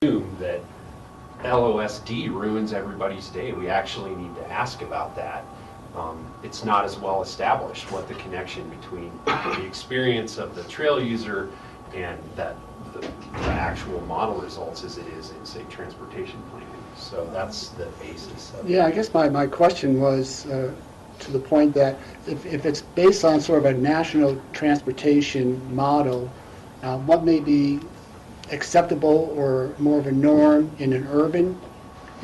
assume that LOSD ruins everybody's day. We actually need to ask about that. It's not as well established what the connection between the experience of the trail user and the actual model results as it is in, say, transportation planning. So that's the basis of it. Yeah, I guess my question was to the point that if it's based on sort of a national transportation model, what may be acceptable or more of a norm in an urban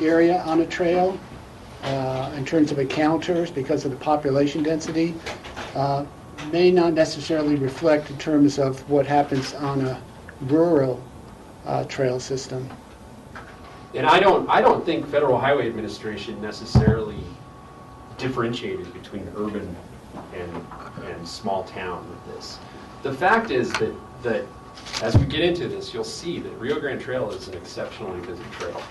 area on a trail in terms of encounters because of the population density may not necessarily reflect in terms of what happens on a rural trail system. And I don't think Federal Highway Administration necessarily differentiated between urban and small town with this. The fact is that as we get into this, you'll see that Rio Grande Trail is an exceptionally busy trail.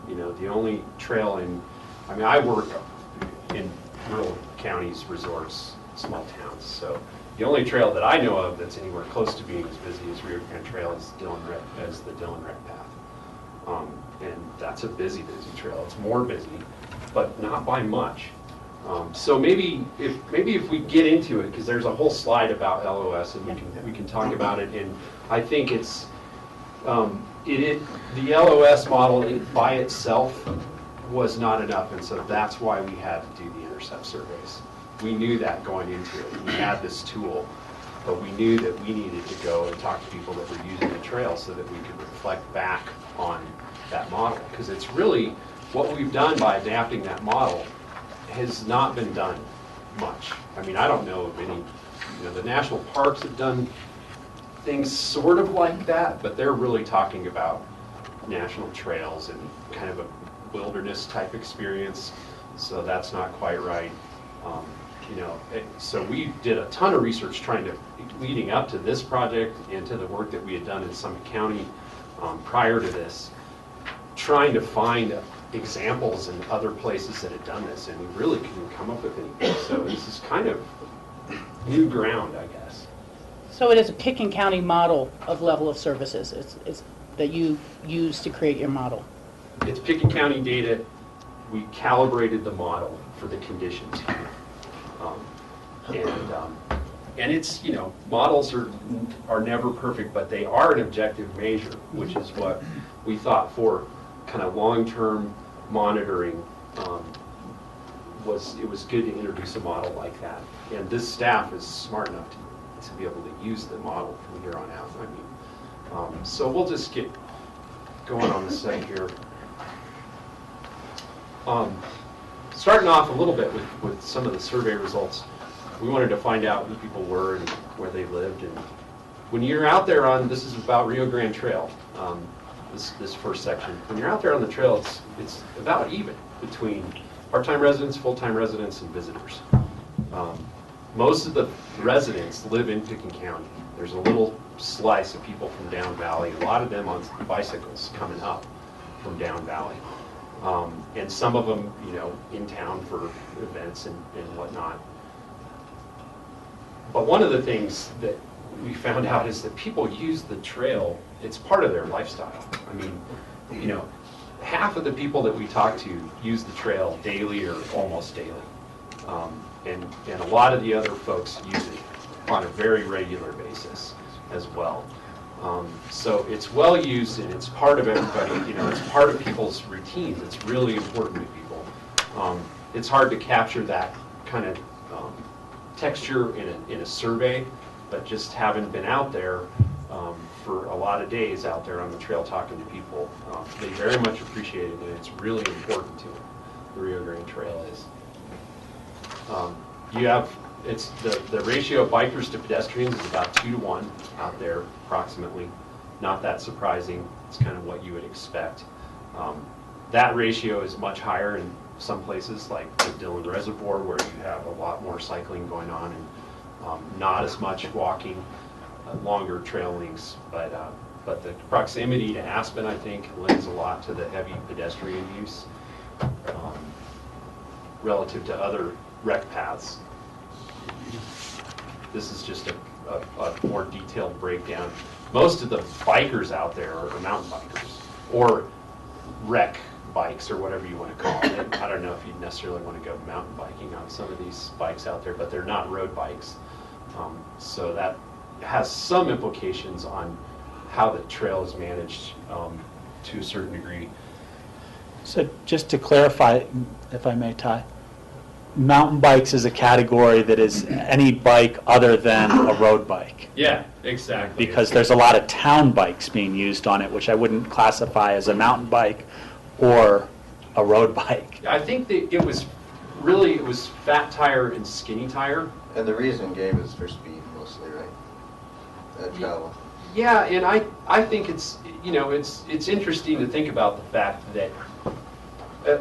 You know, the only trail I work in rural counties, resorts, small towns, so the only trail that I know of that's anywhere close to being as busy as Rio Grande Trail is the Dillon Rec Path. And that's a busy trail. It's more busy, but not by much. So maybe if we get into it, because there's a whole slide about LOS, and we can talk about it. And I think it's the LOS model by itself was not enough, and so that's why we had to do the intercept surveys. We knew that going into it. We had this tool, but we knew that we needed to go and talk to people that were using the trail so that we could reflect back on that model, because it's really what we've done by adapting that model has not been done much. I mean, I don't know of any, the national parks have done things sort of like that, but they're really talking about national trails and kind of a wilderness type experience, so that's not quite right. So we did a ton of research leading up to this project and to the work that we had done in Summit County prior to this, trying to find examples in other places that had done this, and we really couldn't come up with anything. So this is kind of new ground, I guess. So it is a Pickens County model of level of services it's that you use to create your model. It's Pickens County data. We calibrated the model for the conditions here. And it's, models are never perfect, but they are an objective measure, which is what we thought for kind of long-term monitoring. It was good to introduce a model like that. And this staff is smart enough to be able to use the model from here on out. So we'll just get going on the site here. Starting off a little bit with some of the survey results, we wanted to find out who people were and where they lived. And when you're out there this is about Rio Grande Trail, this first section. When you're out there on the trail, it's about even between part-time residents, full-time residents, and visitors. Most of the residents live in Pickens County. There's a little slice of people from down valley, a lot of them on bicycles coming up from down valley. And some of them, in town for events and whatnot. But one of the things that we found out is that people use the trail, it's part of their lifestyle. I mean, half of the people that we talk to use the trail daily or almost daily. And a lot of the other folks use it on a very regular basis as well. So it's well used and it's part of everybody, it's part of people's routines. It's really important to people. It's hard to capture that kind of texture in a survey, but just having been out there for a lot of days out there on the trail talking to people, they very much appreciate it, and it's really important to them. The Rio Grande Trail is. The ratio of bikers to pedestrians is about 2-to-1 out there, approximately. Not that surprising. It's kind of what you would expect. That ratio is much higher in some places like the Dillon Reservoir, where you have a lot more cycling going on and not as much walking, longer trail links. But the proximity to Aspen, I think, lends a lot to the heavy pedestrian use relative to other rec paths. This is just a more detailed breakdown. Most of the bikers out there are mountain bikers. or rec bikes or whatever you want to call it. I don't know if you'd necessarily want to go mountain biking on some of these bikes out there, but they're not road bikes. So that has some implications on how the trail is managed to a certain degree. So just to clarify, if I may, Ty, mountain bikes is a category that is any bike other than a road bike. Yeah, exactly. Because there's a lot of town bikes being used on it, which I wouldn't classify as a mountain bike or a road bike. I think that it was fat tire and skinny tire. And the reason gave is for speed mostly, right? Travel. Yeah, and I think it's interesting to think about the fact that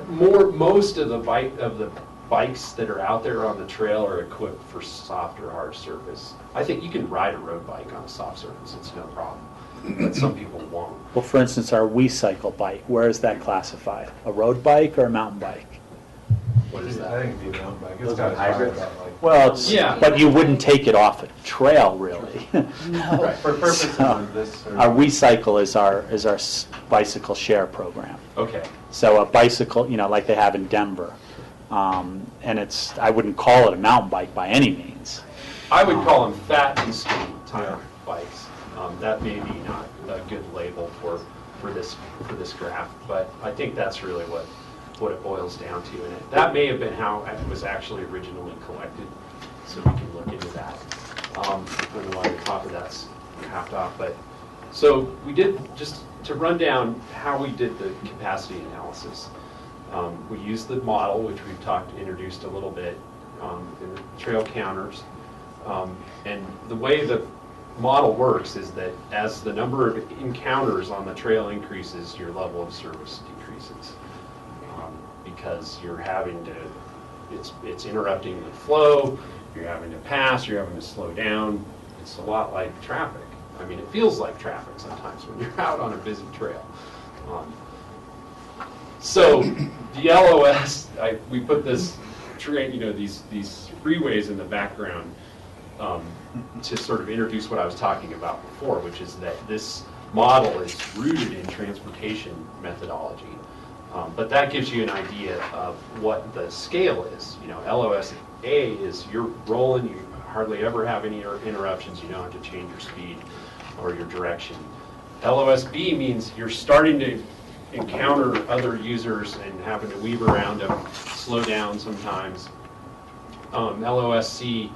most of the bikes that are out there on the trail are equipped for soft or hard surface. I think you can ride a road bike on a soft surface, it's no problem, but some people won't. Well, for instance, our WeCycle bike, where is that classified? A road bike or a mountain bike? What is I that? think it'd be a mountain bike. Those It's got are hybrids. about like. Well, it's, Yeah. but you wouldn't take it off a trail, really. Right, for purposes So, of this. Our WeCycle is our bicycle share program. Okay. So a bicycle, like they have in Denver, and I wouldn't call it a mountain bike by any means. I would call them fat and skinny tire bikes. That may be not a good label for this graph, but I think that's really what it boils down to. And that may have been how it was actually originally collected, so we can look into that. I don't know why the top of that's capped off, but so we did, just to run down how we did the capacity analysis. We used the model, which we've introduced a little bit, in the trail counters. And the way the model works is that as the number of encounters on the trail increases, your level of service decreases. Because you're having to, it's interrupting the flow, you're having to pass, you're having to slow down. It's a lot like traffic. I mean, it feels like traffic sometimes when you're out on a busy trail. So the LOS, we put this train, these freeways in the background to sort of introduce what I was talking about before, which is that this model is rooted in transportation methodology. But that gives you an idea of what the scale is. LOS A is you're rolling, you hardly ever have any interruptions, you don't have to change your speed or your direction. LOS B means you're starting to encounter other users and having to weave around them, slow down sometimes. LOSC,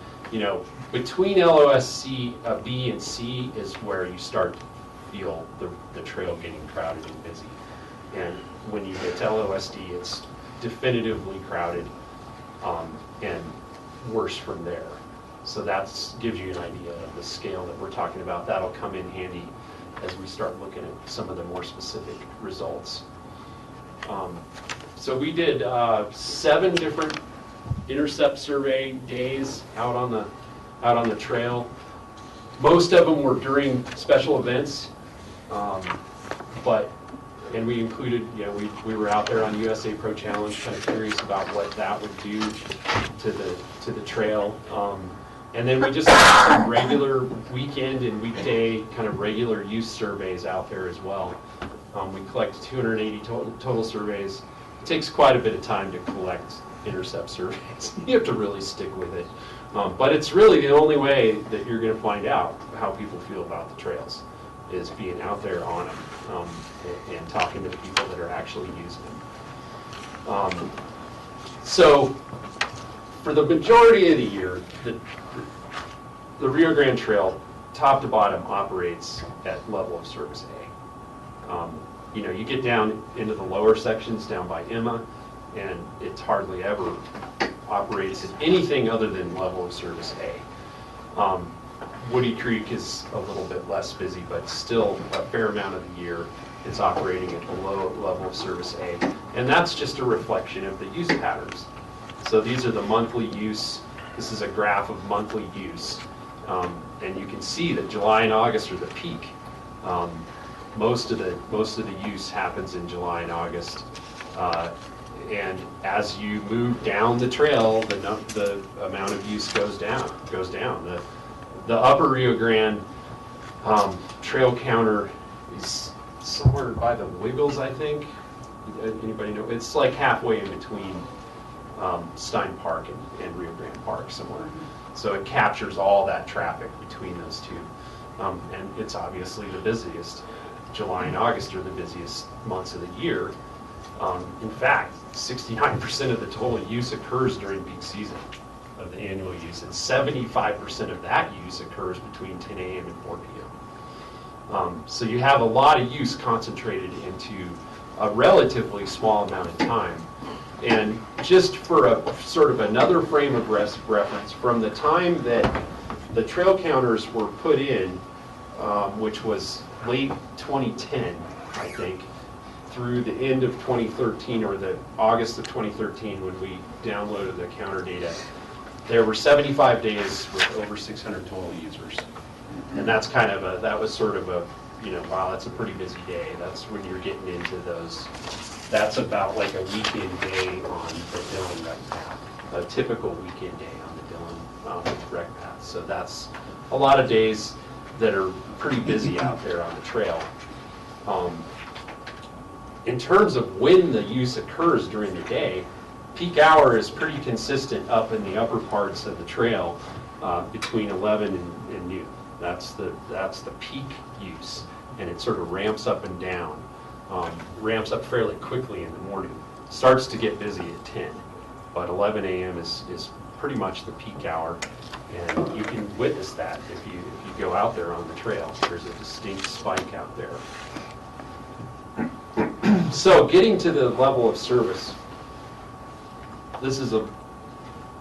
between LOSC B and C is where you start to feel the trail getting crowded and busy. And when you get to LOSD, it's definitively crowded and worse from there. So that gives you an idea of the scale that we're talking about. That'll come in handy as we start looking at some of the more specific results. So we did 7 different intercept survey days out on the trail. Most of them were during special events, and we included, we were out there on USA Pro Challenge, kind of curious about what that would do to the trail. And then we just had some regular weekend and weekday kind of regular use surveys out there as well. We collected 280 total surveys. It takes quite a bit of time to collect intercept surveys. You have to really stick with it. But it's really the only way that you're going to find out how people feel about the trails, is being out there on them and talking to the people that are actually using them. So for the majority of the year, the Rio Grande Trail, top to bottom, operates at level of service A. You get down into the lower sections down by Emma, and it's hardly ever operates at anything other than level of service A. Woody Creek is a little bit less busy, but still a fair amount of the year it's operating at below level of service A. And that's just a reflection of the use patterns. So these are the monthly use. This is a graph of monthly use. And you can see that July and August are the peak. Most of the use happens in July and August. And as you move down the trail, the amount of use goes down. The upper Rio Grande trail counter is somewhere by the Wiggles, I think. Anybody know? It's like halfway in between Stein Park and Rio Grande Park somewhere. So it captures all that traffic between those two. And it's obviously the busiest. July and August are the busiest months of the year. In fact, 69% of the total use occurs during peak season of the annual use, and 75% of that use occurs between 10 a.m. and 4 p.m. So you have a lot of use concentrated into a relatively small amount of time. And just for a sort of another frame of reference, from the time that the trail counters were put in, which was late 2010, I think, through the end of 2013 or the August of 2013 when we downloaded the counter data, there were 75 days with over 600 total users. And that's kind of that was sort of a, wow, that's a pretty busy day. That's when you're getting into those, that's about like a weekend day on the Dillon Rec Path, a typical weekend day on the Dillon Rec Path. So that's a lot of days that are pretty busy out there on the trail. In terms of when the use occurs during the day, peak hour is pretty consistent up in the upper parts of the trail between 11 and noon. That's the peak use, and it sort of ramps up and down. Ramps up fairly quickly in the morning. Starts to get busy at 10, but 11 a.m. is pretty much the peak hour, and you can witness that if you go out there on the trail. There's a distinct spike out there. So getting to the level of service, this is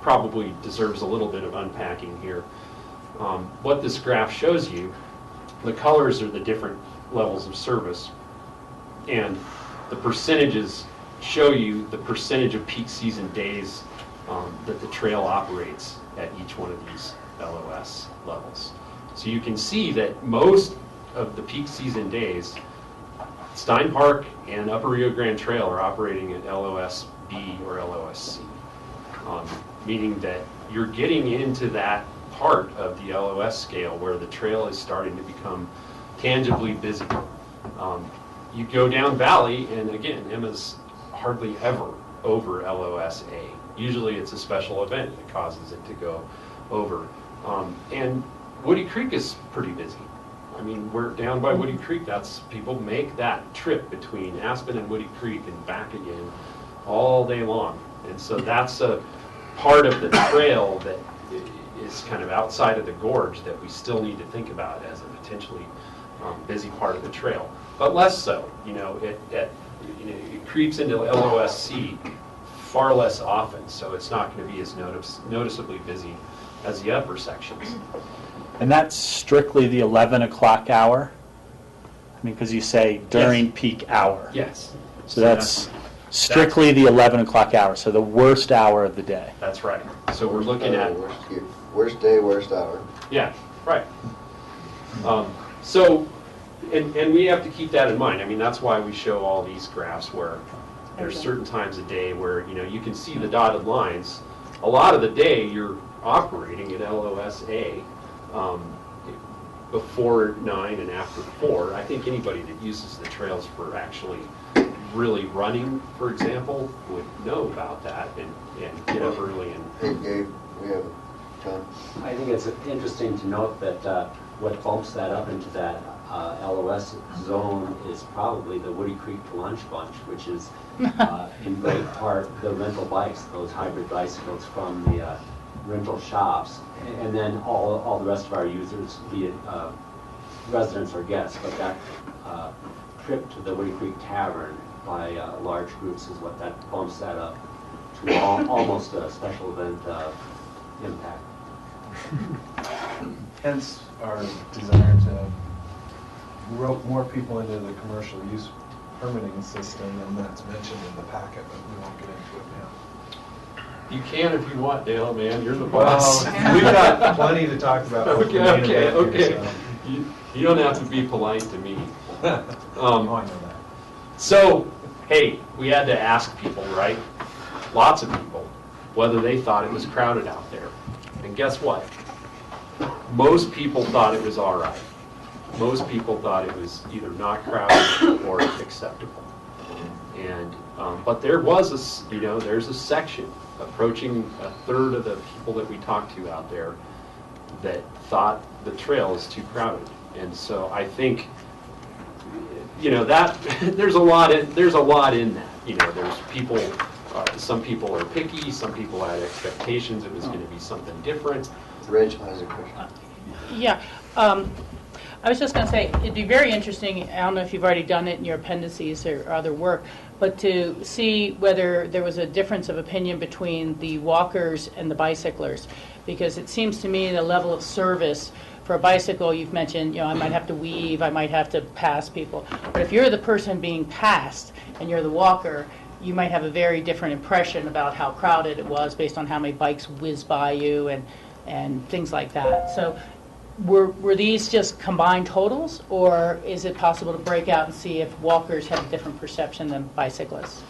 probably deserves a little bit of unpacking here. What this graph shows you, the colors are the different levels of service, and the percentages show you the percentage of peak season days that the trail operates at each one of these LOS levels. So you can see that most of the peak season days, Stein Park and Upper Rio Grande Trail are operating at LOS B or LOS C, meaning that you're getting into that part of the LOS scale where the trail is starting to become tangibly busy. You go down valley, and again, Emma's hardly ever over LOS A. Usually it's a special event that causes it to go over. And Woody Creek is pretty busy. I mean, we're down by Woody Creek. People make that trip between Aspen and Woody Creek and back again all day long. And so that's a part of the trail that is kind of outside of the gorge that we still need to think about as a potentially busy part of the trail. But less so. It creeps into LOSC far less often, so it's not going to be as noticeably busy as the upper sections. And that's strictly the 11 o'clock hour? I mean, because you say during Yes. peak hour. Yes. So that's strictly the 11 o'clock hour, so the worst hour of the day. That's right. So we're looking at... Worst day, worst hour. Yeah, right. And we have to keep that in mind. I mean, that's why we show all these graphs where there's certain times a day where, you can see the dotted lines. A lot of the day you're operating at LOSA before 9 and after 4. I think anybody that uses the trails for actually really running, for example, would know about that and get up early and... Hey, Gabe, we have John. I think it's interesting to note that what bumps that up into that LOS zone is probably the Woody Creek Lunch Bunch, which is in great part the rental bikes, those hybrid bicycles from the rental shops, and then all the rest of our users, be it residents or guests. But that trip to the Woody Creek Tavern by large groups is what that bumps that up to almost a special event impact. Hence our desire to rope more people into the commercial use permitting system, and that's mentioned in the packet, but we won't get into it now. You can if you want, Dale, man. You're the boss. Well, we've got plenty to talk about. Okay. You don't have to be polite to me. Oh, I know that. So, hey, we had to ask people, right? Lots of people, whether they thought it was crowded out there. And guess what? Most people thought it was all right. most people thought it was either not crowded or acceptable. And, but there was there's a section approaching a third of the people that we talked to out there that thought the trail is too crowded. And so I think, that there's a lot in that. There's people, some people are picky, some people had expectations it was going to be something different. Rachel has a question. Yeah. I was just going to say, it'd be very interesting, I don't know if you've already done it in your appendices or other work, but to see whether there was a difference of opinion between the walkers and the bicyclers. Because it seems to me the level of service for a bicycle, you've mentioned, I might have to weave, I might have to pass people. But if you're the person being passed and you're the walker, you might have a very different impression about how crowded it was based on how many bikes whiz by you and things like that. So were these just combined totals, or is it possible to break out and see if walkers had a different perception than bicyclists?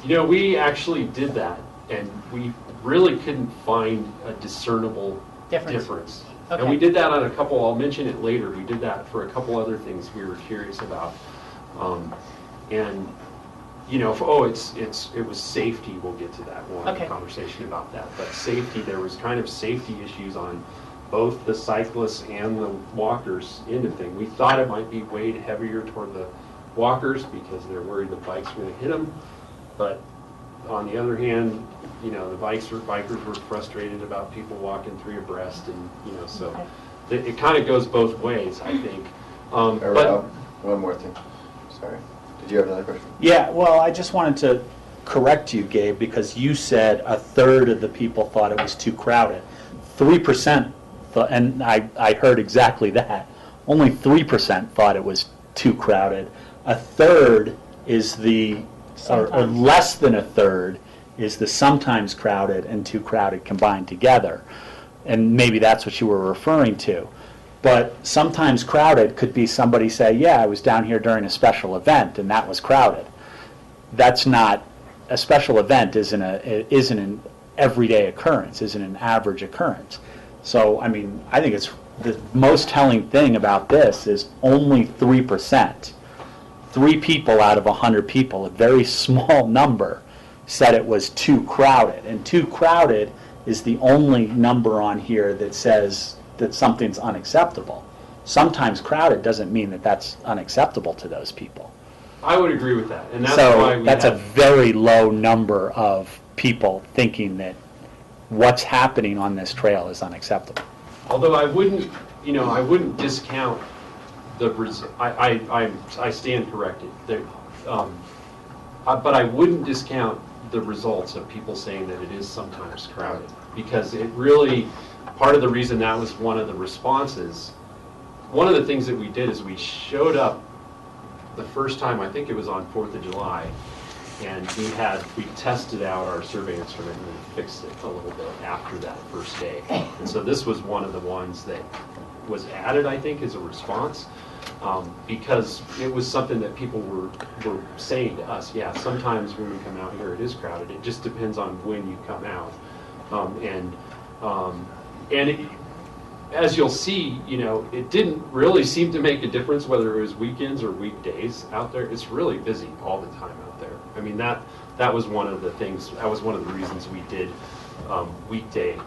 We actually did that, and we really couldn't find a discernible difference. Okay. And we did that on a couple, I'll mention it later, we did that for a couple other things we were curious about. It was safety, we'll get to that. We'll have a conversation about that. But safety, there was kind of safety issues on both the cyclists and the walkers end of thing. We thought it might be weighed heavier toward the walkers because they're worried the bikes were going to hit them. But on the other hand, the bikers were frustrated about people walking 3 abreast, and so it kind of goes both ways, I think. But one more thing. Sorry. Did you have another question? Yeah, well, I just wanted to correct you, Gabe, because you said a third of the people thought it was too crowded. 3%, and I heard exactly that. Only 3% thought it was too crowded. A third is or less than a third is the sometimes crowded and too crowded combined together. And maybe that's what you were referring to. But sometimes crowded could be somebody say, yeah, I was down here during a special event and that was crowded. That's not, a special event isn't an everyday occurrence, isn't an average occurrence. So, I think it's the most telling thing about this is only 3%. 3 people out of 100 people, a very small number, said it was too crowded. And too crowded is the only number on here that says that something's unacceptable. Sometimes crowded doesn't mean that that's unacceptable to those people. I would agree with that, and that's why we that's a very low number of people thinking that what's happening on this trail is unacceptable. Although I wouldn't discount I stand corrected. But I wouldn't discount the results of people saying that it is sometimes crowded, because it really, part of the reason that was one of the responses, one of the things that we did is we showed up the first time, I think it was on 4th of July, and we tested out our survey instrument and then fixed it a little bit after that first day. And so this was one of the ones that was added, I think, as a response, because it was something that people were saying to us, yeah, sometimes when we come out here it is crowded. It just depends on when you come out. As you'll see, it didn't really seem to make a difference whether it was weekends or weekdays out there. It's really busy all the time out there. That was one of the things, that was one of the reasons we did weekday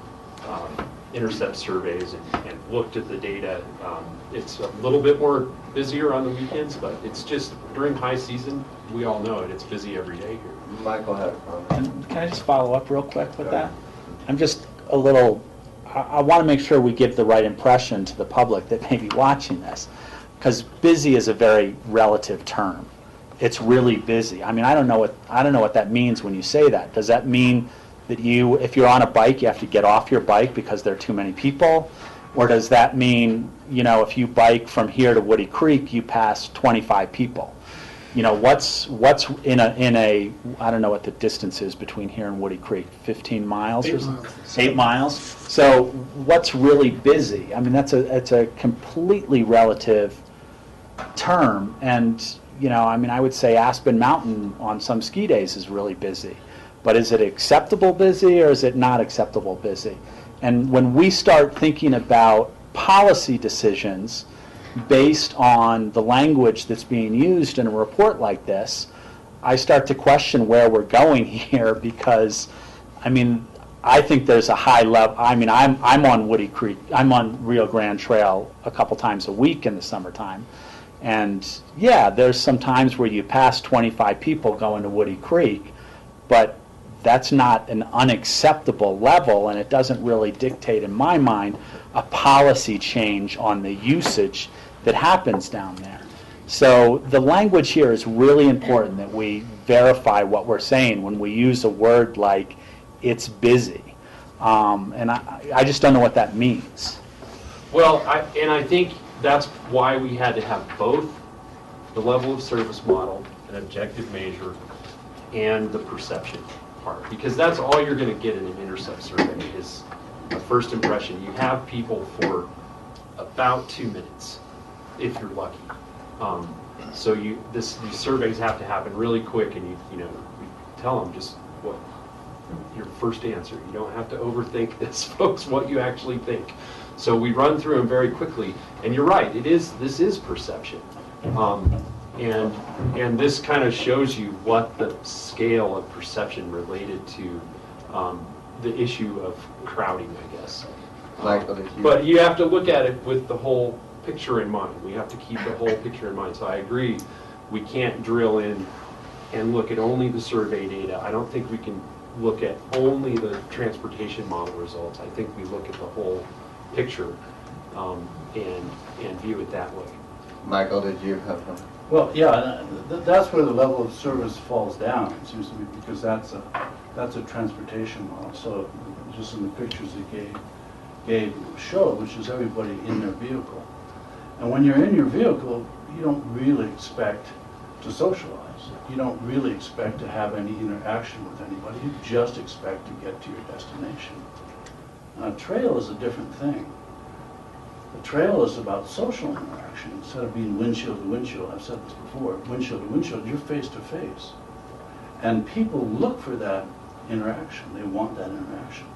intercept surveys and looked at the data. It's a little bit more busier on the weekends, but it's just during high season, we all know it, it's busy every day here. Michael had a comment. Can I just follow up real quick with that? I'm just a little, I want to make sure we give the right impression to the public that may be watching this, because busy is a very relative term. It's really busy. I don't know what that means when you say that. Does that mean that if you're on a bike, you have to get off your bike because there are too many people? Or does that mean, if you bike from here to Woody Creek, you pass 25 people? What's in a I don't know what the distance is between here and Woody Creek, 15 miles or something? 8 miles. So what's really busy? It's a completely relative term, and I would say Aspen Mountain on some ski days is really busy. But is it acceptable busy or is it not acceptable busy? And when we start thinking about policy decisions, based on the language that's being used in a report like this, I start to question where we're going here, because, I mean, I think there's a high level. I mean, I'm on Woody Creek. I'm on Rio Grande Trail a couple times a week in the summertime, and yeah, there's some times where you pass 25 people going to Woody Creek, but that's not an unacceptable level, and it doesn't really dictate, in my mind, a policy change on the usage that happens down there. So the language here is really important, that we verify what we're saying when we use a word like "it's busy," and I just don't know what that means. Well, I think that's why we had to have both the level of service model, an objective measure, and the perception part, because that's all you're going to get in an intercept survey is a first impression. You have people for about 2 minutes, if you're lucky. So these surveys have to happen really quick, and you tell them just what your first answer. You don't have to overthink this, folks, what you actually think. So we run through them very quickly, and you're right, this is perception. And this kind of shows you what the scale of perception related to the issue of crowding, I guess. But you have to look at it with the whole picture in mind. We have to keep the whole picture in mind. So I agree, we can't drill in and look at only the survey data. I don't think we can look at only the transportation model results. I think we look at the whole picture and view it that way. Michael, did you have something? Well, yeah, that's where the level of service falls down, it seems to me, because that's a transportation model. So just in the pictures that Gabe showed, which is everybody in their vehicle. And when you're in your vehicle, you don't really expect to socialize. You don't really expect to have any interaction with anybody. You just expect to get to your destination. A trail is a different thing. The trail is about social interaction. Instead of being windshield to windshield, I've said this before, windshield to windshield, you're face to face. And people look for that interaction. They want that interaction.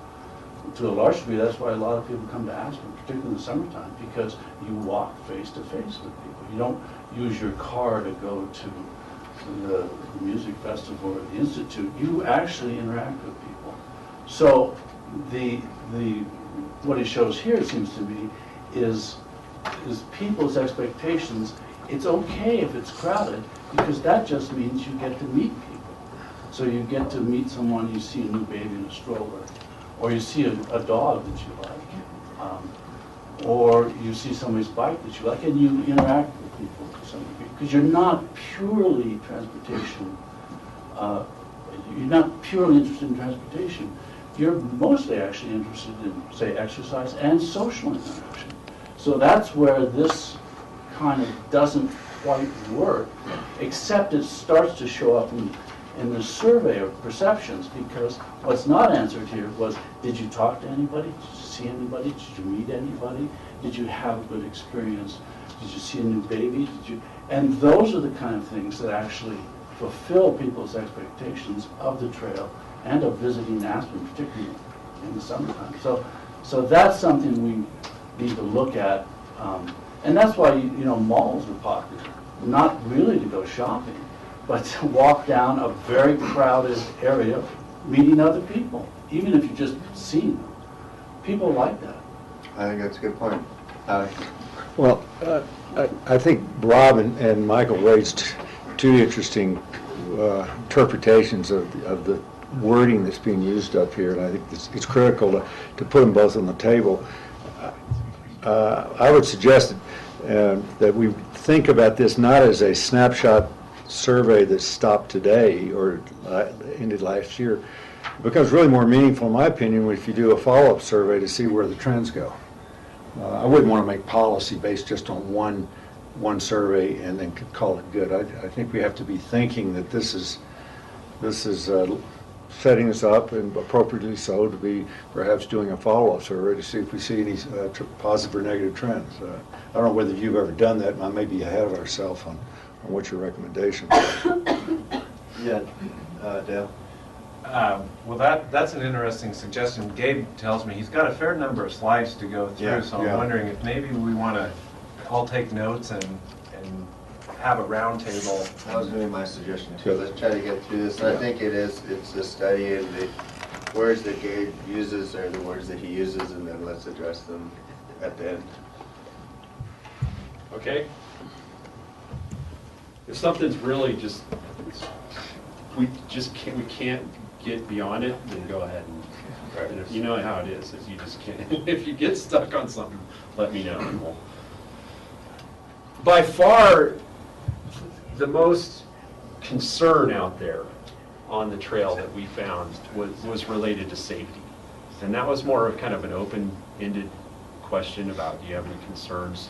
To a large degree, that's why a lot of people come to Aspen, particularly in the summertime, because you walk face to face with people. You don't use your car to go to the music festival or the institute. You actually interact with people. So what he shows here, it seems to me, is people's expectations. It's okay if it's crowded, because that just means you get to meet people. So you get to meet someone, you see a new baby in a stroller, or you see a dog that you like, or you see somebody's bike that you like, and you interact with people to some degree. Because you're not purely transportation, you're not purely interested in transportation. You're mostly actually interested in, say, exercise and social interaction. So that's where this kind of doesn't quite work, except it starts to show up in the survey of perceptions, because what's not answered here was, did you talk to anybody? Did you see anybody? Did you meet anybody? Did you have a good experience? Did you see a new baby? And those are the kind of things that actually fulfill people's expectations of the trail and of visiting Aspen, particularly in the summertime. So that's something we need to look at, and that's why malls are popular. Not really to go shopping, but to walk down a very crowded area, meeting other people, even if you just see them. People like that. I think that's a good point. Well, I think Rob and Michael raised two interesting interpretations of the wording that's being used up here, and I think it's critical to put them both on the table. I would suggest that we think about this not as a snapshot survey that stopped today or ended last year. It becomes really more meaningful, in my opinion, if you do a follow-up survey to see where the trends go. I wouldn't want to make policy based just on one survey and then call it good. I think we have to be thinking that this is setting us up, and appropriately so, to be perhaps doing a follow-up survey to see if we see any positive or negative trends. I don't know whether you've ever done that. I may be ahead of ourselves on what's your recommendation. Yeah, Dale. Well, that's an interesting suggestion. Gabe tells me he's got a fair number of slides to go through, Yeah, so yeah. I'm wondering if maybe we want to all take notes and have a roundtable. That was gonna be my suggestion too. Let's try to get through this. And I think it's a study, and the words that Gabe uses are the words that he uses, and then let's address them at the end. Okay? If something's really just, we can't get beyond it, then go ahead and if you know how it is, if you just can't, if you get stuck on something, let me know. And by far, the most concern out there on the trail that we found was related to safety. And that was more of kind of an open-ended question about, do you have any concerns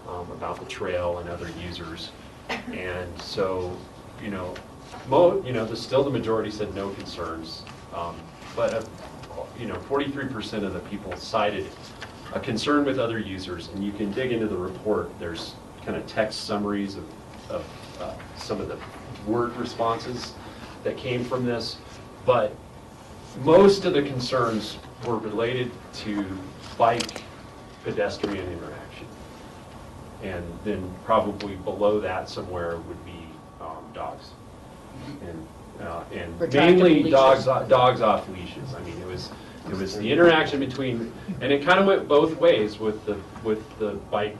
about the trail and other users? And so, still the majority said no concerns, but 43% of the people cited a concern with other users, and you can dig into the report. There's kind of text summaries of some of the word responses that came from this, but most of the concerns were related to bike pedestrian interaction. And then probably below that somewhere would be dogs. And Or dragged mainly on dogs leashes. off leashes. I mean, it was the interaction between, and it kind of went both ways with the bike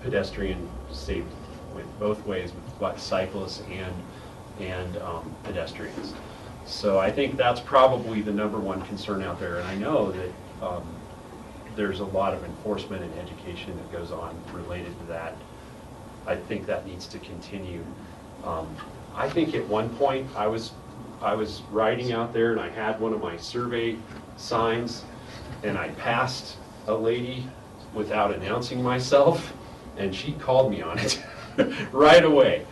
pedestrian safety. Went both ways with cyclists and pedestrians. So I think that's probably the number one concern out there. And I know that there's a lot of enforcement and education that goes on related to that. I think that needs to continue. I think at one point I was riding out there and I had one of my survey signs and I passed a lady without announcing myself and she called me on it right away.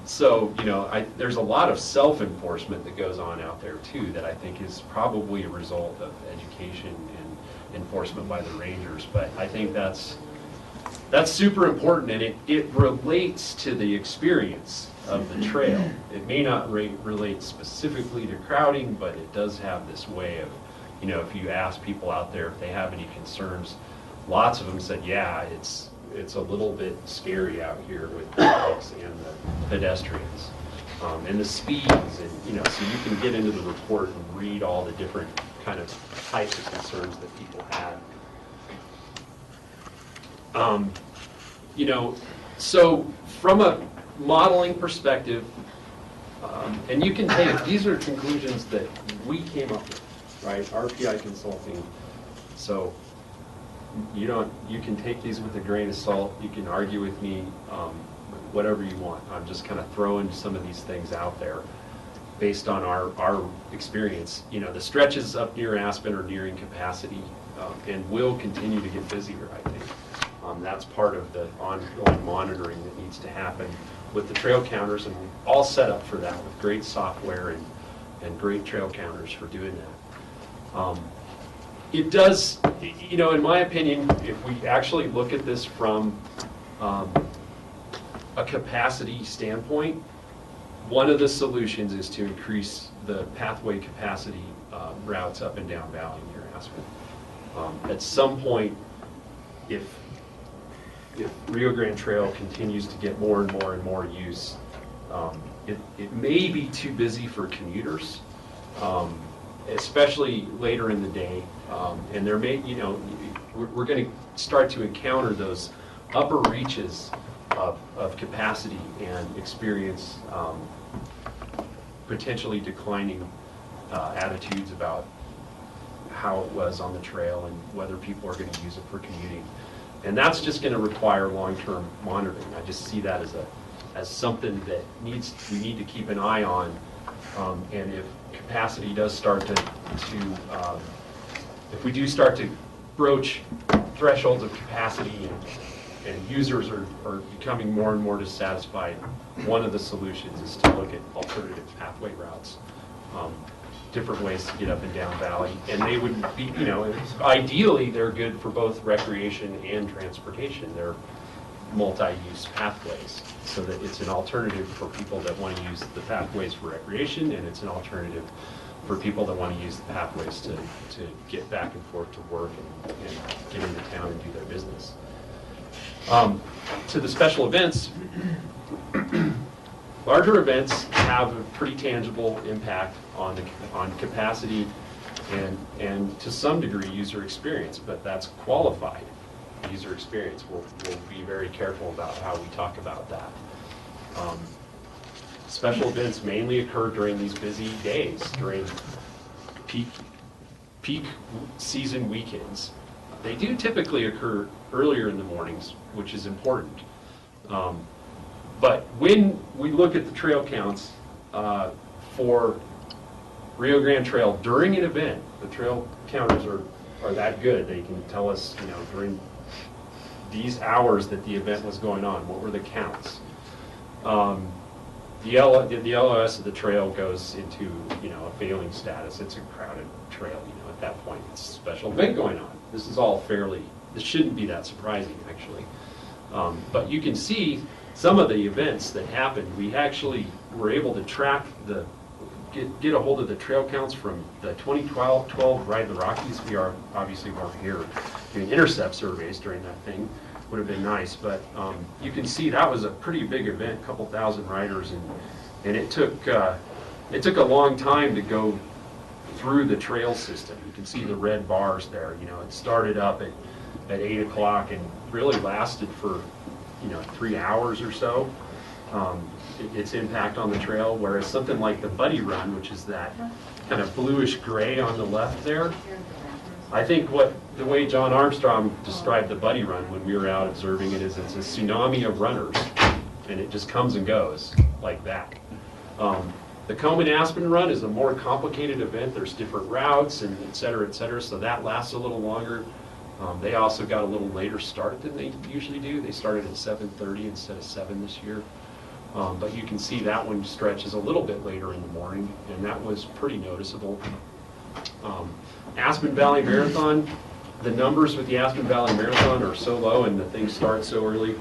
So there's a lot of self-enforcement that goes on out there too that I think is probably a result of education and enforcement by the rangers. But I think that's super important, and it relates to the experience of the trail. It may not relate specifically to crowding, but it does have this way of, if you ask people out there if they have any concerns, lots of them said, yeah, it's a little bit scary out here with the bikes and the pedestrians. And the speeds, and so you can get into the report and read all the different kind of types of concerns that people had. So from a modeling perspective, and you can take, these are conclusions that we came up with, right? RPI Consulting. So you can take these with a grain of salt. You can argue with me, whatever you want. I'm just kind of throwing some of these things out there based on our experience. The stretches up near Aspen are nearing capacity and will continue to get busier, I think. That's part of the ongoing monitoring that needs to happen with the trail counters, and we're all set up for that with great software and great trail counters for doing that. It does, in my opinion, if we actually look at this from a capacity standpoint, one of the solutions is to increase the pathway capacity routes up and down Valley near Aspen. At some point, if Rio Grande Trail continues to get more and more and more use, it may be too busy for commuters, especially later in the day. And there may, we're going to start to encounter those upper reaches of capacity and experience potentially declining attitudes about how it was on the trail and whether people are going to use it for commuting. And that's just going to require long-term monitoring. I just see that as something that we need to keep an eye on. And if capacity does start if we do start to broach thresholds of capacity and users are becoming more and more dissatisfied, one of the solutions is to look at alternative pathway routes, different ways to get up and down Valley. And they would be, ideally they're good for both recreation and transportation. They're multi-use pathways, so that it's an alternative for people that want to use the pathways for recreation, and it's an alternative for people that want to use the pathways to get back and forth to work and get into town and do their business. To the special events, larger events have a pretty tangible impact on capacity and to some degree user experience, but that's qualified user experience. We'll be very careful about how we talk about that. Special events mainly occur during these busy days, during peak season weekends. They do typically occur earlier in the mornings, which is important. But when we look at the trail counts for Rio Grande Trail during an event, the trail counters are that good. They can tell us, during these hours that the event was going on, what were the counts. The LOS of the trail goes into, a failing status. It's a crowded trail, at that point. It's a special event going on. This is all this shouldn't be that surprising, actually. But you can see some of the events that happened. We actually were able to track get a hold of the trail counts from the 2012 Ride the Rockies. We obviously weren't here doing intercept surveys during that thing. Would have been nice, but you can see that was a pretty big event, a couple thousand riders, and it took a long time to go through the trail system. You can see the red bars there. It started up at 8 o'clock and really lasted for 3 hours or so. Its impact on the trail, whereas something like the Buddy Run, which is that kind of bluish gray on the left there, I think the way John Armstrong described the Buddy Run when we were out observing it is it's a tsunami of runners, and it just comes and goes like that. The Coleman Aspen Run is a more complicated event. There's different routes and et cetera, so that lasts a little longer. They also got a little later start than they usually do. They started at 7:30 instead of 7 this year. But you can see that one stretches a little bit later in the morning, and that was pretty noticeable. Aspen Valley Marathon, the numbers with the Aspen Valley Marathon are so low and the thing starts so early,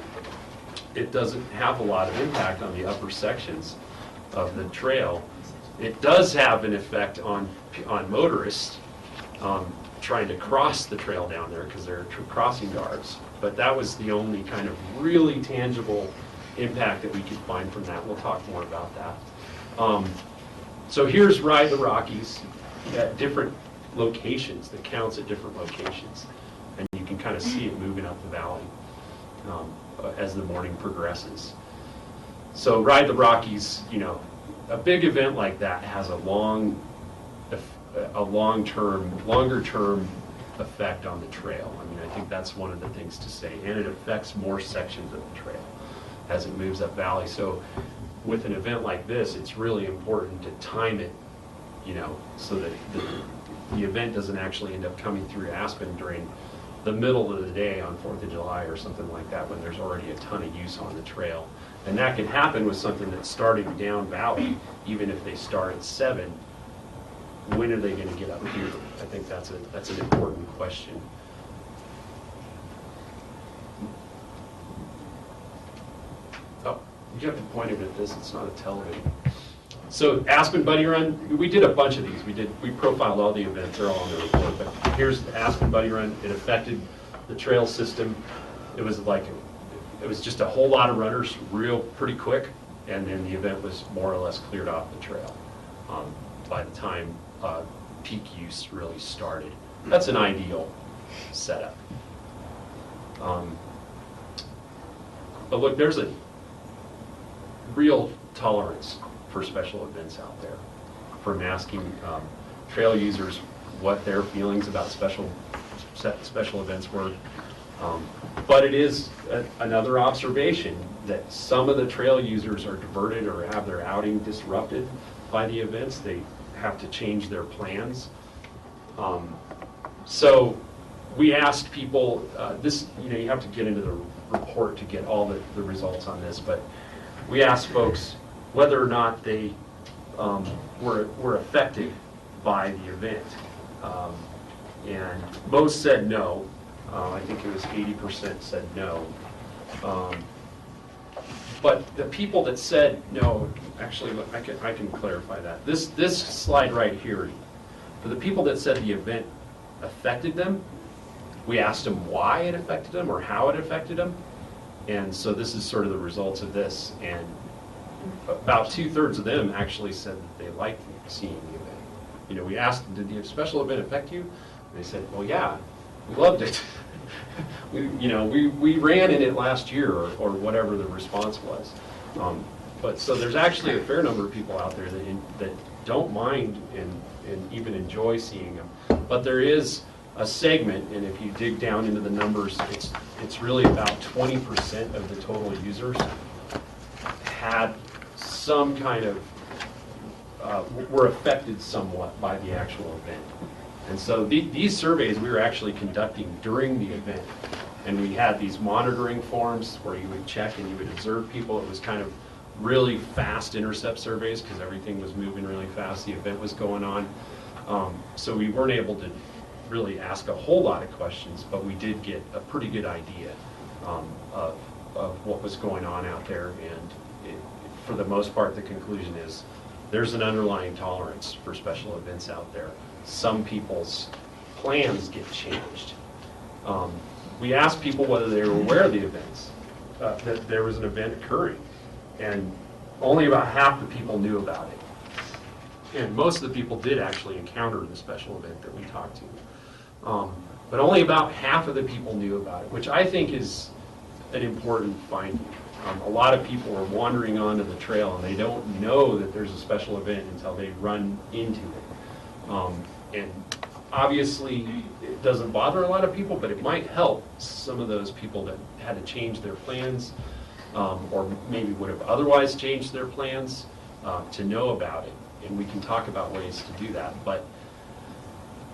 it doesn't have a lot of impact on the upper sections of the trail. It does have an effect on motorists trying to cross the trail down there because there are crossing guards. But that was the only kind of really tangible impact that we could find from that. We'll talk more about that. So here's Ride the Rockies at different locations, the counts at different locations. And you can kind of see it moving up the valley as the morning progresses. So Ride the Rockies, a big event like that has a longer term effect on the trail. I think that's one of the things to say. And it affects more sections of the trail as it moves up valley. So with an event like this, it's really important to time it, so that the event doesn't actually end up coming through Aspen during the middle of the day on 4th of July or something like that when there's already a ton of use on the trail. And that can happen with something that's starting down valley, even if they start at 7. When are they going to get up here? I think that's an important question. Oh, you have to point it at this. It's not a television. So Aspen Buddy Run, we did a bunch of these. We profiled all the events. They're all on the report. But here's the Aspen Buddy Run. It affected the trail system. It was just a whole lot of runners pretty quick, and then the event was more or less cleared off the trail by the time peak use really started. That's an ideal setup. But look, there's a real tolerance for special events out there, from asking trail users what their feelings about special events were. But it is another observation that some of the trail users are diverted or have their outing disrupted by the events. They have to change their plans. So we asked people, you have to get into the report to get all the results on this, but we asked folks whether or not they were affected by the event. And most said no. I think it was 80% said no. But the people that said no, actually, look, I can clarify that. This slide right here, for the people that said the event affected them, we asked them why it affected them or how it affected them. And so this is sort of the results of this. And about 2/3 of them actually said that they liked seeing the event. You know, we asked them, did the special event affect you? And they said, well, yeah, we loved it. we ran in it last year, or whatever the response was. But so there's actually a fair number of people out there that don't mind and even enjoy seeing them. But there is a segment, and if you dig down into the numbers, it's really about 20% of the total users had some kind of, were affected somewhat by the actual event. And so these surveys we were actually conducting during the event. And we had these monitoring forms where you would check and you would observe people. It was kind of really fast intercept surveys because everything was moving really fast. The event was going on. So we weren't able to really ask a whole lot of questions, but we did get a pretty good idea of what was going on out there. And for the most part, the conclusion is there's an underlying tolerance for special events out there. Some people's plans get changed. We asked people whether they were aware of the events, that there was an event occurring, and only about half the people knew about it. And most of the people did actually encounter the special event that we talked to. But only about half of the people knew about it, which I think is an important finding. A lot of people are wandering onto the trail and they don't know that there's a special event until they run into it. And obviously it doesn't bother a lot of people, but it might help some of those people that had to change their plans, or maybe would have otherwise changed their plans, to know about it. And we can talk about ways to do that. But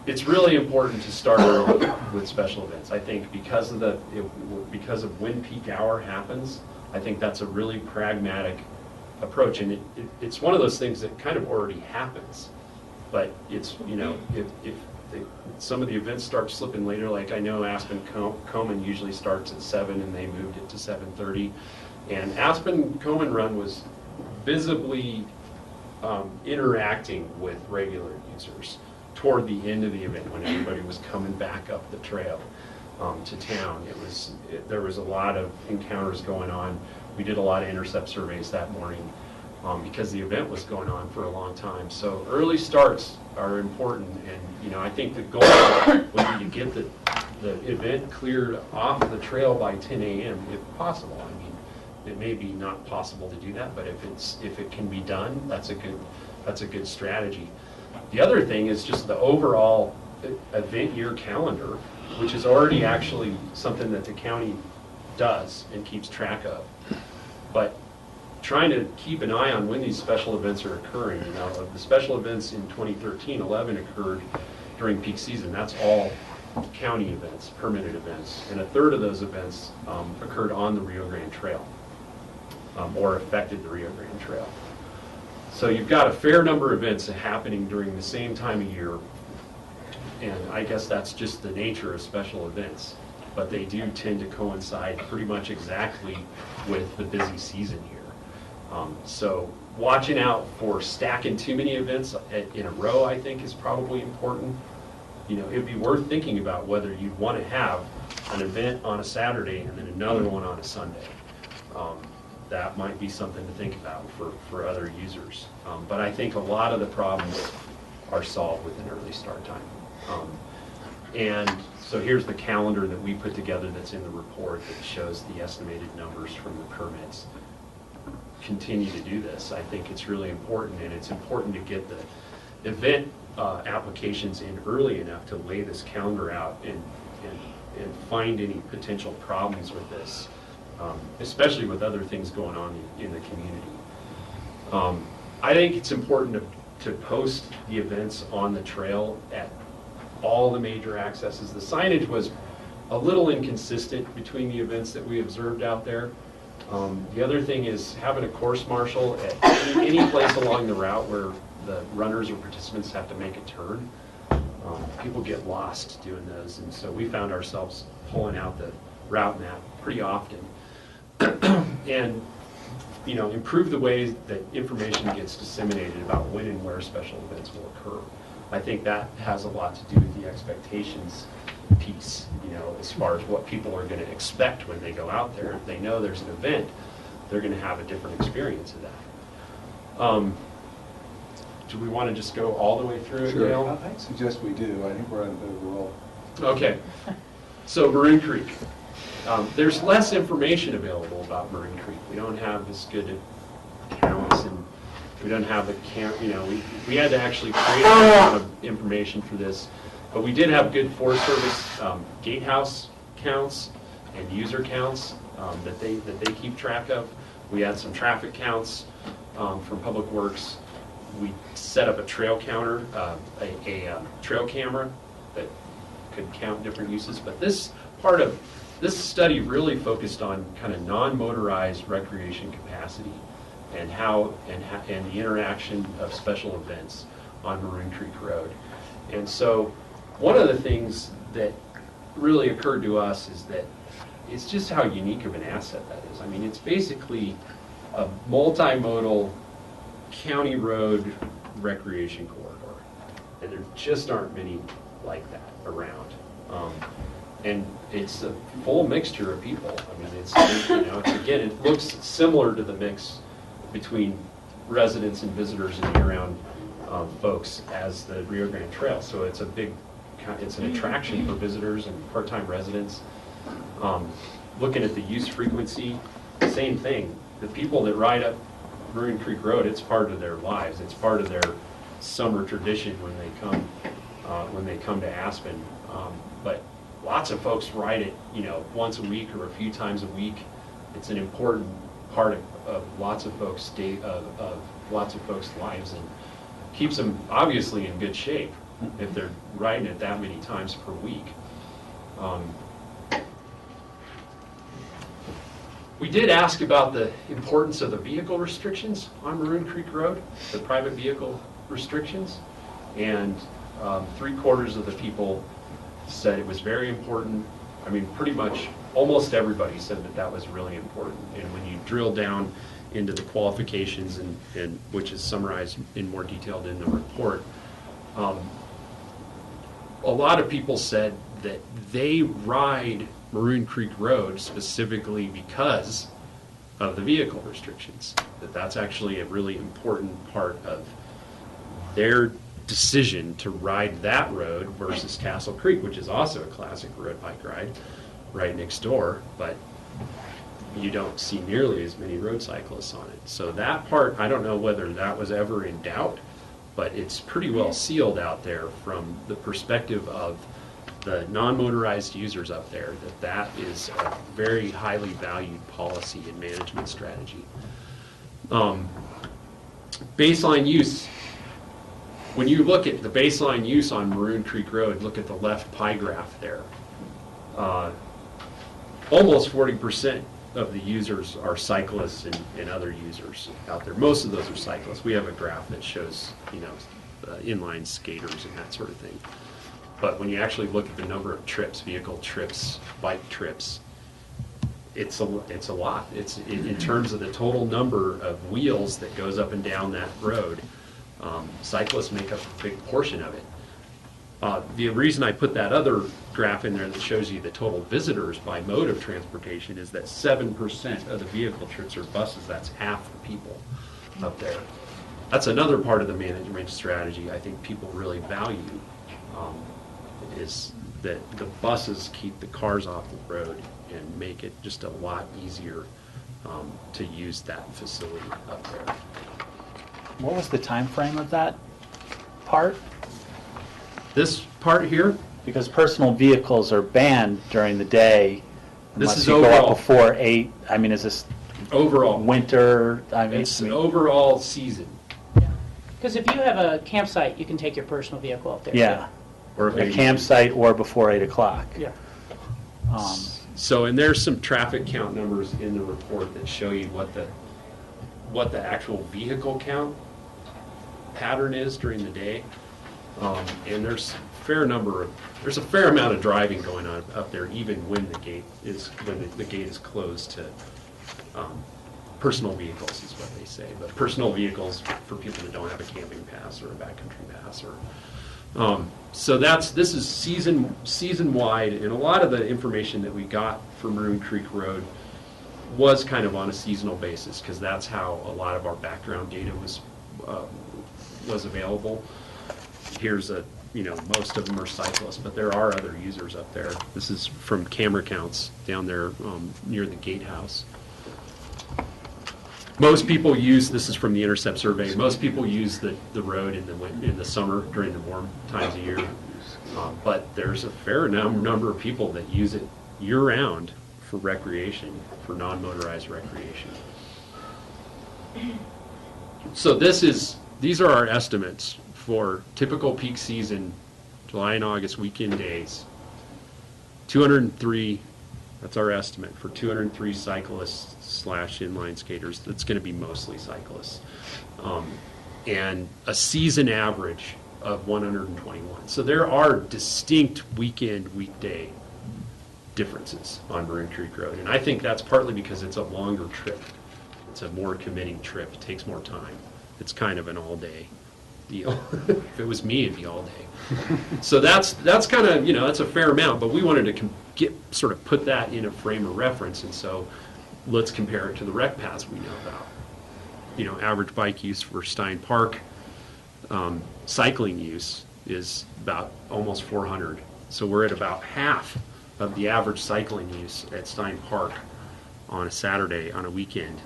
it's really important to start early with special events. I think because of when peak hour happens, I think that's a really pragmatic approach. And it's one of those things that kind of already happens. But it's, if some of the events start slipping later, like I know Aspen Komen usually starts at 7 and they moved it to 7:30. And Aspen Komen Run was visibly interacting with regular users toward the end of the event when everybody was coming back up the trail to town. There was a lot of encounters going on. We did a lot of intercept surveys that morning because the event was going on for a long time. So early starts are important, and I think the goal would be to get the event cleared off the trail by 10 a.m. if possible. I mean, it may be not possible to do that, but if it can be done, that's a good strategy. The other thing is just the overall event year calendar, which is already actually something that the county does and keeps track of. But trying to keep an eye on when these special events are occurring. The special events in 2013, 11 occurred during peak season. That's all county events, permitted events. And a third of those events occurred on the Rio Grande Trail, or affected the Rio Grande Trail. So you've got a fair number of events happening during the same time of year, and I guess that's just the nature of special events. But they do tend to coincide pretty much exactly with the busy season here. So watching out for stacking too many events in a row, I think, is probably important. It'd be worth thinking about whether you'd want to have an event on a Saturday and then another one on a Sunday. That might be something to think about for other users. But I think a lot of the problems are solved with an early start time. And so here's the calendar that we put together that's in the report that shows the estimated numbers from the permits. Continue to do this. I think it's really important, and it's important to get the event applications in early enough to lay this calendar out and find any potential problems with this, especially with other things going on in the community. I think it's important to post the events on the trail at all the major accesses. The signage was a little inconsistent between the events that we observed out there. The other thing is having a course marshal at any place along the route where the runners or participants have to make a turn. People get lost doing those, and so we found ourselves pulling out the route map pretty often. And improve the ways that information gets disseminated about when and where special events will occur. I think that has a lot to do with the expectations piece, you know, as far as what people are going to expect when they go out there. If they know there's an event, they're going to have a different experience of that. Do we want to just go all the way through it, Gail? I suggest we do. I think we're on a bit of a roll. Okay. So Maroon Creek. There's less information available about Maroon Creek. We don't have as good accounts, and we don't have the you know, we had to actually create a lot of information for this, but we did have good Forest Service gatehouse counts and user counts that they keep track of. We had some traffic counts from Public Works. We set up a trail counter, a trail camera that could count different uses. But this part of this study really focused on kind of non-motorized recreation capacity and and the interaction of special events on Maroon Creek Road. And so one of the things that really occurred to us is that it's just how unique of an asset that is. I mean, it's basically a multimodal county road recreation corridor, and there just aren't many like that around. And it's a full mixture of people. I mean, it's, you know, again, it looks similar to the mix between residents and visitors and year-round folks as the Rio Grande Trail. So it's it's an attraction for visitors and part-time residents. Looking at the use frequency, same thing. The people that ride up Maroon Creek Road, it's part of their lives. It's part of their summer tradition when they come to Aspen. But lots of folks ride it, you know, once a week or a few times a week. It's an important part of lots of folks' lots of folks' lives, and keeps them obviously in good shape if they're riding it that many times per week. We did ask about the importance of the vehicle restrictions on Maroon Creek Road, the private vehicle restrictions, and 3/4 of the people said it was very important. I mean, pretty much almost everybody said that that was really important. And when you drill down into the qualifications, and which is summarized in more detail in the report, a lot of people said that they ride Maroon Creek Road specifically because of the vehicle restrictions, that's actually a really important part of their decision to ride that road versus Castle Creek, which is also a classic road bike ride right next door, but you don't see nearly as many road cyclists on it. So that part, I don't know whether that was ever in doubt, but it's pretty well sealed out there from the perspective of the non-motorized users up there, that is a very highly valued policy and management strategy. Baseline use. When you look at the baseline use on Maroon Creek Road, look at the left pie graph there. Almost 40% of the users are cyclists and other users out there. Most of those are cyclists. We have a graph that shows, you know, inline skaters and that sort of thing. But when you actually look at the number of trips, vehicle trips, bike trips, it's a lot. It's in terms of the total number of wheels that goes up and down that road. Cyclists make up a big portion of it. The reason I put that other graph in there that shows you the total visitors by mode of transportation is that 7% of the vehicle trips are buses. That's half the people up there. That's another part of the management strategy I think people really value, is that the buses keep the cars off the road and make it just a lot easier to use that facility up there. What was the time frame of that part? This part here, Because personal vehicles are banned during the day This unless is you go overall. up before 8. I mean, is this overall, winter? I mean, it's an overall season. Because if you have a campsite, you can take your personal vehicle up there. yeah, Or a campsite or before 8 o'clock. Yeah. So, and there's some traffic count numbers in the report that show you what the actual vehicle count pattern is during the day. And there's a fair amount of driving going on up there, even when the gate is closed to personal vehicles, is what they say. But personal vehicles for people that don't have a camping pass or a backcountry pass or So this is season wide, and a lot of the information that we got for Maroon Creek Road was kind of on a seasonal basis, because that's how a lot of our background data was available. Here's most of them are cyclists, but there are other users up there. This is from camera counts down there near the gatehouse. Most people this is from the Intercept survey, most people use the road in the summer during the warm times of year. But there's a fair number of people that use it year-round for recreation, for non-motorized recreation. So these are our estimates for typical peak season, July and August weekend days. 203, that's our estimate for 203 cyclists / inline skaters. That's going to be mostly cyclists. And a season average of 121. So there are distinct weekday differences on Maroon Creek Road. And I think that's partly because it's a longer trip. It's a more committing trip. It takes more time. It's kind of an all-day deal. If it was me, it'd be all day. So that's kind of, that's a fair amount, but we wanted to sort of put that in a frame of reference, and so let's compare it to the rec paths we know about. Average bike use for Stein Park, cycling use is about almost 400. So we're at about half of the average cycling use at Stein Park on a Saturday, on a weekend,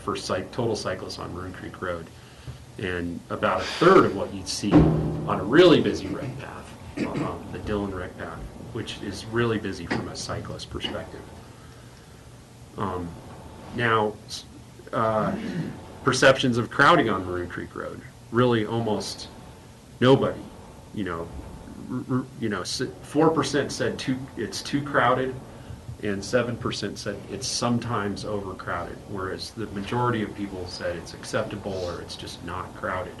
for total cyclists on Maroon Creek Road. And about a third of what you'd see on a really busy rec path, the Dillon rec path, which is really busy from a cyclist perspective. Now, perceptions of crowding on Maroon Creek Road, really almost nobody. 4% said it's too crowded, and 7% said it's sometimes overcrowded, whereas the majority of people said it's acceptable or it's just not crowded.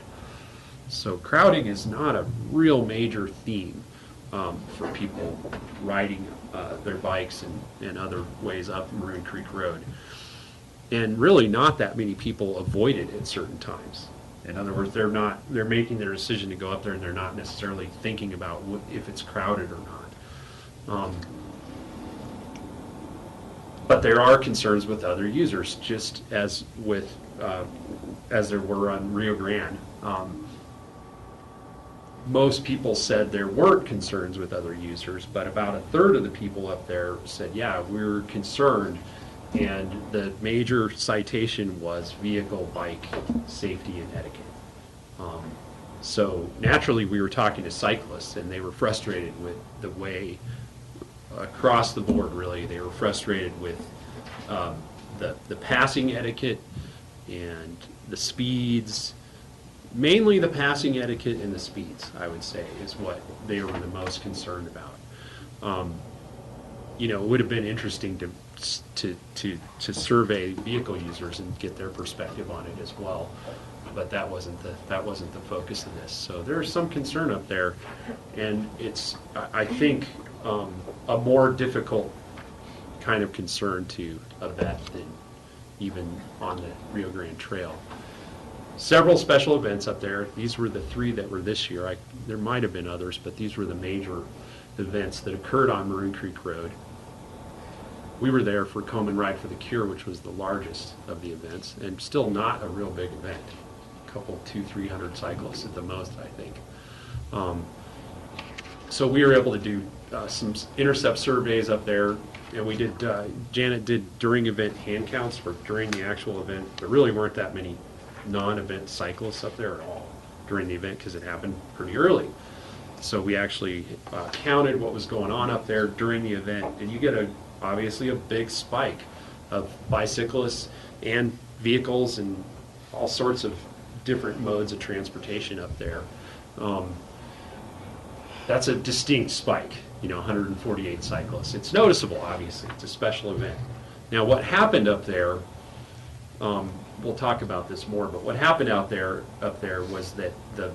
So crowding is not a real major theme for people riding their bikes and other ways up Maroon Creek Road. And really not that many people avoid it at certain times. In other words, they're making their decision to go up there, and they're not necessarily thinking about if it's crowded or not. But there are concerns with other users, just as there were on Rio Grande. Most people said there weren't concerns with other users, but about a third of the people up there said, yeah, we're concerned. And the major citation was vehicle, bike, safety, and etiquette. So naturally, we were talking to cyclists, and they were frustrated with the way, across the board, really, they were frustrated with the passing etiquette and the speeds. Mainly the passing etiquette and the speeds, I would say, is what they were the most concerned about. It would have been interesting to survey vehicle users and get their perspective on it as well, but that wasn't the focus of this. So there's some concern up there, and it's, I think, a more difficult kind of concern to vet than even on the Rio Grande Trail. Several special events up there. These were the 3 that were this year. There might have been others, but these were the major events that occurred on Maroon Creek Road. We were there for Komen Ride for the Cure, which was the largest of the events, and still not a real big event. A couple, 200-300 cyclists at the most, I think. So we were able to do some intercept surveys up there, and we did, Janet did during event hand counts for during the actual event. There really weren't that many non-event cyclists up there at all during the event because it happened pretty early. So we actually counted what was going on up there during the event, and you get obviously a big spike of bicyclists and vehicles and all sorts of different modes of transportation up there. That's a distinct spike, 148 cyclists. It's noticeable, obviously. It's a special event. Now, what happened up there, we'll talk about this more, but what happened up there was that the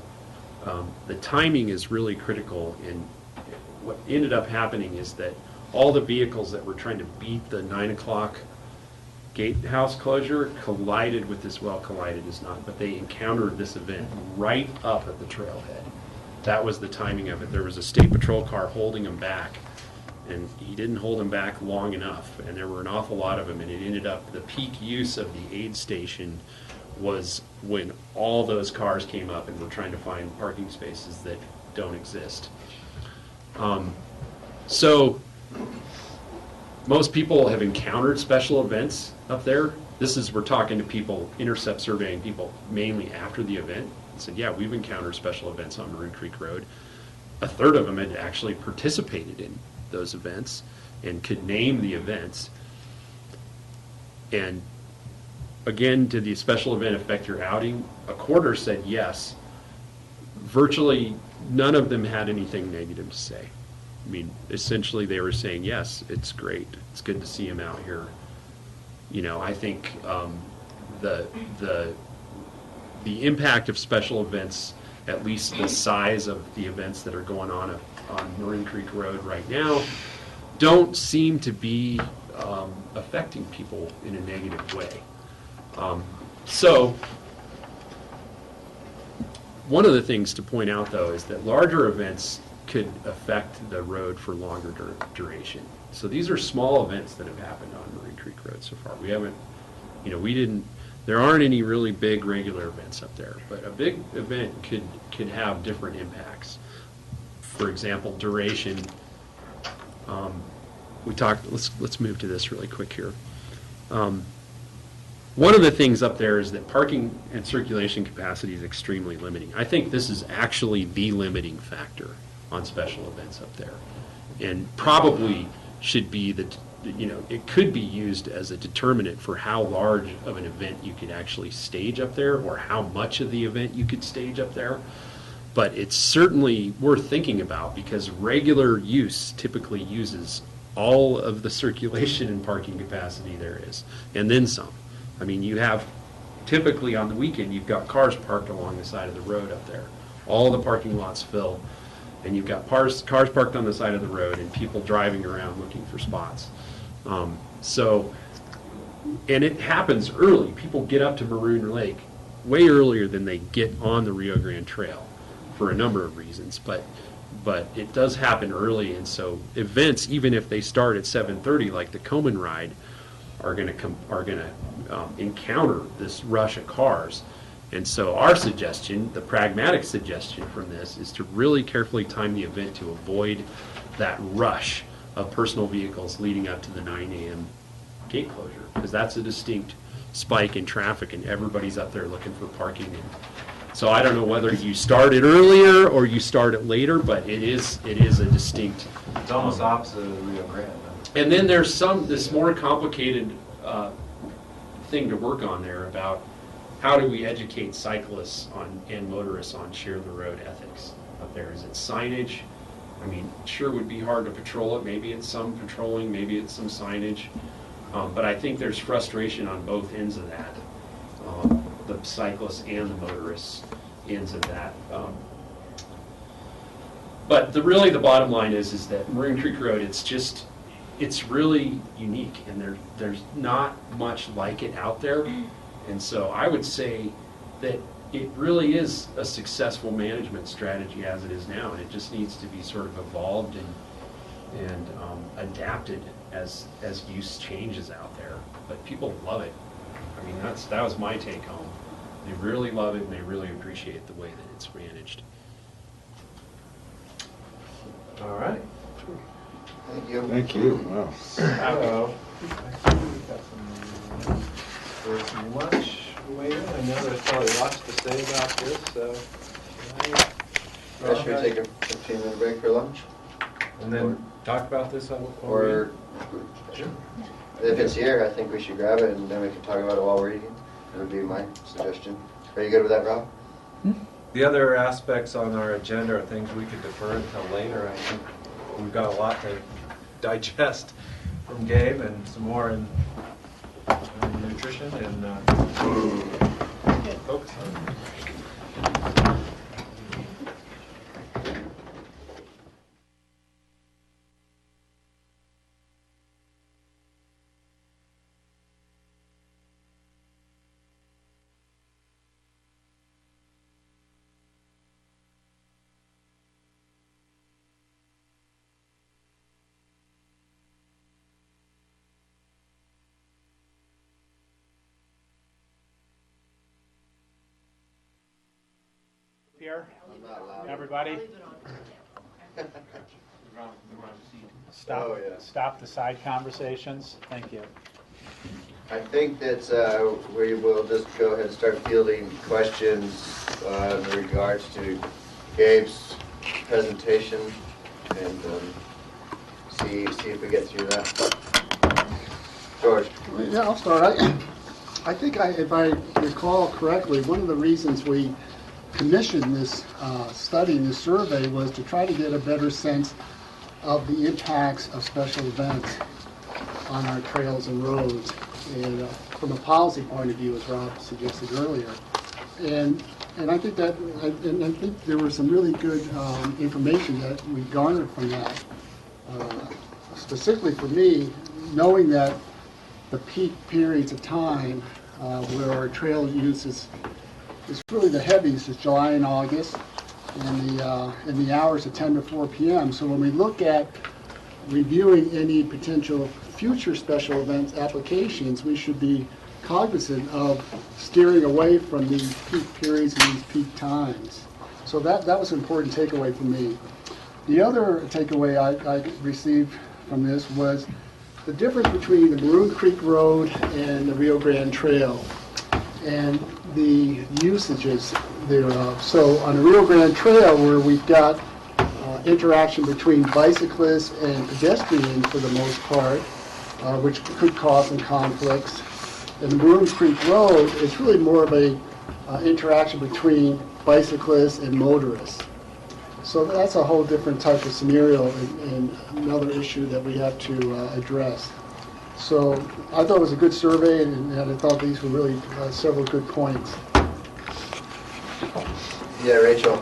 timing is really critical, and what ended up happening is that all the vehicles that were trying to beat the 9 o'clock gatehouse closure collided is not, but they encountered this event right up at the trailhead. that was the timing of it. There was a state patrol car holding him back, and he didn't hold him back long enough, and there were an awful lot of them, and it ended up, the peak use of the aid station was when all those cars came up and were trying to find parking spaces that don't exist. So most people have encountered special events up there. We're talking to people, intercept surveying people mainly after the event, and said, yeah, we've encountered special events on Maroon Creek Road. A third of them had actually participated in those events and could name the events. And again, did the special event affect your outing? A quarter said yes. Virtually none of them had anything negative to say. I mean, essentially they were saying, yes, it's great. It's good to see him out here. You know, I think the impact of special events, at least the size of the events that are going on Maroon Creek Road right now, don't seem to be affecting people in a negative way. So one of the things to point out, though, is that larger events could affect the road for longer duration. So these are small events that have happened on Maroon Creek Road so far. We haven't, you know, there aren't any really big regular events up there, but a big event could have different impacts. For example, duration. Let's move to this really quick here. One of the things up there is that parking and circulation capacity is extremely limiting. I think this is actually the limiting factor on special events up there, and probably should be it could be used as a determinant for how large of an event you could actually stage up there, or how much of the event you could stage up there. But it's certainly worth thinking about, because regular use typically uses all of the circulation and parking capacity there is, and then some. I mean, you have, typically on the weekend, you've got cars parked along the side of the road up there. All the parking lots fill, and you've got cars parked on the side of the road and people driving around looking for spots. And it happens early. People get up to Maroon Lake way earlier than they get on the Rio Grande Trail for a number of reasons. But it does happen early, and so events, even if they start at 7:30, like the Komen Ride, are going to encounter this rush of cars. And so our suggestion, the pragmatic suggestion from this, is to really carefully time the event to avoid that rush of personal vehicles leading up to the 9 a.m. gate closure, because that's a distinct spike in traffic, and everybody's up there looking for parking. And so I don't know whether you start it earlier or you start it later, but it is a distinct. It's almost opposite of the Rio Grande. And then there's this more complicated thing to work on there about how do we educate cyclists and motorists on share the road ethics up there. Is it signage? I mean, sure, it would be hard to patrol it. Maybe it's some patrolling, maybe it's some signage. But I think there's frustration on both ends of that, the cyclists and the motorists ends of that. But really the bottom line is that Maroon Creek Road, it's really unique, and there's not much like it out there. And so I would say that it really is a successful management strategy as it is now, and it just needs to be sort of evolved and adapted as use changes out there. But people love it. I mean, that was my take home. They really love it, and they really appreciate the way that it's managed. All right. Thank you. Thank you, wow. So, there's much waiting. I know there's probably lots to say about this, so. Should we take a 15-minute break for lunch? And then talk about this on. Or, Sure. if it's here, I think we should grab it and then we can talk about it while we're eating. That would be my suggestion. Are you good with that, Rob? The other aspects on our agenda are things we could defer until later. I think we've got a lot to digest from Gabe, and some more in nutrition and focus on. here? I'm not loud. Everybody? Stop, Oh, yeah. stop the side conversations. Thank you. I think that we will just go ahead and start fielding questions in regards to Gabe's presentation and see if we get through that. George? Yeah, I'll start. I think if I recall correctly, one of the reasons we commissioned this study and this survey was to try to get a better sense of the impacts of special events on our trails and roads, and from a policy point of view, as Rob suggested earlier. And I think that, and I think there was some really good information that we garnered from that. Specifically for me, knowing that the peak periods of time where our trail use is really the heaviest is July and August, and the hours of 10 to 4 p.m. So when we look at reviewing any potential future special events applications, we should be cognizant of steering away from these peak periods and these peak times. So that was an important takeaway for me. The other takeaway I received from this was the difference between the Maroon Creek Road and the Rio Grande Trail and the usages thereof. So on the Rio Grande Trail, where we've got interaction between bicyclists and pedestrians for the most part, which could cause some conflicts. And the Maroon Creek Road is really more of a interaction between bicyclists and motorists. So that's a whole different type of scenario and another issue that we have to address. So I thought it was a good survey, and I thought these were really several good points. Yeah, Rachel?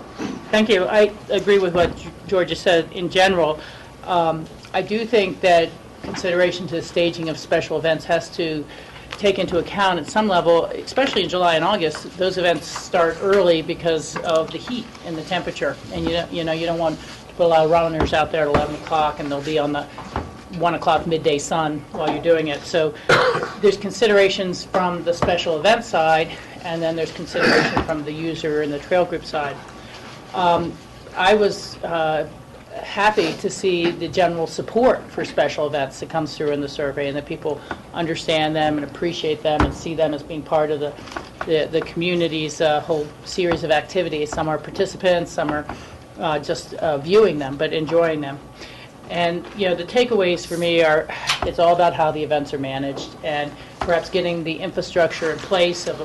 Thank you. I agree with what George just said in general. I do think that consideration to the staging of special events has to take into account at some level, especially in July and August, those events start early because of the heat and the temperature. And you don't want to put a lot of runners out there at 11 o'clock and they'll be on the 1 o'clock midday sun while you're doing it. So there's considerations from the special event side, and then there's consideration from the user and the trail group side. I was happy to see the general support for special events that comes through in the survey, and that people understand them and appreciate them and see them as being part of the community's whole series of activities. Some are participants, some are just viewing them, but enjoying them. And the takeaways for me are, it's all about how the events are managed, and perhaps getting the infrastructure in place of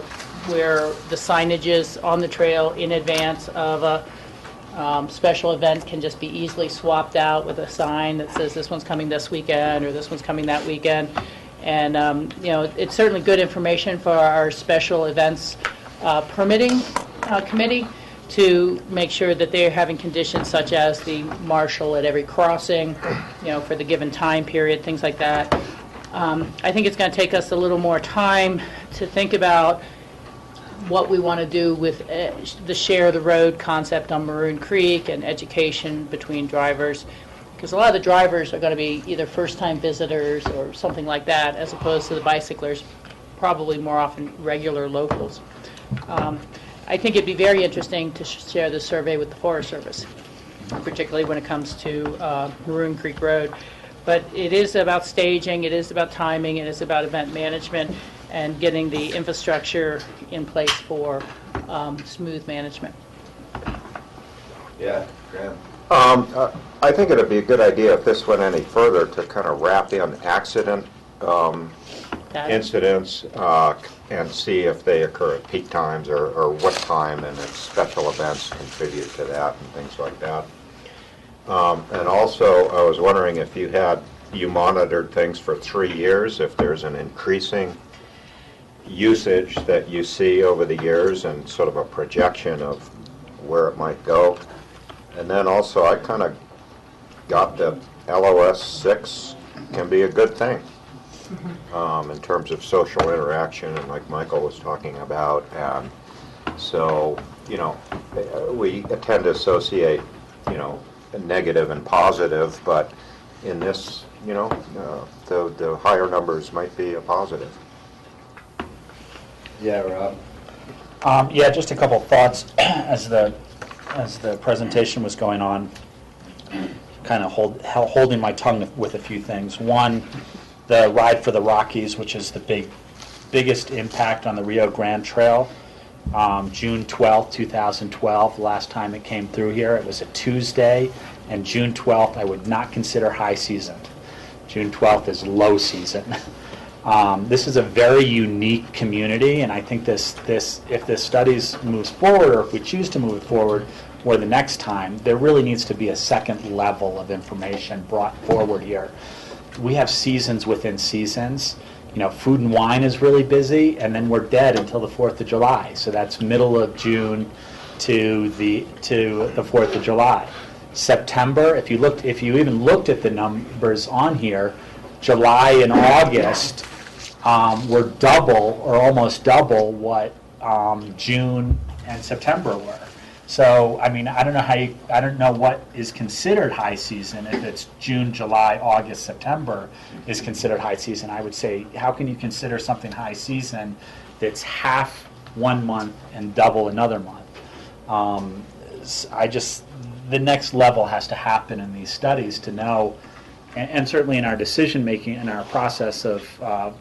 where the signage is on the trail in advance of a special event can just be easily swapped out with a sign that says this one's coming this weekend or this one's coming that weekend. And it's certainly good information for our special events permitting committee to make sure that they're having conditions such as the marshal at every crossing, for the given time period, things like that. I think it's going to take us a little more time to think about what we want to do with the share the road concept on Maroon Creek and education between drivers, because a lot of the drivers are going to be either first-time visitors or something like that, as opposed to the bicyclers, probably more often regular locals. I think it'd be very interesting to share this survey with the Forest Service, particularly when it comes to Maroon Creek Road. But it is about staging, it is about timing, it is about event management, and getting the infrastructure in place for smooth management. Yeah, Graham? I think it'd be a good idea if this went any further to kind of wrap in accident incidents and see if they occur at peak times or what time, and if special events contribute to that and things like that. And also, I was wondering if you monitored things for 3 years, if there's an increasing usage that you see over the years and sort of a projection of where it might go. And then also, I kind of got that LOS 6 can be a good thing in terms of social interaction, and like Michael was talking about. And so, we tend to associate, negative and positive, but in this, the higher numbers might be a positive. Yeah, Rob? Yeah, just a couple thoughts as the as the presentation was going on, kind of holding my tongue with a few things. One, the Ride for the Rockies, which is the biggest impact on the Rio Grande Trail. June 12th, 2012, last time it came through here. It was a Tuesday, and June 12th I would not consider high season. June 12th is low season. This is a very unique community, and I think if this studies moves forward, or if we choose to move it forward, or the next time, there really needs to be a second level of information brought forward here. We have seasons within seasons. You know, Food and Wine is really busy, and then we're dead until the 4th of July. So that's middle of June to the 4th of July. September, if you even looked at the numbers on here, July and August were double or almost double what June and September were. So, I mean, I don't know what is considered high season. If it's June, July, August, September is considered high season. I would say, how can you consider something high season that's half one month and double another month? The next level has to happen in these studies to know, and certainly in our decision making and our process of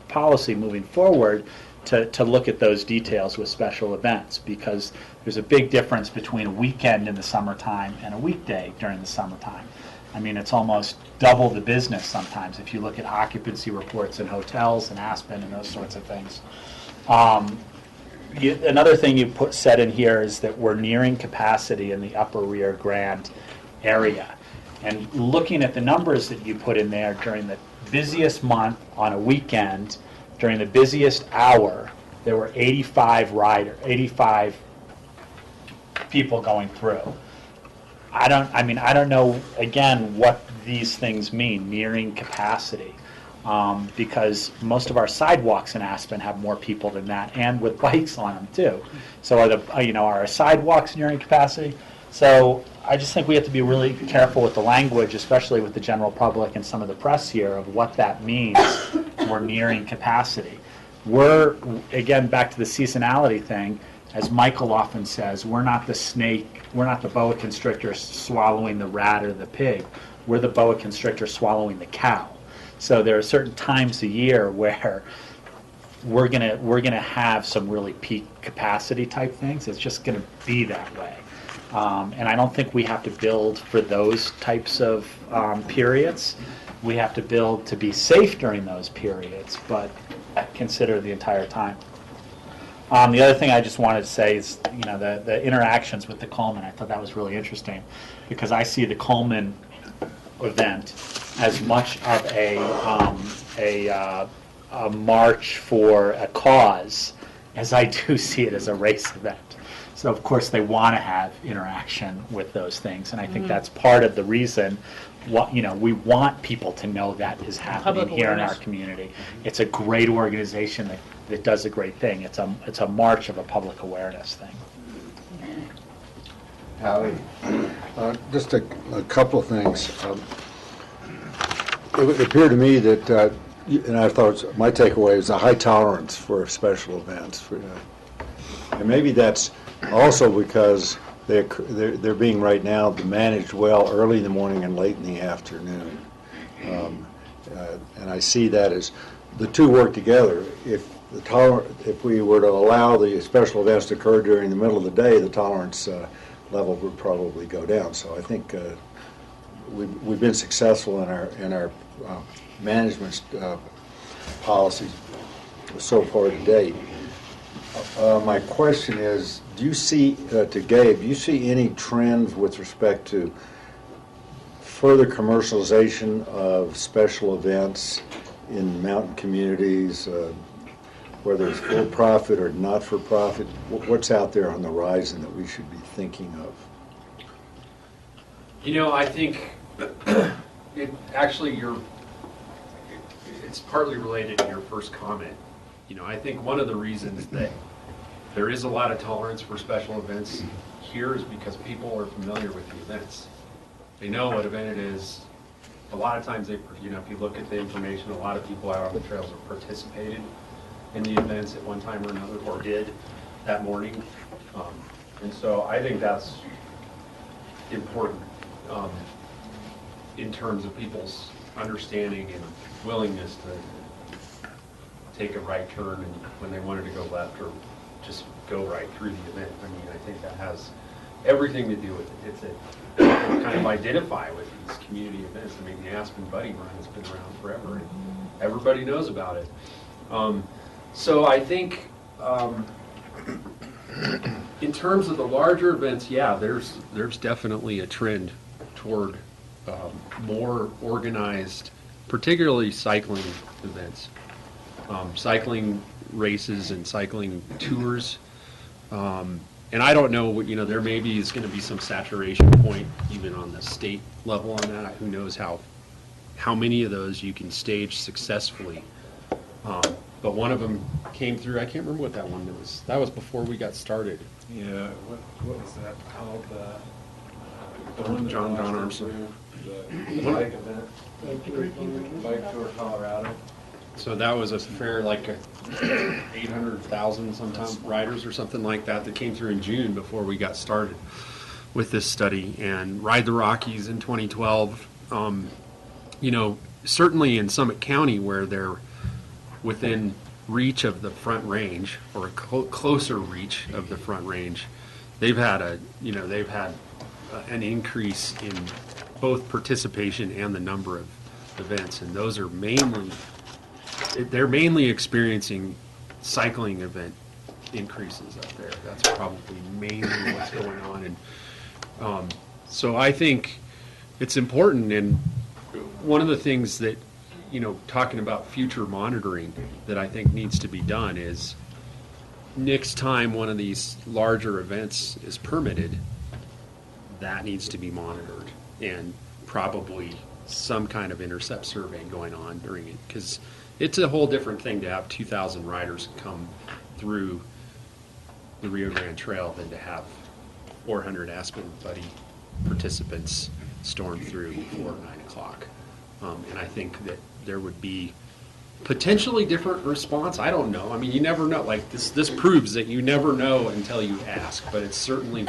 policy moving forward, to look at those details with special events, because there's a big difference between a weekend in the summertime and a weekday during the summertime. I mean, it's almost double the business sometimes if you look at occupancy reports in hotels and Aspen and those sorts of things. Another thing you said in here is that we're nearing capacity in the upper Rio Grande area. And looking at the numbers that you put in there during the busiest month on a weekend, during the busiest hour, there were 85 people going through. I don't know, again, what these things mean, nearing capacity, because most of our sidewalks in Aspen have more people than that, and with bikes on them too. So are our sidewalks nearing capacity? So I just think we have to be really careful with the language, especially with the general public and some of the press here, of what that means. We're nearing capacity. We're, again, back to the seasonality thing, as Michael often says, we're not the snake, we're not the boa constrictor swallowing the rat or the pig. We're the boa constrictor swallowing the cow. So there are certain times a year where we're gonna have some really peak capacity type things. It's just gonna be that way. And I don't think we have to build for those types of periods. We have to build to be safe during those periods, but consider the entire time. The other thing I just wanted to say is, the interactions with the Coleman. I thought that was really interesting, because I see the Coleman event as much of a march for a cause as I do see it as a race event. So of course they want to have interaction with those things, and I think that's part of the reason. We want people to know that is happening here in our community. It's a great organization that does a great thing. It's a march of a public awareness thing. Howie? Just a couple of things. It would appear to me that, and I thought my takeaway is a high tolerance for special events. And maybe that's also because they're being right now managed well early in the morning and late in the afternoon. And I see that as the two work together. If we were to allow the special events to occur during the middle of the day, the tolerance level would probably go down. So I think we've been successful in our management policies so far to date. My question is, do you see, to Gabe, do you see any trends with respect to further commercialization of special events in mountain communities, whether it's for-profit or not-for-profit? What's out there on the horizon that we should be thinking of? I think it's partly related to your first comment. I think one of the reasons that there is a lot of tolerance for special events here is because people are familiar with the events. They know what event it is. A lot of times, if you look at the information, a lot of people out on the trails have participated in the events at one time or another, or did that morning. And so I think that's important in terms of people's understanding and willingness to take a right turn and when they wanted to go left or just go right through the event. I mean, I think that has everything to do with it. It's a kind of identify with these community events. I mean, the Aspen Buddy Run has been around forever, and everybody knows about it. So I think in terms of the larger events, yeah, there's definitely a trend toward more organized, particularly cycling events, cycling races and cycling tours. And I don't know, there maybe is going to be some saturation point even on the state level on that. Who knows how many of those you can stage successfully. But one of them came through, I can't remember what that one was. That was before we got started. Yeah, what was that called? The one that John lasted Armstrong. through the bike event, Bike Tour Colorado. So that was a fair, like 800,000 sometimes riders or something like that came through in June before we got started with this study. And Ride the Rockies in 2012, certainly in Summit County where they're within reach of the Front Range or a closer reach of the Front Range, they've had an increase in both participation and the number of events, and those are they're mainly experiencing cycling event increases up there. That's probably mainly what's going on. And so I think it's important, and one of the things that, talking about future monitoring that I think needs to be done is next time one of these larger events is permitted, that needs to be monitored and probably some kind of intercept survey going on during it, because it's a whole different thing to have 2,000 riders come through the Rio Grande Trail than to have 400 Aspen Buddy participants storm through before 9 o'clock. And I think that there would be potentially different response. I don't know. I mean, you never know. Like this proves that you never know until you ask. But it's certainly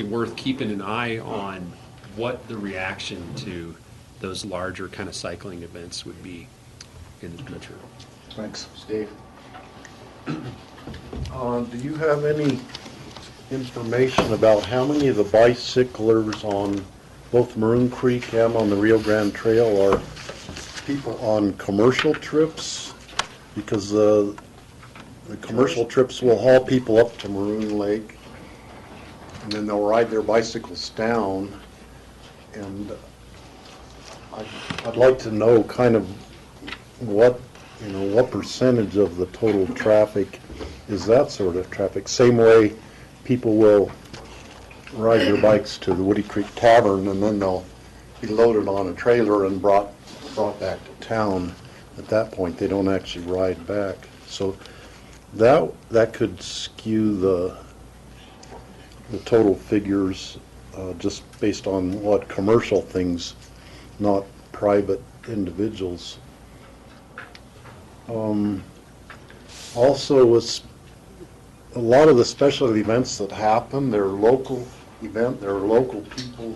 worth keeping an eye on what the reaction to those larger kind of cycling events would be in the future. Thanks. Steve? Do you have any information about how many of the bicyclers on both Maroon Creek and on the Rio Grande Trail are people on commercial trips? Because the commercial trips will haul people up to Maroon Lake, and then they'll ride their bicycles down. And I'd like to know kind of what percentage of the total traffic is that sort of traffic. Same way people will ride their bikes to the Woody Creek Tavern and then they'll be loaded on a trailer and brought back to town. At that point, they don't actually ride back. So that could skew the total figures just based on what commercial things, not private individuals. Also, with a lot of the special events that happen, they're local event, there are local people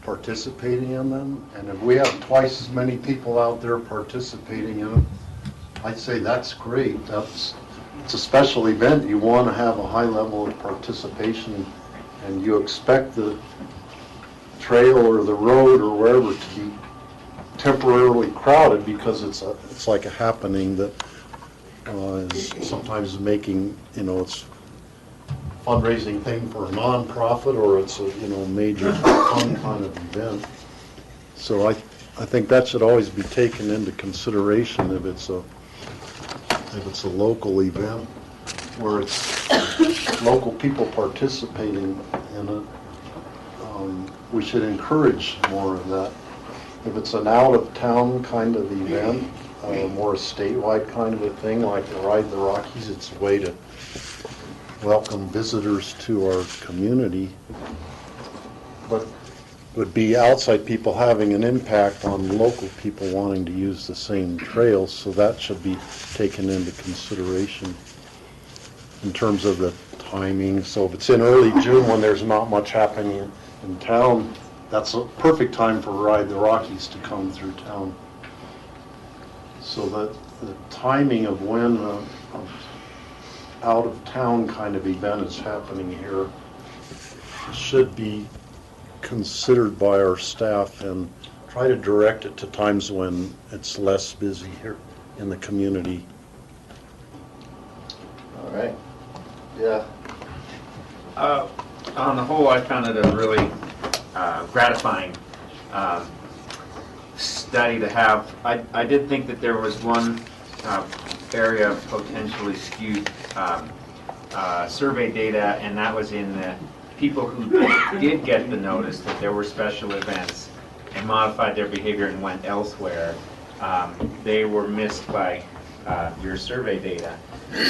participating in them, and if we have twice as many people out there participating in them, I'd say that's great. It's a special event. You want to have a high level of participation, and you expect the trail or the road or wherever to be temporarily crowded because it's like a happening that is sometimes making, it's a fundraising thing for a non-profit, or it's a major fun kind of event. So I think that should always be taken into consideration if it's a local event where it's local people participating in it. We should encourage more of that. If it's an out-of-town kind of event, more a statewide kind of a thing, like the Ride the Rockies, it's a way to welcome visitors to our community. But would be outside people having an impact on local people wanting to use the same trails, so that should be taken into consideration in terms of the timing. So if it's in early June when there's not much happening in town, that's a perfect time for Ride the Rockies to come through town. So that the timing of when out-of-town kind of event is happening here should be considered by our staff and try to direct it to times when it's less busy here in the community. All right. Yeah. On the whole, I found it a really gratifying study to have. I did think that there was one area of potentially skewed survey data, and that was in the people who did get the notice that there were special events and modified their behavior and went elsewhere. They were missed by your survey data.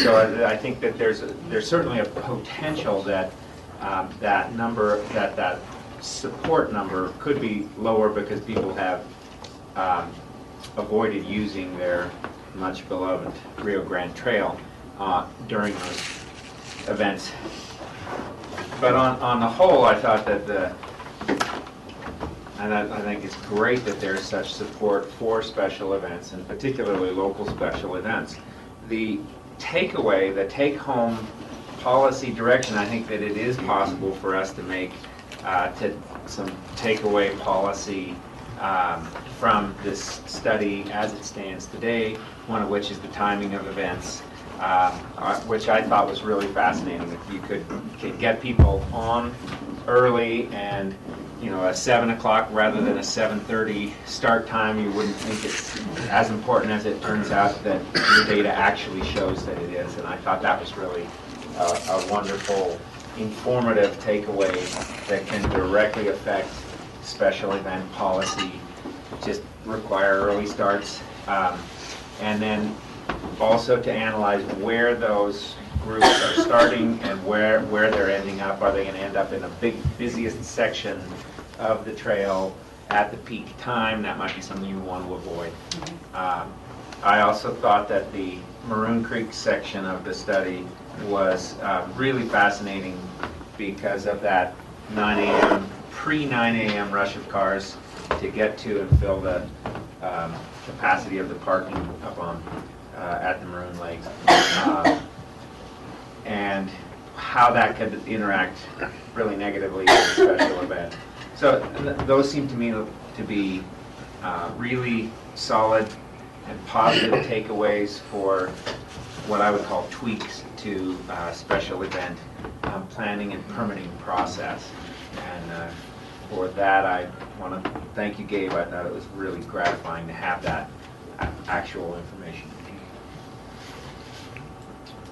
So I think that there's certainly a potential that that support number could be lower because people have avoided using their much beloved Rio Grande Trail during those events. But on the whole, I thought that I think it's great that there's such support for special events, and particularly local special events. The takeaway, the take-home policy direction, I think that it is possible for us to make some takeaway policy from this study as it stands today, one of which is the timing of events, which I thought was really fascinating. If you could get people on early and, you know, a 7 o'clock rather than a 7:30 start time, you wouldn't think it's as important as it turns out that your data actually shows that it is. And I thought that was really a wonderful, informative takeaway that can directly affect special event policy. Just require early starts. And then also to analyze where those groups are starting and where they're ending up. Are they going to end up in the busiest section of the trail at the peak time? That might be something you want to avoid. I also thought that the Maroon Creek section of the study was really fascinating because of that 9 a.m., pre-9 a.m. rush of cars to get to and fill the capacity of the parking up on at the Maroon Lakes, and how that could interact really negatively with a special event. So those seem to me to be really solid and positive takeaways for what I would call tweaks to special event planning and permitting process. And for that, I want to thank you, Gabe. I thought it was really gratifying to have that actual information.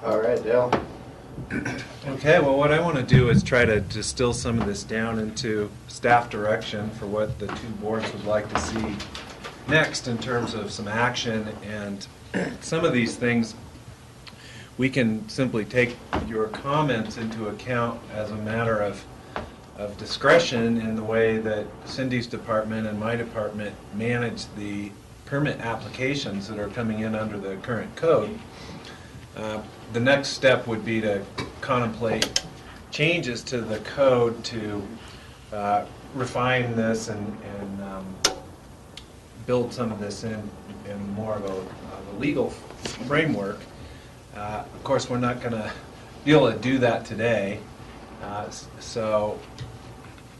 All right, Dale. Okay, well, what I want to do is try to distill some of this down into staff direction for what the two boards would like to see next in terms of some action. And some of these things, we can simply take your comments into account as a matter of discretion in the way that Cindy's department and my department manage the permit applications that are coming in under the current code. The next step would be to contemplate changes to the code to refine this and build some of this in more of a legal framework. Of course, we're not going to be able to do that today. So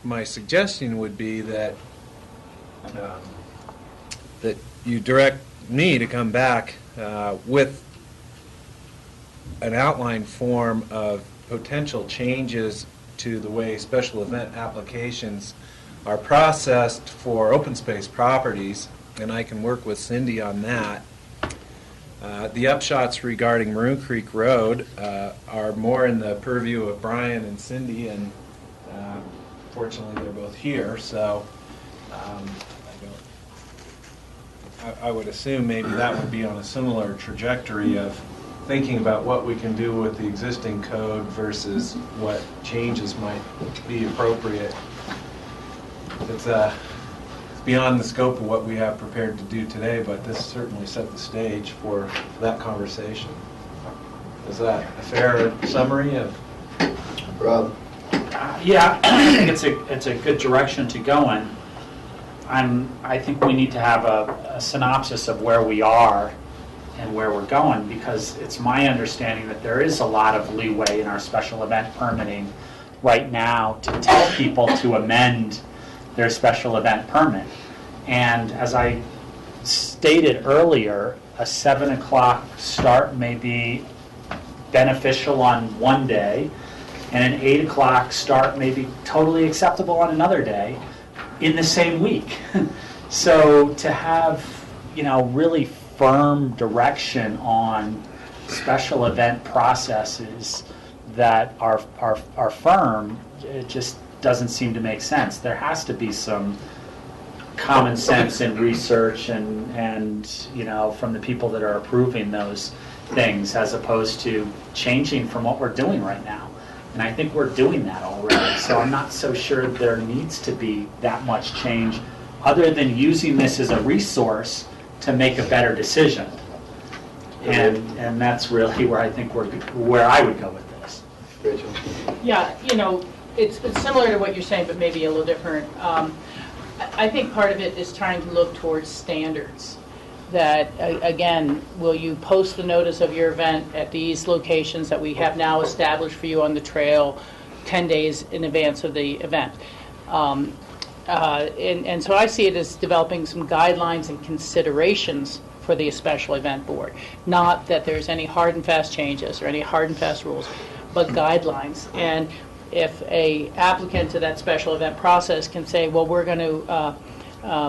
my suggestion would be that that you direct me to come back with an outline form of potential changes to the way special event applications are processed for open space properties, and I can work with Cindy on that. The upshots regarding Maroon Creek Road are more in the purview of Brian and Cindy, and fortunately they're both here, so I would assume maybe that would be on a similar trajectory of thinking about what we can do with the existing code versus what changes might be appropriate. It's beyond the scope of what we have prepared to do today, but this certainly set the stage for that conversation. Is that a fair summary of Rob? Yeah, I think it's a good direction to go in. I think we need to have a synopsis of where we are and where we're going, because it's my understanding that there is a lot of leeway in our special event permitting right now to tell people to amend their special event permit. And as I stated earlier, a 7 o'clock start may be beneficial on one day, and an 8 o'clock start may be totally acceptable on another day in the same week. So to have, really firm direction on special event processes that are firm, it just doesn't seem to make sense. There has to be some common sense in research and from the people that are approving those things, as opposed to changing from what we're doing right now. And I think we're doing that already. So I'm not so sure there needs to be that much change, other than using this as a resource to make a better decision. And that's really where I think where I would go with this. Rachel? Yeah, it's similar to what you're saying, but maybe a little different. I think part of it is trying to look towards standards. That, again, will you post the notice of your event at these locations that we have now established for you on the trail 10 days in advance of the event? And so I see it as developing some guidelines and considerations for the special event board. Not that there's any hard and fast changes or any hard and fast rules, but guidelines. And if a applicant to that special event process can say, well, we're going to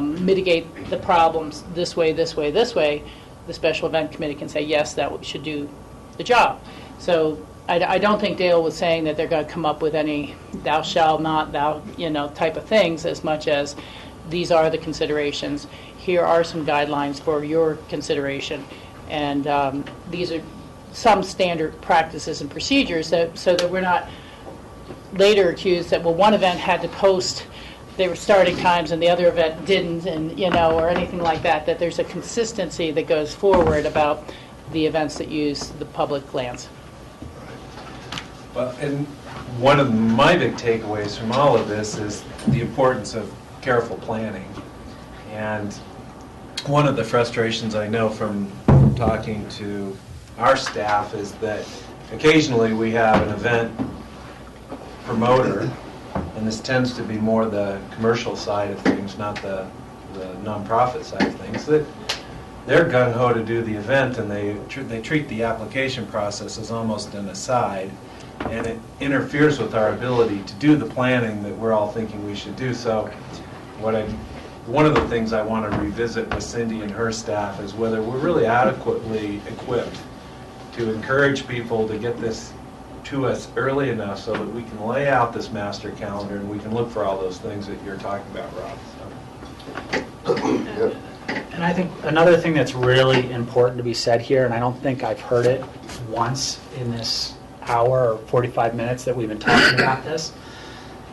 mitigate the problems this way, this way, this way, the special event committee can say, yes, that should do the job. So I don't think Dale was saying that they're going to come up with any thou shalt not, thou, type of things, as much as these are the considerations. Here are some guidelines for your consideration. And these are some standard practices and procedures so that we're not later accused that, well, one event had to post they were starting times and the other event didn't, and or anything like that, that there's a consistency that goes forward about the events that use the public lands. Well, and one of my big takeaways from all of this is the importance of careful planning. And one of the frustrations I know from talking to our staff is that occasionally we have an event promoter, and this tends to be more the commercial side of things, not the nonprofit side of things, that they're gung-ho to do the event, and they treat the application process as almost an aside, and it interferes with our ability to do the planning that we're all thinking we should do. So one of the things I want to revisit with Cindy and her staff is whether we're really adequately equipped to encourage people to get this to us early enough so that we can lay out this master calendar and we can look for all those things that you're talking about, Rob. Yep. And I think another thing that's really important to be said here, and I don't think I've heard it once in this hour or 45 minutes that we've been talking about this,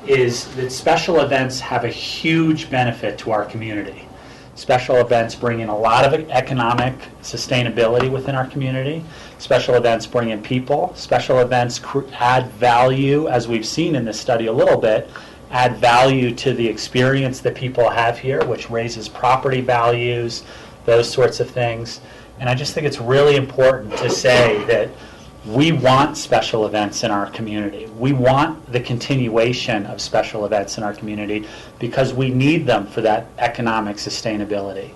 is that special events have a huge benefit to our community. Special events bring in a lot of economic sustainability within our community. Special events bring in people. Special events add value, as we've seen in this study a little bit, add value to the experience that people have here, which raises property values, those sorts of things. And I just think it's really important to say that we want special events in our community. We want the continuation of special events in our community because we need them for that economic sustainability.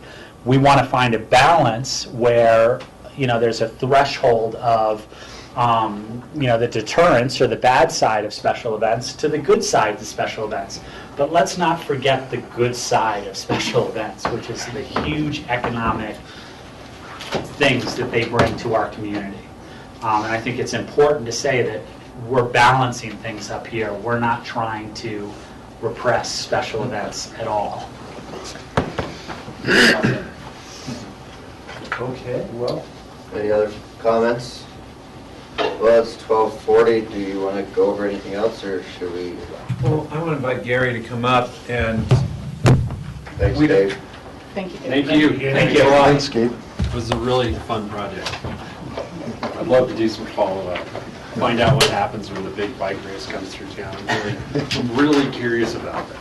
We want to find a balance where, there's a threshold of, the deterrence or the bad side of special events to the good side of special events. But let's not forget the good side of special events, which is the huge economic things that they bring to our community. And I think it's important to say that we're balancing things up here. We're not trying to repress special events at all. Okay, well. Any other comments? Well, it's 12:40. Do you want to go over anything else, or should we? Well, I want to invite Gary to come up and... Thanks, Dave. Thank you. Thank you. Thank you. Thanks, Gabe. It was a really fun project. I'd love to do some follow-up. find out what happens when the big bike race comes through town. I'm really curious about that.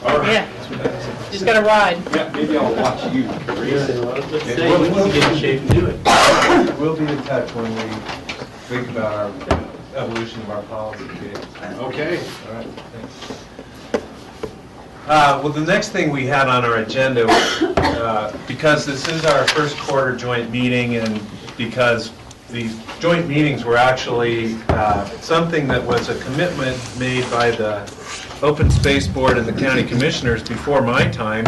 All right. Yeah. Just got to ride. Yeah, maybe I'll watch you race it. Let's say you need to get in shape and do it. We'll be in touch when we think about our evolution of our policy. Okay. All right, thanks. Well, the next thing we had on our agenda, because this is our first quarter joint meeting, and because these joint meetings were actually something that was a commitment made by the Open Space Board and the county commissioners before my time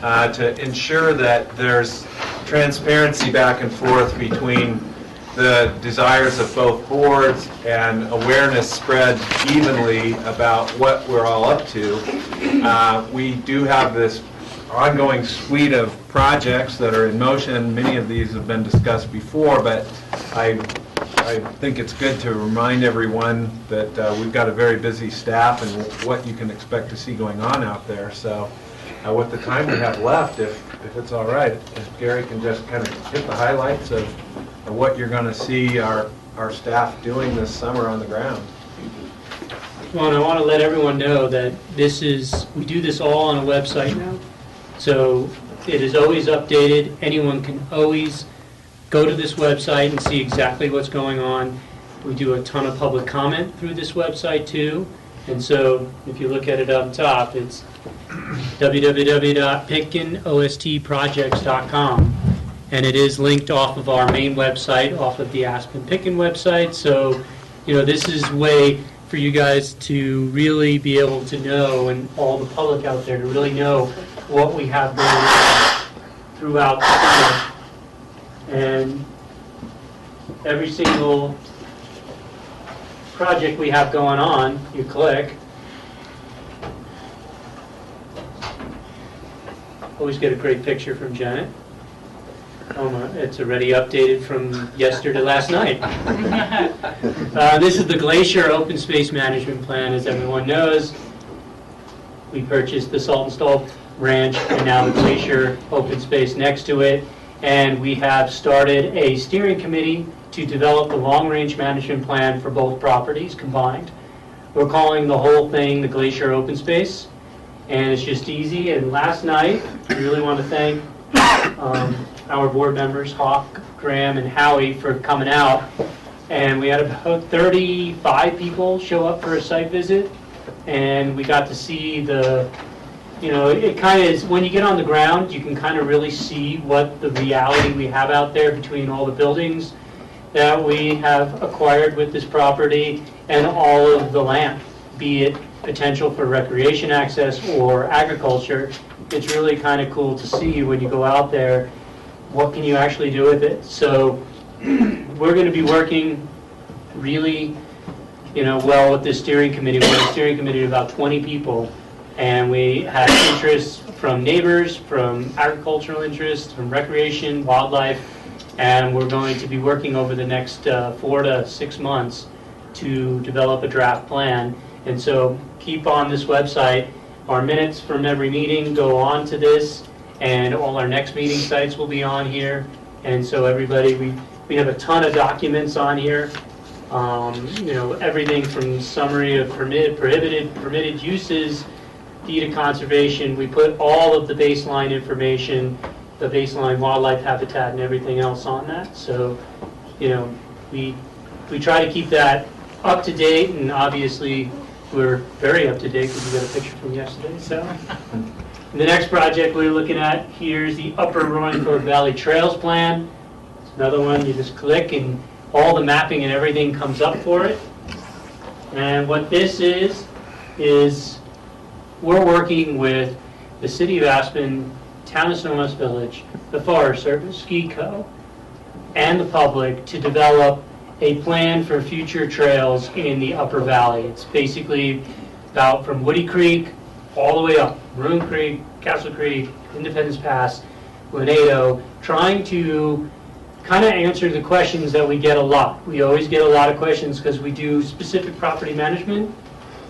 to ensure that there's transparency back and forth between the desires of both boards and awareness spread evenly about what we're all up to. We do have this ongoing suite of projects that are in motion. Many of these have been discussed before, but I think it's good to remind everyone that we've got a very busy staff and what you can expect to see going on out there. So with the time we have left, if it's all right, if Gary can just kind of hit the highlights of what you're going to see our staff doing this summer on the ground. Well, and I want to let everyone know that we do this all on a website now. So it is always updated. Anyone can always go to this website and see exactly what's going on. We do a ton of public comment through this website too. And so if you look at it up top, it's www.pitkinostprojects.com. And it is linked off of our main website, off of the Aspen-Pitkin website. So, this is a way for you guys to really be able to know, and all the public out there to really know what we have going on throughout the summer. And every single project we have going on, you click. Always get a great picture from Janet. It's already updated from yesterday to last night. This is the Glacier Open Space Management Plan. As everyone knows, we purchased the Saltonstall Ranch and now the Glacier Open Space next to it. And we have started a steering committee to develop the long-range management plan for both properties combined. We're calling the whole thing the Glacier Open Space. And it's just easy. And last night, I really want to thank our board members, Hawk, Graham, and Howie, for coming out. And we had about 35 people show up for a site visit. And we got to see it kind of is, when you get on the ground, you can kind of really see what the reality we have out there between all the buildings that we have acquired with this property and all of the land, be it potential for recreation access or agriculture. It's really kind of cool to see when you go out there, what can you actually do with it. So we're going to be working really, well with this steering committee. We're a steering committee of about 20 people, and we have interests from neighbors, from agricultural interests, from recreation, wildlife, and we're going to be working over the next 4 to 6 months to develop a draft plan. And so keep on this website. Our minutes from every meeting go on to this, and all our next meeting sites will be on here. And so everybody, we have a ton of documents on here. Everything from summary of permitted uses, deed of conservation. We put all of the baseline information, the baseline wildlife habitat, and everything else on that. So, we try to keep that up to date, and obviously we're very up to date because we got a picture from yesterday. So, the next project we're looking at here is the Upper Roaring Fork Valley Trails Plan. It's another one. You just click, and all the mapping and everything comes up for it. And what this is we're working with the City of Aspen, Town of Snow West Village, the Forest Service, Ski Co., and the public to develop a plan for future trails in the Upper Valley. It's basically about from Woody Creek all the way up, Maroon Creek, Castle Creek, Independence Pass, Lanedo, trying to kind of answer the questions that we get a lot. We always get a lot of questions because we do specific property management,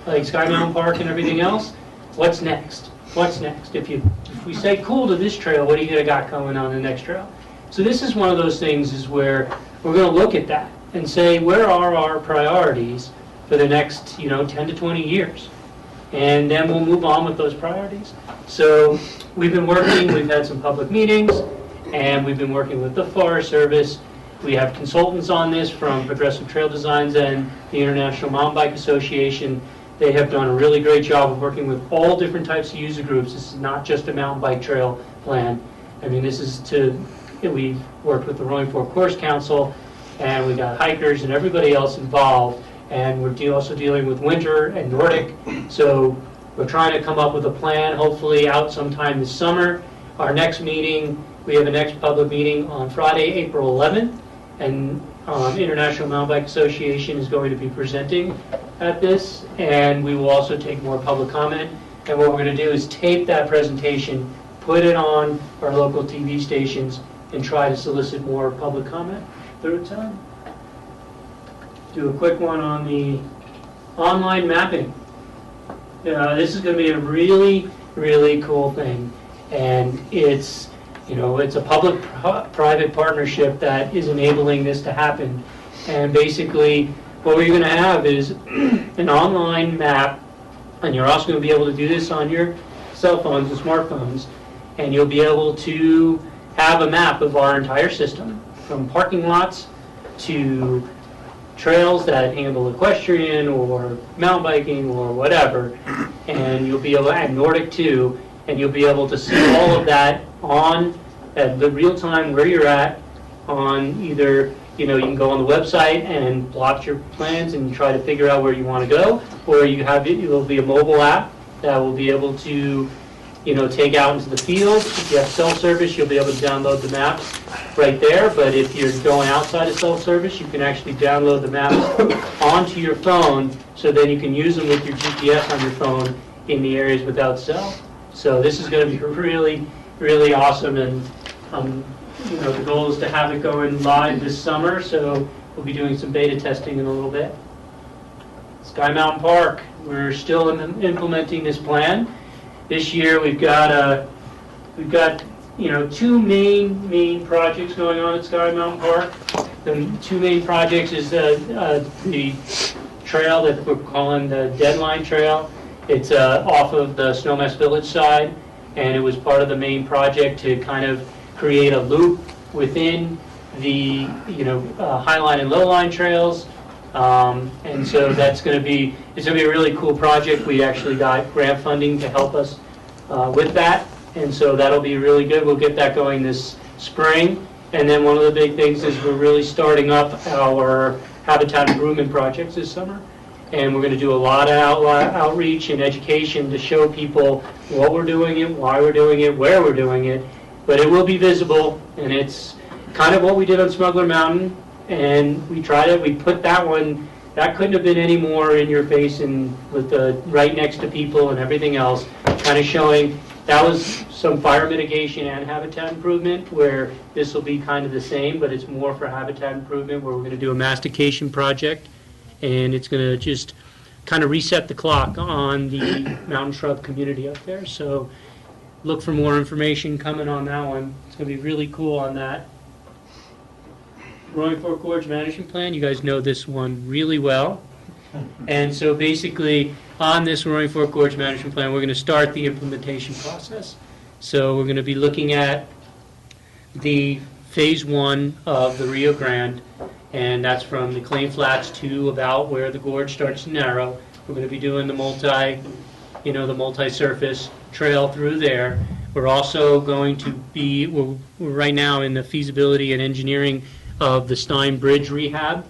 like Sky Mountain Park and everything else. What's next? What's next? If we say cool to this trail, what are you gonna got going on the next trail? So this is one of those things is where we're going to look at that and say, where are our priorities for the next, 10 to 20 years? And then we'll move on with those priorities. So we've been working, we've had some public meetings, and we've been working with the Forest Service. We have consultants on this from Progressive Trail Designs and the International Mountain Bike Association. They have done a really great job of working with all different types of user groups. This is not just a mountain bike trail plan. I mean, this is we've worked with the Rolling Fork Course Council, and we got hikers and everybody else involved. And we're also dealing with winter and Nordic. So we're trying to come up with a plan, hopefully out sometime this summer. Our next meeting, we have a next public meeting on Friday, April 11th. And International Mountain Bike Association is going to be presenting at this. And we will also take more public comment. And what we're going to do is tape that presentation, put it on our local TV stations, and try to solicit more public comment through time. Do a quick one on the online mapping. This is going to be a really, really cool thing, and it's a public-private partnership that is enabling this to happen. And basically, what we're going to have is an online map, and you're also going to be able to do this on your cell phones and smartphones, and you'll be able to have a map of our entire system, from parking lots to trails that handle equestrian or mountain biking or whatever, and you'll be able to add Nordic too, and you'll be able to see all of that at the real time where you're at on either, you can go on the website and plot your plans and try to figure out where you want to go, or it will be a mobile app that will be able to take out into the field. If you have self-service, you'll be able to download the maps right there. But if you're going outside of self-service, you can actually download the maps onto your phone, so then you can use them with your GPS on your phone in the areas without cell. So this is going to be really, really awesome. And the goal is to have it going live this summer. So we'll be doing some beta testing in a little bit. Sky Mountain Park, we're still implementing this plan. This year we've got two main projects going on at Sky Mountain Park. The two main projects is the trail that we're calling the Deadline Trail. It's off of the Snowmass Village side, and it was part of the main project to kind of create a loop within the Highline and Lowline trails. And so it's going to be a really cool project. We actually got grant funding to help us with that, and so that'll be really good. We'll get that going this spring. And then one of the big things is we're really starting up our habitat improvement projects this summer, and we're going to do a lot of outreach and education to show people what we're doing it, why we're doing it, where we're doing it. But it will be visible, and it's kind of what we did on Smuggler Mountain. And we put that one, that couldn't have been any more in your face and with the right next to people and everything else, kind of showing that was some fire mitigation and habitat improvement, where this will be kind of the same, but it's more for habitat improvement, where we're going to do a mastication project, and it's going to just kind of reset the clock on the mountain shrub community up there. So look for more information coming on that one. It's going to be really cool on that. Roaring Fork Gorge Management Plan, you guys know this one really well. And so basically, on this Roaring Fork Gorge Management Plan, we're going to start the implementation process. So we're going to be looking at the phase 1 of the Rio Grande, and that's from the Claim Flats to about where the gorge starts to narrow. We're going to be doing the multi-surface trail through there. We're also going to be, we're right now in the feasibility and engineering of the Stein Bridge rehab.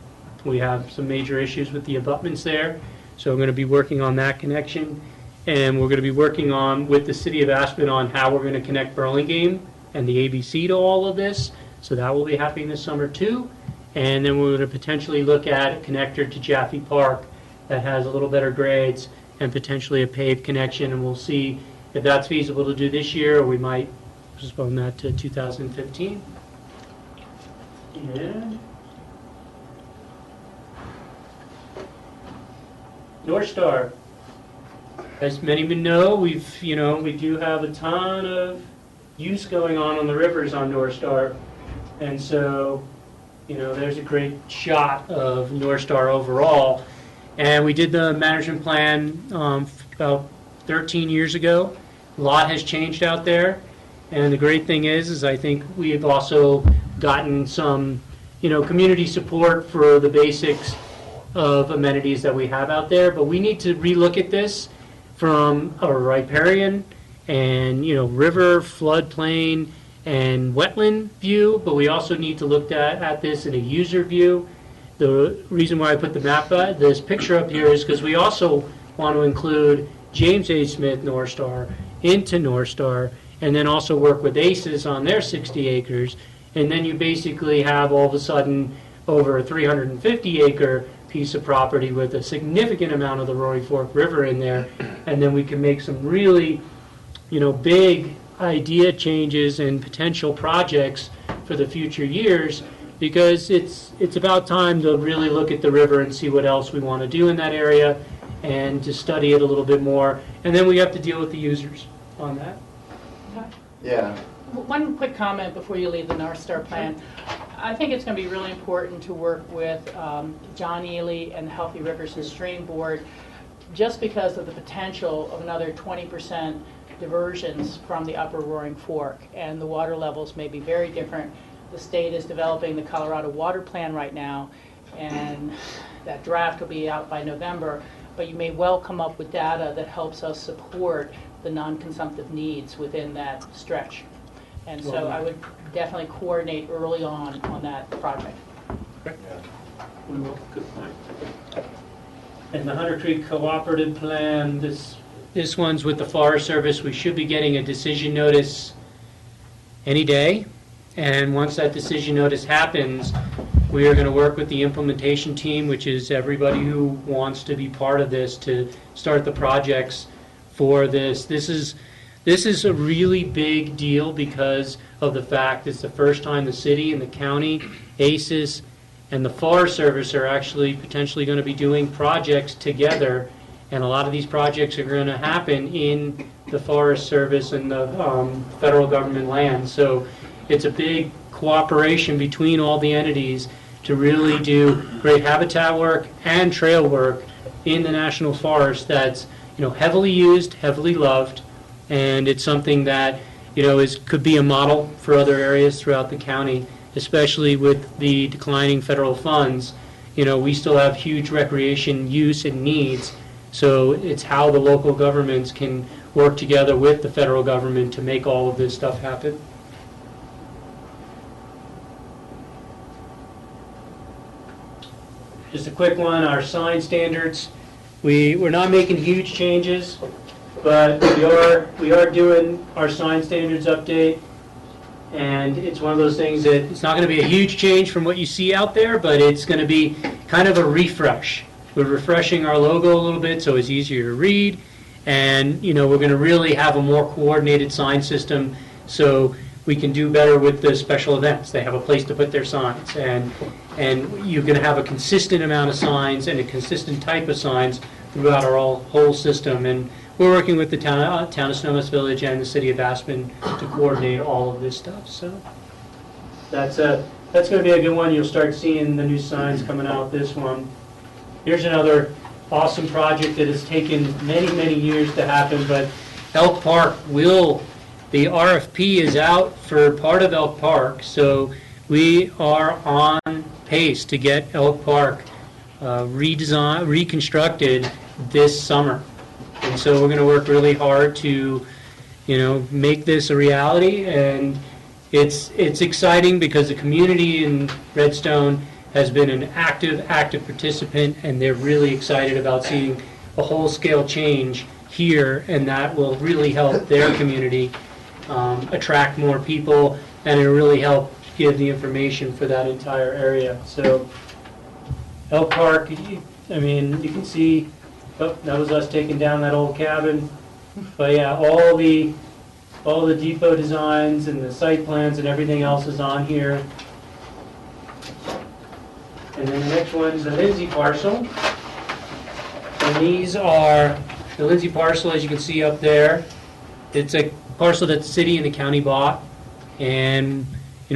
We have some major issues with the abutments there, so we're going to be working on that connection, and we're going to be working on with the City of Aspen on how we're going to connect Burlingame and the ABC to all of this. So that will be happening this summer too, and then we're going to potentially look at a connector to Jaffe Park that has a little better grades and potentially a paved connection, and we'll see if that's feasible to do this year, or we might postpone that to 2015. And North Star. As many of you know, we do have a ton of use going on the rivers on North Star. And so, there's a great shot of North Star overall. And we did the management plan about 13 years ago. A lot has changed out there. And the great thing is I think we have also gotten some, community support for the basics of amenities that we have out there. But we need to relook at this from a riparian and, river, floodplain, and wetland view. But we also need to look at this in a user view. The reason why I put the map, this picture up here, is because we also want to include James A. Smith North Star into North Star, and then also work with ACES on their 60 acres. And then you basically have all of a sudden over a 350-acre piece of property with a significant amount of the Roaring Fork River in there. And then we can make some really, big idea changes and potential projects for the future years, because it's about time to really look at the river and see what else we want to do in that area and to study it a little bit more. And then we have to deal with the users on that. Yeah. One quick comment before you leave the North Star plan. I think it's going to be really important to work with John Ely and the Healthy Rivers and Stream Board, just because of the potential of another 20% diversions from the upper Roaring Fork, and the water levels may be very different. The state is developing the Colorado Water Plan right now, and that draft will be out by November, but you may well come up with data that helps us support the non-consumptive needs within that stretch. And so I would definitely coordinate early on that project. Good point. And the Hunter Creek Cooperative Plan, this one's with the Forest Service. We should be getting a decision notice any day. And once that decision notice happens, we are going to work with the implementation team, which is everybody who wants to be part of this, to start the projects for this. This is a really big deal because of the fact it's the first time the city and the county, ACES, and the Forest Service are actually potentially going to be doing projects together. And a lot of these projects are going to happen in the Forest Service and the federal government land. So it's a big cooperation between all the entities to really do great habitat work and trail work in the national forest that's heavily used, heavily loved, and it's something that could be a model for other areas throughout the county, especially with the declining federal funds. We still have huge recreation use and needs, so it's how the local governments can work together with the federal government to make all of this stuff happen. Just a quick one, our sign standards. We're not making huge changes, but we are doing our sign standards update, and it's one of those things that it's not going to be a huge change from what you see out there, but it's going to be kind of a refresh. We're refreshing our logo a little bit so it's easier to read, and we're going to really have a more coordinated sign system so we can do better with the special events. They have a place to put their signs, and you're going to have a consistent amount of signs and a consistent type of signs throughout our whole system. And we're working with the town of Snohomish Village and the city of Aspen to coordinate all of this stuff. So that's going to be a good one. You'll start seeing the new signs coming out. This one. Here's another awesome project that has taken many, many years to happen, but Elk Park the RFP is out for part of Elk Park, so we are on pace to get Elk Park reconstructed this summer. And so we're going to work really hard to, make this a reality. And it's exciting because the community in Redstone has been an active participant, and they're really excited about seeing a whole-scale change here, and that will really help their community attract more people, and it'll really help give the information for that entire area. So Elk Park, you can see, that was us taking down that old cabin. But yeah, all the depot designs and the site plans and everything else is on here. And then the next one's the Lindsay parcel. And these are the Lindsay parcel, as you can see up there. It's a parcel that the city and the county bought, and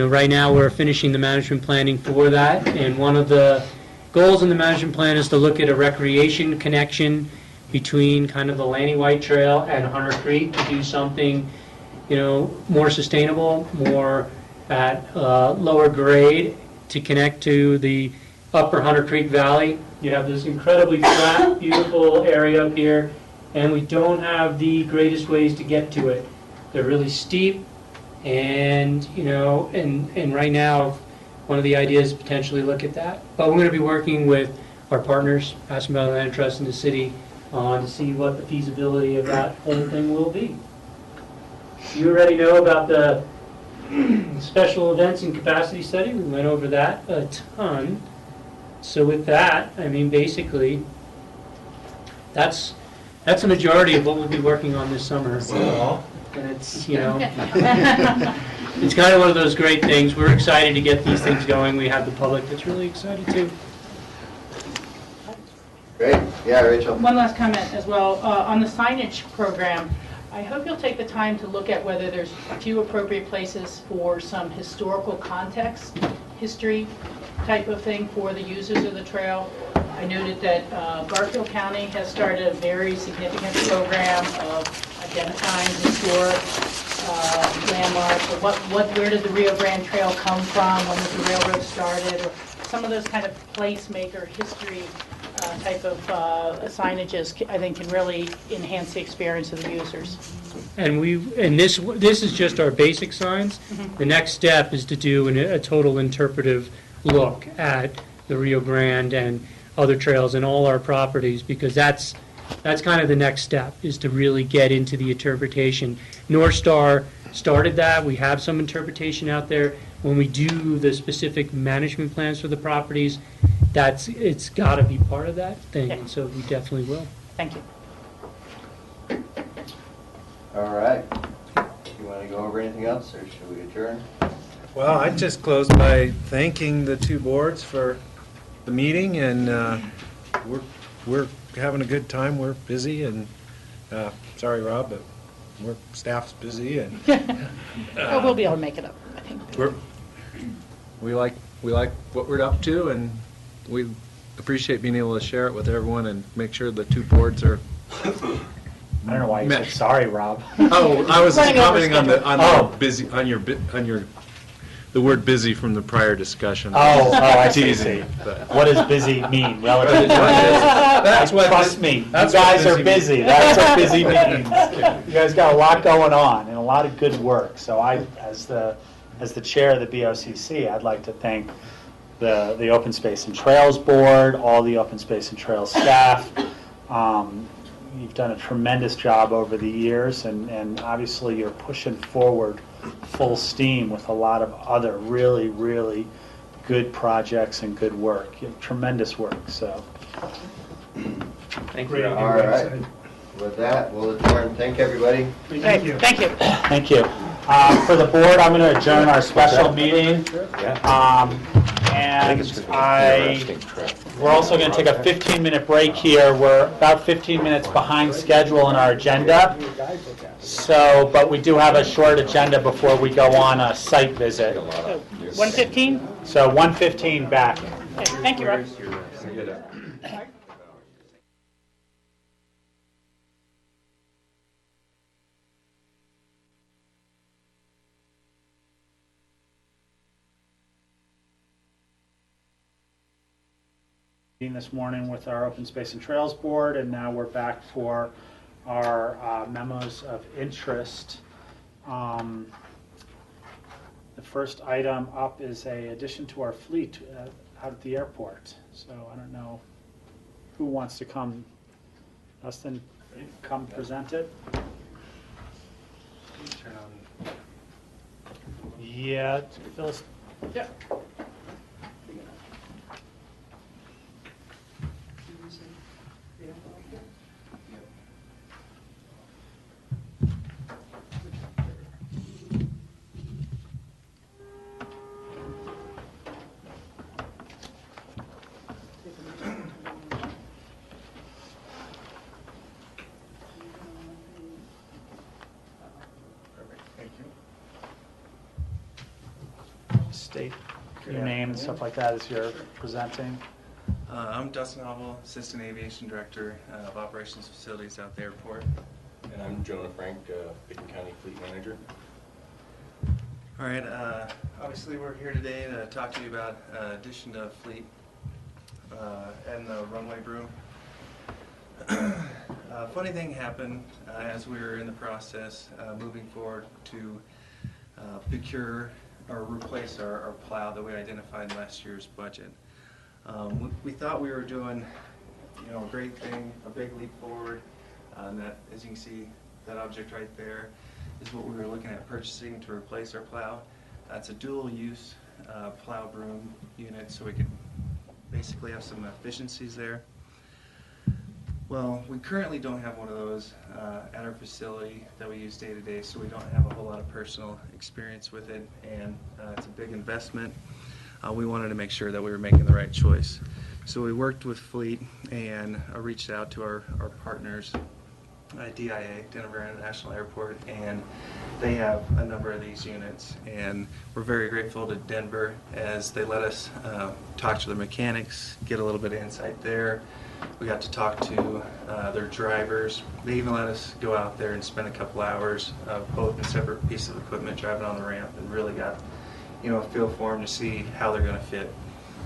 Right now, we're finishing the management planning for that, and one of the goals in the management plan is to look at a recreation connection between kind of the Lanny White Trail and Hunter Creek to do something, more sustainable, more at lower grade to connect to the upper Hunter Creek Valley. You have this incredibly flat, beautiful area up here, and we don't have the greatest ways to get to it. They're really steep, and and right now, one of the ideas is potentially look at that. But we're going to be working with our partners, Aspen Valley Land Trust and the city, to see what the feasibility of that whole thing will be. You already know about the special events and capacity study. We went over that a ton. So with that, basically, that's a majority of what we'll be working on this summer. And it's, it's kind of one of those great things. We're excited to get these things going. We have the public that's really excited too. Great. Yeah, Rachel. One last comment as well. On the signage program, I hope you'll take the time to look at whether there's a few appropriate places for some historical context, history type of thing for the users of the trail. I noted that Garfield County has started a very significant program of identifying historic landmarks, or where did the Rio Grande Trail come from, when was the railroad started, or some of those kind of placemaker history type of signages, I think, can really enhance the experience of the users. And this is just our basic signs. Mm-hmm. The next step is to do a total interpretive look at the Rio Grande and other trails and all our properties, because that's kind of the next step, is to really get into the interpretation. North Star started that. We have some interpretation out there. When we do the specific management plans for the properties, it's got to be part of that thing, and so we definitely will. Thank you. All right. You want to go over anything else, or should we adjourn? Well, I'd just close by thanking the two boards for the meeting, and we're having a good time. We're busy, and sorry, Rob, but staff's busy, and We'll be able to make it up, I think. we like what we're up to, and we appreciate being able to share it with everyone and make sure the two boards are. I don't know why you said sorry, Rob. Oh, I was Running over commenting on Oh. the busy the word busy from the prior discussion. I see. Teasing, but- What does busy mean relative to That's what Trust me, you that's what guys are busy busy. That's what busy means. You guys got a lot going on and a lot of good work. So as the chair of the BOCC, I'd like to thank the Open Space and Trails Board, all the Open Space and Trails staff. You've done a tremendous job over the years, and obviously you're pushing forward full steam with a lot of other really, really good projects and good work. You have tremendous work, so. Thank you. All right. With that, we'll adjourn. Thank everybody. Thank you. Thank you. Thank you. For the board, I'm going to adjourn our special meeting. And we're also going to take a 15-minute break here. We're about 15 minutes behind schedule in our agenda. So, but we do have a short agenda before we go on a site visit. 1:15? So 1:15 back. Okay, thank you, Rob. This morning with our Open Space and Trails Board, and now we're back for our memos of interest. The first item up is a addition to our fleet out at the airport. So I don't know who wants to come. Dustin, come present it. Yeah, Phil's. Yeah. state your name and stuff like that as you're presenting. I'm Dustin Hobble, Assistant Aviation Director of Operations Facilities at the airport. And I'm Jonah Frank, Pickett County Fleet Manager. All right, obviously we're here today to talk to you about addition to fleet and the runway broom. Funny thing happened as we were in the process moving forward to procure or replace our plow that we identified in last year's budget. We thought we were doing, a great thing, a big leap forward. And that, as you can see, that object right there is what we were looking at purchasing to replace our plow. It's a dual-use plow broom unit, so we could basically have some efficiencies there. Well, we currently don't have one of those at our facility that we use day to day, so we don't have a whole lot of personal experience with it, and it's a big investment. We wanted to make sure that we were making the right choice. So we worked with Fleet and reached out to our partners at DIA, Denver International Airport, and they have a number of these units, and we're very grateful to Denver as they let us talk to the mechanics, get a little bit of insight there. We got to talk to their drivers. They even let us go out there and spend a couple hours both in separate pieces of equipment driving on the ramp, and really got a feel for them to see how they're going to fit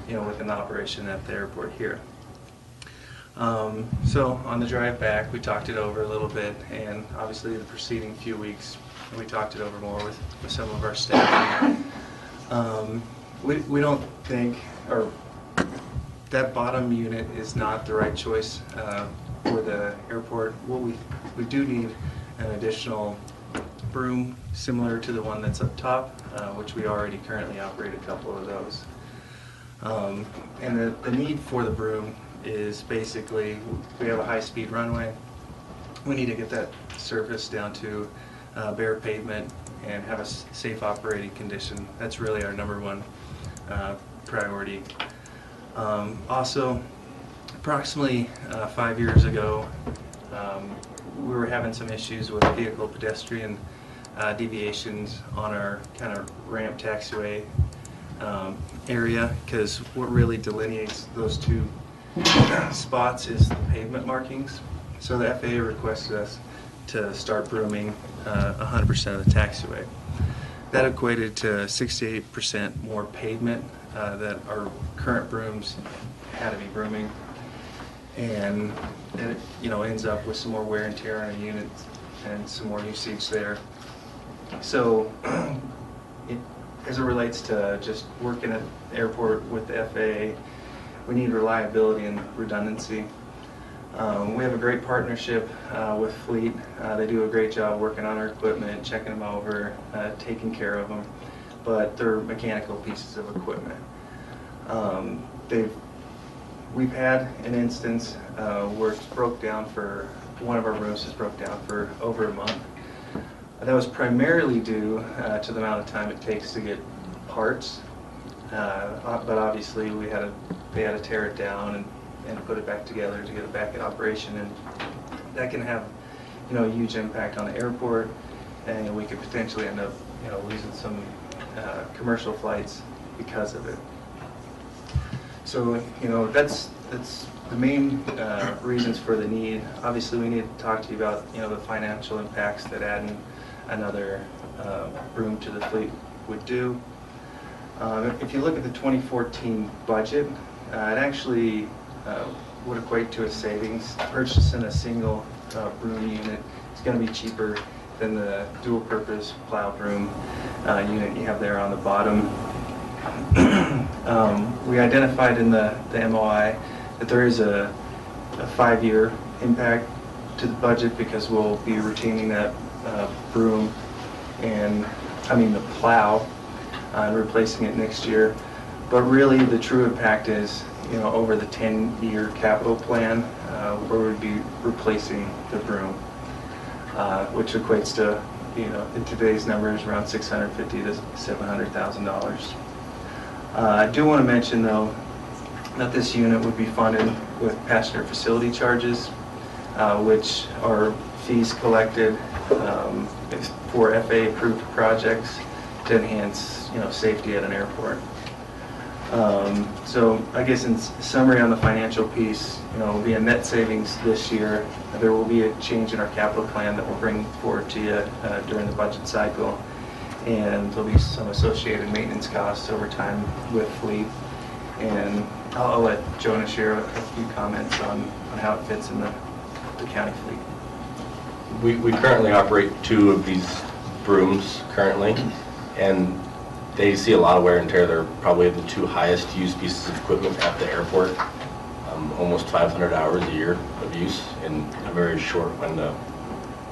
with an operation at the airport here. So on the drive back, we talked it over a little bit, and obviously the preceding few weeks we talked it over more with some of our staff. We don't think, or that bottom unit is not the right choice for the airport. What we do need an additional broom similar to the one that's up top, which we already currently operate a couple of those. And the need for the broom is basically, we have a high-speed runway. We need to get that surface down to bare pavement and have a safe operating condition. That's really our number one priority. Also, approximately 5 years ago, we were having some issues with vehicle pedestrian deviations on our kind of ramp taxiway area, because what really delineates those two spots is the pavement markings. So the FAA requested us to start brooming 100% of the taxiway. That equated to 68% more pavement that our current brooms had to be brooming, and it ends up with some more wear and tear on a unit and some more usage there. So as it relates to just working at the airport with the FAA, we need reliability and redundancy. We have a great partnership with Fleet. They do a great job working on our equipment, checking them over, taking care of them, but they're mechanical pieces of equipment. We've had an instance where it's broke down for, one of our rooms has broke down for over a month. That was primarily due to the amount of time it takes to get parts, but obviously they had to tear it down and put it back together to get it back in operation, and that can have a huge impact on the airport, and we could potentially end up losing some commercial flights because of it. So that's the main reasons for the need. Obviously, we need to talk to you about the financial impacts that adding another broom to the fleet would do. If you look at the 2014 budget, it actually would equate to a savings. Purchasing a single broom unit is going to be cheaper than the dual-purpose plow broom unit you have there on the bottom. We identified in the MOI that there is a 5-year impact to the budget, because we'll be retaining that broom and, the plow, and replacing it next year. But really, the true impact is, over the 10-year capital plan, where we'd be replacing the broom, which equates to, in today's numbers, around $650,000 to $700,000. I do want to mention, though, that this unit would be funded with passenger facility charges, which are fees collected for FAA-approved projects to enhance safety at an airport. So I guess in summary on the financial piece, will be a net savings this year. There will be a change in our capital plan that we'll bring forward to you during the budget cycle. And there'll be some associated maintenance costs over time with fleet. And I'll let Jonah share a few comments on how it fits in the county fleet. We currently operate 2 of these brooms currently, and they see a lot of wear and tear. They're probably the 2 highest used pieces of equipment at the airport. Almost 500 hours a year of use in a very short window.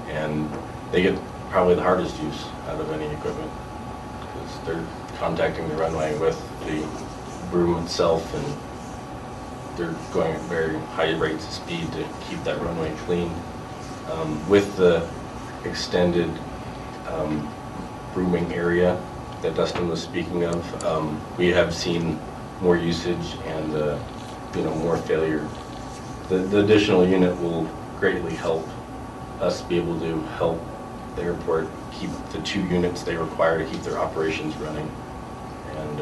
And they get probably the hardest use out of any equipment because they're contacting the runway with the broom itself, and they're going at very high rates of speed to keep that runway clean. With the extended brooming area that Dustin was speaking of, we have seen more usage and more failure. The additional unit will greatly help us be able to help the airport keep the 2 units they require to keep their operations running. And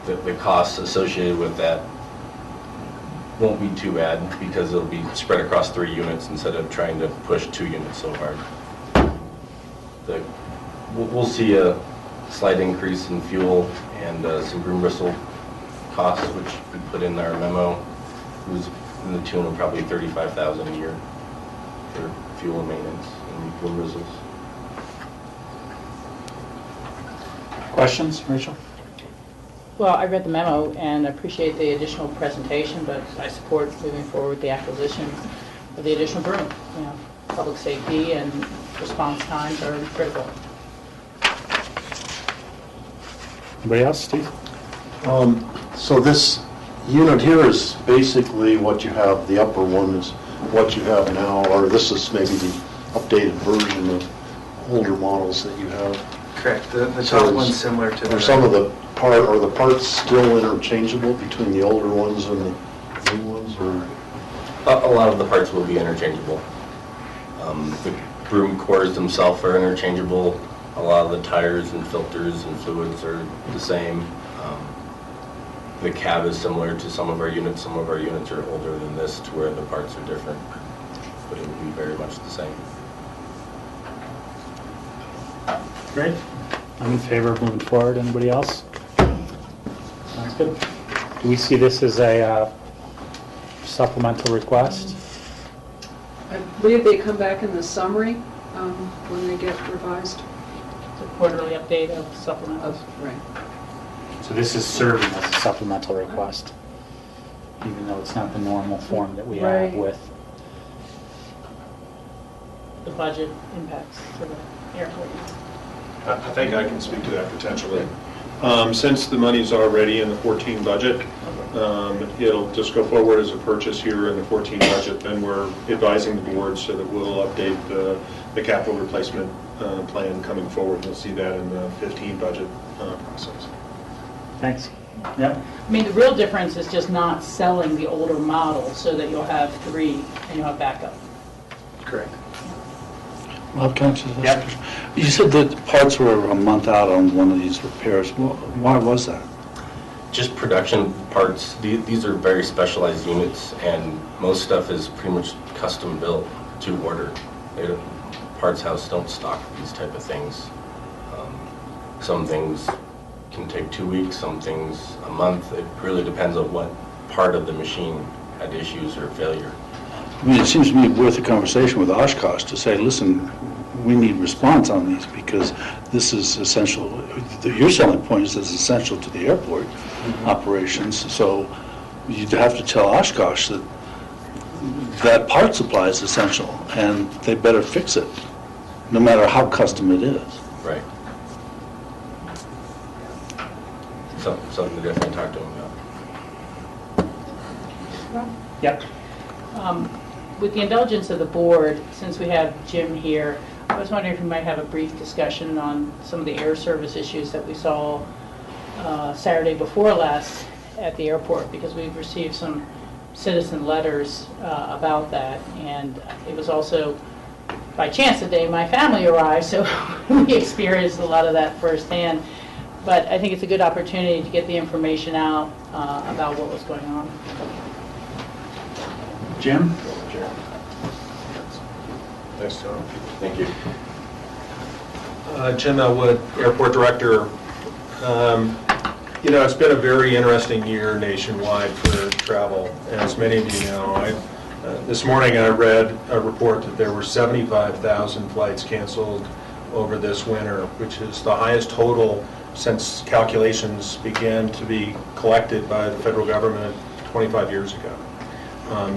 the costs associated with that won't be too bad because it'll be spread across 3 units instead of trying to push 2 units so hard. We'll see a slight increase in fuel and some broom bristle costs, which we put in our memo. It was in the tune of probably $35,000 a year for fuel and maintenance and broom bristles. Questions, Rachel? Well, I read the memo and appreciate the additional presentation, but I support moving forward with the acquisition of the additional broom. Public safety and response times are critical. Anybody else, Steve? So this unit here is basically what you have, the upper one is what you have now, or this is maybe the updated version of older models that you have. Correct. The top one's similar to the... Are some of the parts still interchangeable between the older ones and the new ones, or? A lot of the parts will be interchangeable. The broom cores themselves are interchangeable. A lot of the tires and filters and fluids are the same. The cab is similar to some of our units. Some of our units are older than this to where the parts are different, but it will be very much the same. Great. I'm in favor of moving forward. Anybody else? Sounds good. Do we see this as a supplemental request? I believe they come back in the summary when they get revised. It's a quarterly update of supplementals. Right. So this is serving as a supplemental request, even though it's not the normal form that we have with the budget impacts for the airport. I think I can speak to that potentially. Since the money's already in the 14 budget, it'll just go forward as a purchase here in the 14 budget. Then we're advising the board so that we'll update the capital replacement plan coming forward. You'll see that in the 15 budget process. Thanks. Yep. I mean, the real difference is just not selling the older model so that you'll have 3 and you'll have backup. Correct. Well, can I just ask you said that parts were a month out on one of these repairs. Why was that? Just production parts. These are very specialized units, and most stuff is pretty much custom built to order. Parts house don't stock these type of things. Some things can take 2 weeks, some things a month. It really depends on what part of the machine had issues or failure. I mean, it seems to me worth a conversation with Oshkosh to say, listen, we need response on these because this is essential. Your selling point is it's essential to the airport operations. So you'd have to tell Oshkosh that that part supply is essential and they better fix it, no matter how custom it is. Right. Something to definitely talk to them about. Yep. With the indulgence of the board, since we have Jim here, I was wondering if we might have a brief discussion on some of the air service issues that we saw Saturday before last at the airport, because we've received some citizen letters about that, and it was also by chance the day my family arrived, so we experienced a lot of that firsthand. But I think it's a good opportunity to get the information out about what was going on. Jim? Thanks, Tom. Thank you. Jim Elwood, Airport Director. You know, it's been a very interesting year nationwide for travel, as many of you know. This morning I read a report that there were 75,000 flights canceled over this winter, which is the highest total since calculations began to be collected by the federal government 25 years ago.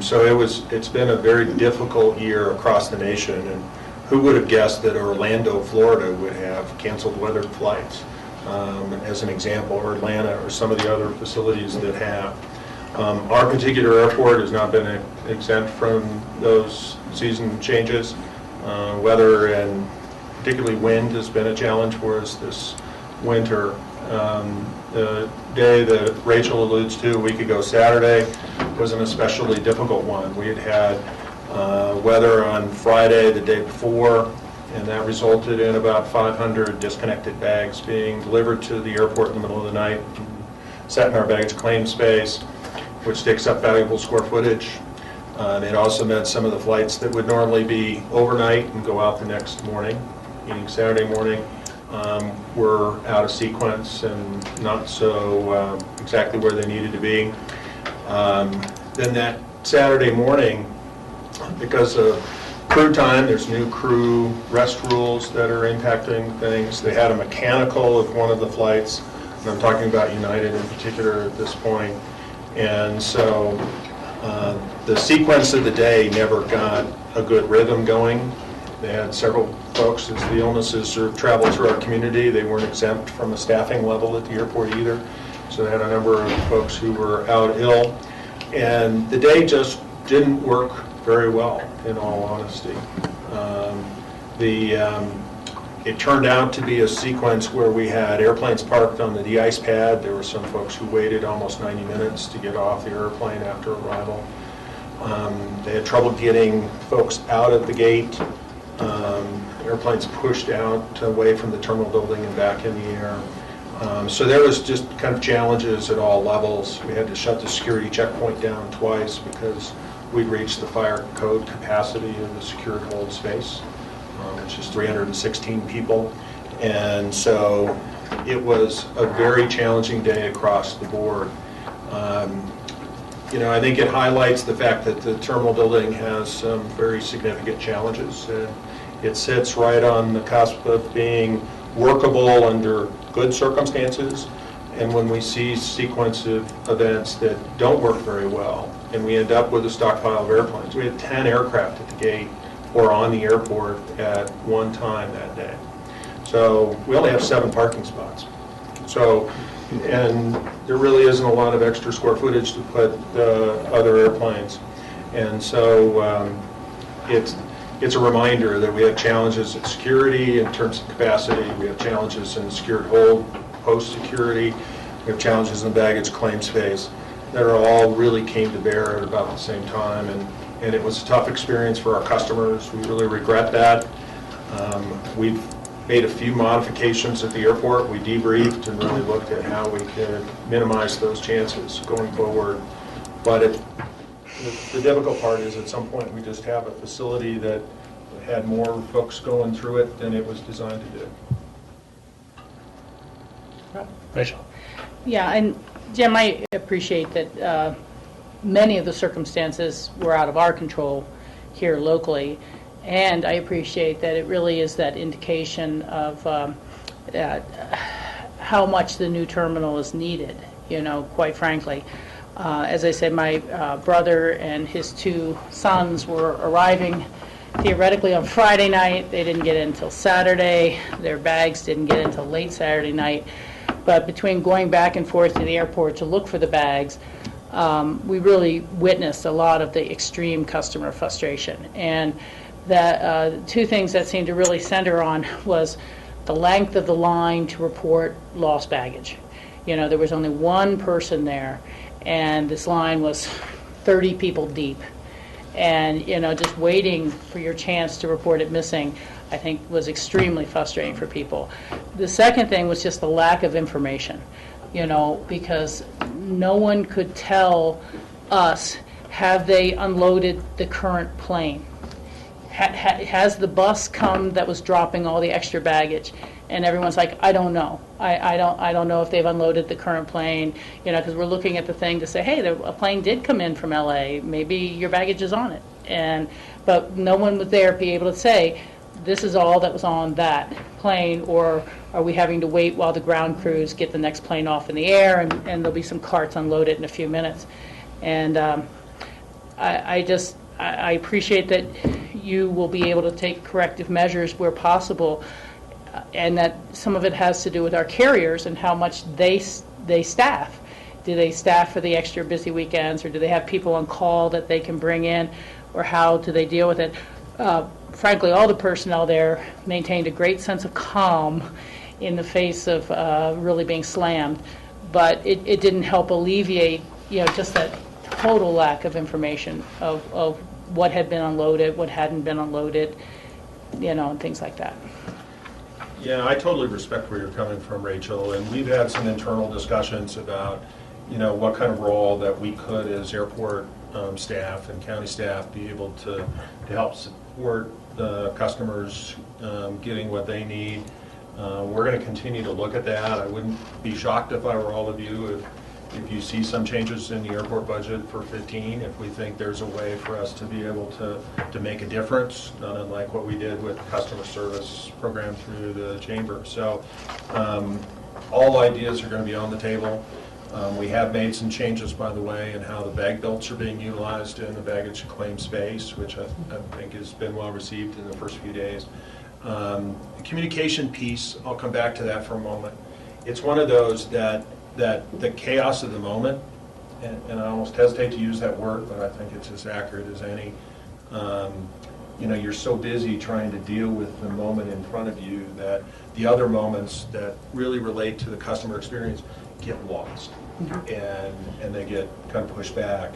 So it's been a very difficult year across the nation, and who would have guessed that Orlando, Florida would have canceled weathered flights, as an example, or Atlanta, or some of the other facilities that have. Our particular airport has not been exempt from those season changes. Weather and particularly wind has been a challenge for us this winter. The day that Rachel alludes to, a week ago Saturday, was an especially difficult one. We had weather on Friday, the day before, and that resulted in about 500 disconnected bags being delivered to the airport in the middle of the night, sat in our baggage claim space, which takes up valuable square footage. It also meant some of the flights that would normally be overnight and go out the next morning, meaning Saturday morning, were out of sequence and not so exactly where they needed to be. Then that Saturday morning, because of crew time, there's new crew rest rules that are impacting things. They had a mechanical of one of the flights, and I'm talking about United in particular at this point. And so the sequence of the day never got a good rhythm going. They had several folks, as the illnesses sort of traveled through our community, they weren't exempt from a staffing level at the airport either. So they had a number of folks who were out ill. And the day just didn't work very well, in all honesty. It turned out to be a sequence where we had airplanes parked on the de-ice pad. There were some folks who waited almost 90 minutes to get off the airplane after arrival. They had trouble getting folks out of the gate. Airplanes pushed out away from the terminal building and back in the air. So there was just kind of challenges at all levels. We had to shut the security checkpoint down twice because we'd reached the fire code capacity of the secured hold space, which is 316 people. And so it was a very challenging day across the board. You know, I think it highlights the fact that the terminal building has some very significant challenges. It sits right on the cusp of being workable under good circumstances, and when we see sequence of events that don't work very well, and we end up with a stockpile of airplanes. We had 10 aircraft at the gate or on the airport at one time that day. So we only have 7 parking spots. So, and there really isn't a lot of extra square footage to put other airplanes. And so it's a reminder that we have challenges at security in terms of capacity. We have challenges in secured hold, post-security. We have challenges in baggage claim space that are all really came to bear at about the same time. And it was a tough experience for our customers. We really regret that. We've made a few modifications at the airport. We debriefed and really looked at how we could minimize those chances going forward. But the difficult part is at some point we just have a facility that had more folks going through it than it was designed to do. Rachel? Yeah, and Jim, I appreciate that many of the circumstances were out of our control here locally, and I appreciate that it really is that indication of how much the new terminal is needed, you know, quite frankly. As I said, my brother and his 2 sons were arriving theoretically on Friday night. They didn't get in until Saturday. Their bags didn't get in until late Saturday night. But between going back and forth to the airport to look for the bags, we really witnessed a lot of the extreme customer frustration. And that 2 things that seemed to really center on was the length of the line to report lost baggage. You know, there was only 1 person there, and this line was 30 people deep. And, just waiting for your chance to report it missing, I think was extremely frustrating for people. The second thing was just the lack of information, because no one could tell us, have they unloaded the current plane? Has the bus come that was dropping all the extra baggage? And everyone's like, I don't know. I don't know if they've unloaded the current plane, because we're looking at the thing to say, hey, a plane did come in from LA. Maybe your baggage is on it. But no one would there be able to say, this is all that was on that plane, or are we having to wait while the ground crews get the next plane off in the air, and there'll be some carts unloaded in a few minutes. And I appreciate that you will be able to take corrective measures where possible, and that some of it has to do with our carriers and how much they staff. Do they staff for the extra busy weekends, or do they have people on call that they can bring in, or how do they deal with it? Frankly, all the personnel there maintained a great sense of calm in the face of really being slammed, but it didn't help alleviate, just that total lack of information of what had been unloaded, what hadn't been unloaded, and things like that. Yeah, I totally respect where you're coming from, Rachel, and we've had some internal discussions about, what kind of role that we could as airport staff and county staff be able to help support the customers getting what they need. We're going to continue to look at that. I wouldn't be shocked if I were all of you if you see some changes in the airport budget for 15, if we think there's a way for us to be able to make a difference, not unlike what we did with the customer service program through the chamber. So all ideas are going to be on the table. We have made some changes, by the way, in how the bag belts are being utilized in the baggage claim space, which I think has been well received in the first few days. The communication piece, I'll come back to that for a moment. It's one of those that the chaos of the moment, and I almost hesitate to use that word, but I think it's as accurate as any. You're so busy trying to deal with the moment in front of you that the other moments that really relate to the customer experience get lost, and they get kind of pushed back.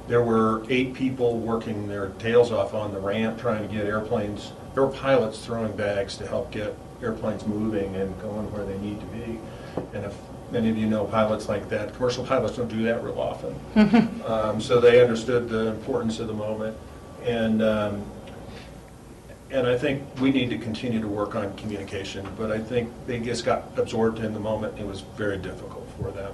There were 8 people working their tails off on the ramp trying to get airplanes. There were pilots throwing bags to help get airplanes moving and going where they need to be. And if many of you know pilots like that, commercial pilots don't do that real often. So they understood the importance of the moment. And I think we need to continue to work on communication, but I think they just got absorbed in the moment. It was very difficult for them.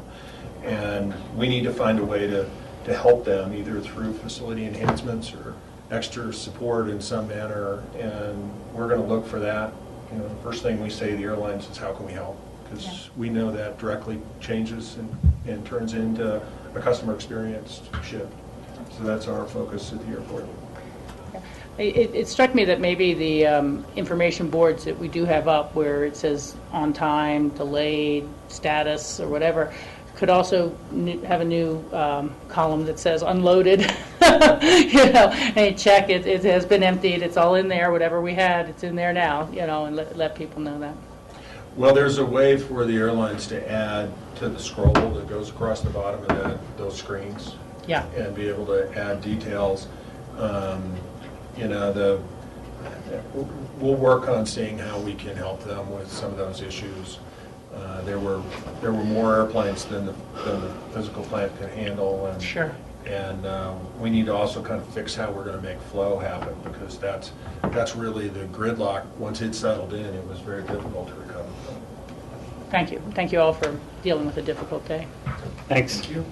And we need to find a way to help them, either through facility enhancements or extra support in some manner. And we're going to look for that. The first thing we say to the airlines is, how can we help? Because we know that directly changes and turns into a customer experience shift. So that's our focus at the airport. It struck me that maybe the information boards that we do have up, where it says on time, delayed, status, or whatever, could also have a new column that says unloaded. Hey, check, it has been emptied, it's all in there, whatever we had, it's in there now, and let people know that. Well, there's a way for the airlines to add to the scroll that goes across the bottom of those screens. Yeah. And be able to add details. We'll work on seeing how we can help them with some of those issues. There were more airplanes than the physical plant could handle, and sure. And we need to also kind of fix how we're going to make flow happen, because that's really the gridlock. Once it settled in, it was very difficult to recover from. Thank you. Thank you all for dealing with a difficult day. Thanks. Thank you.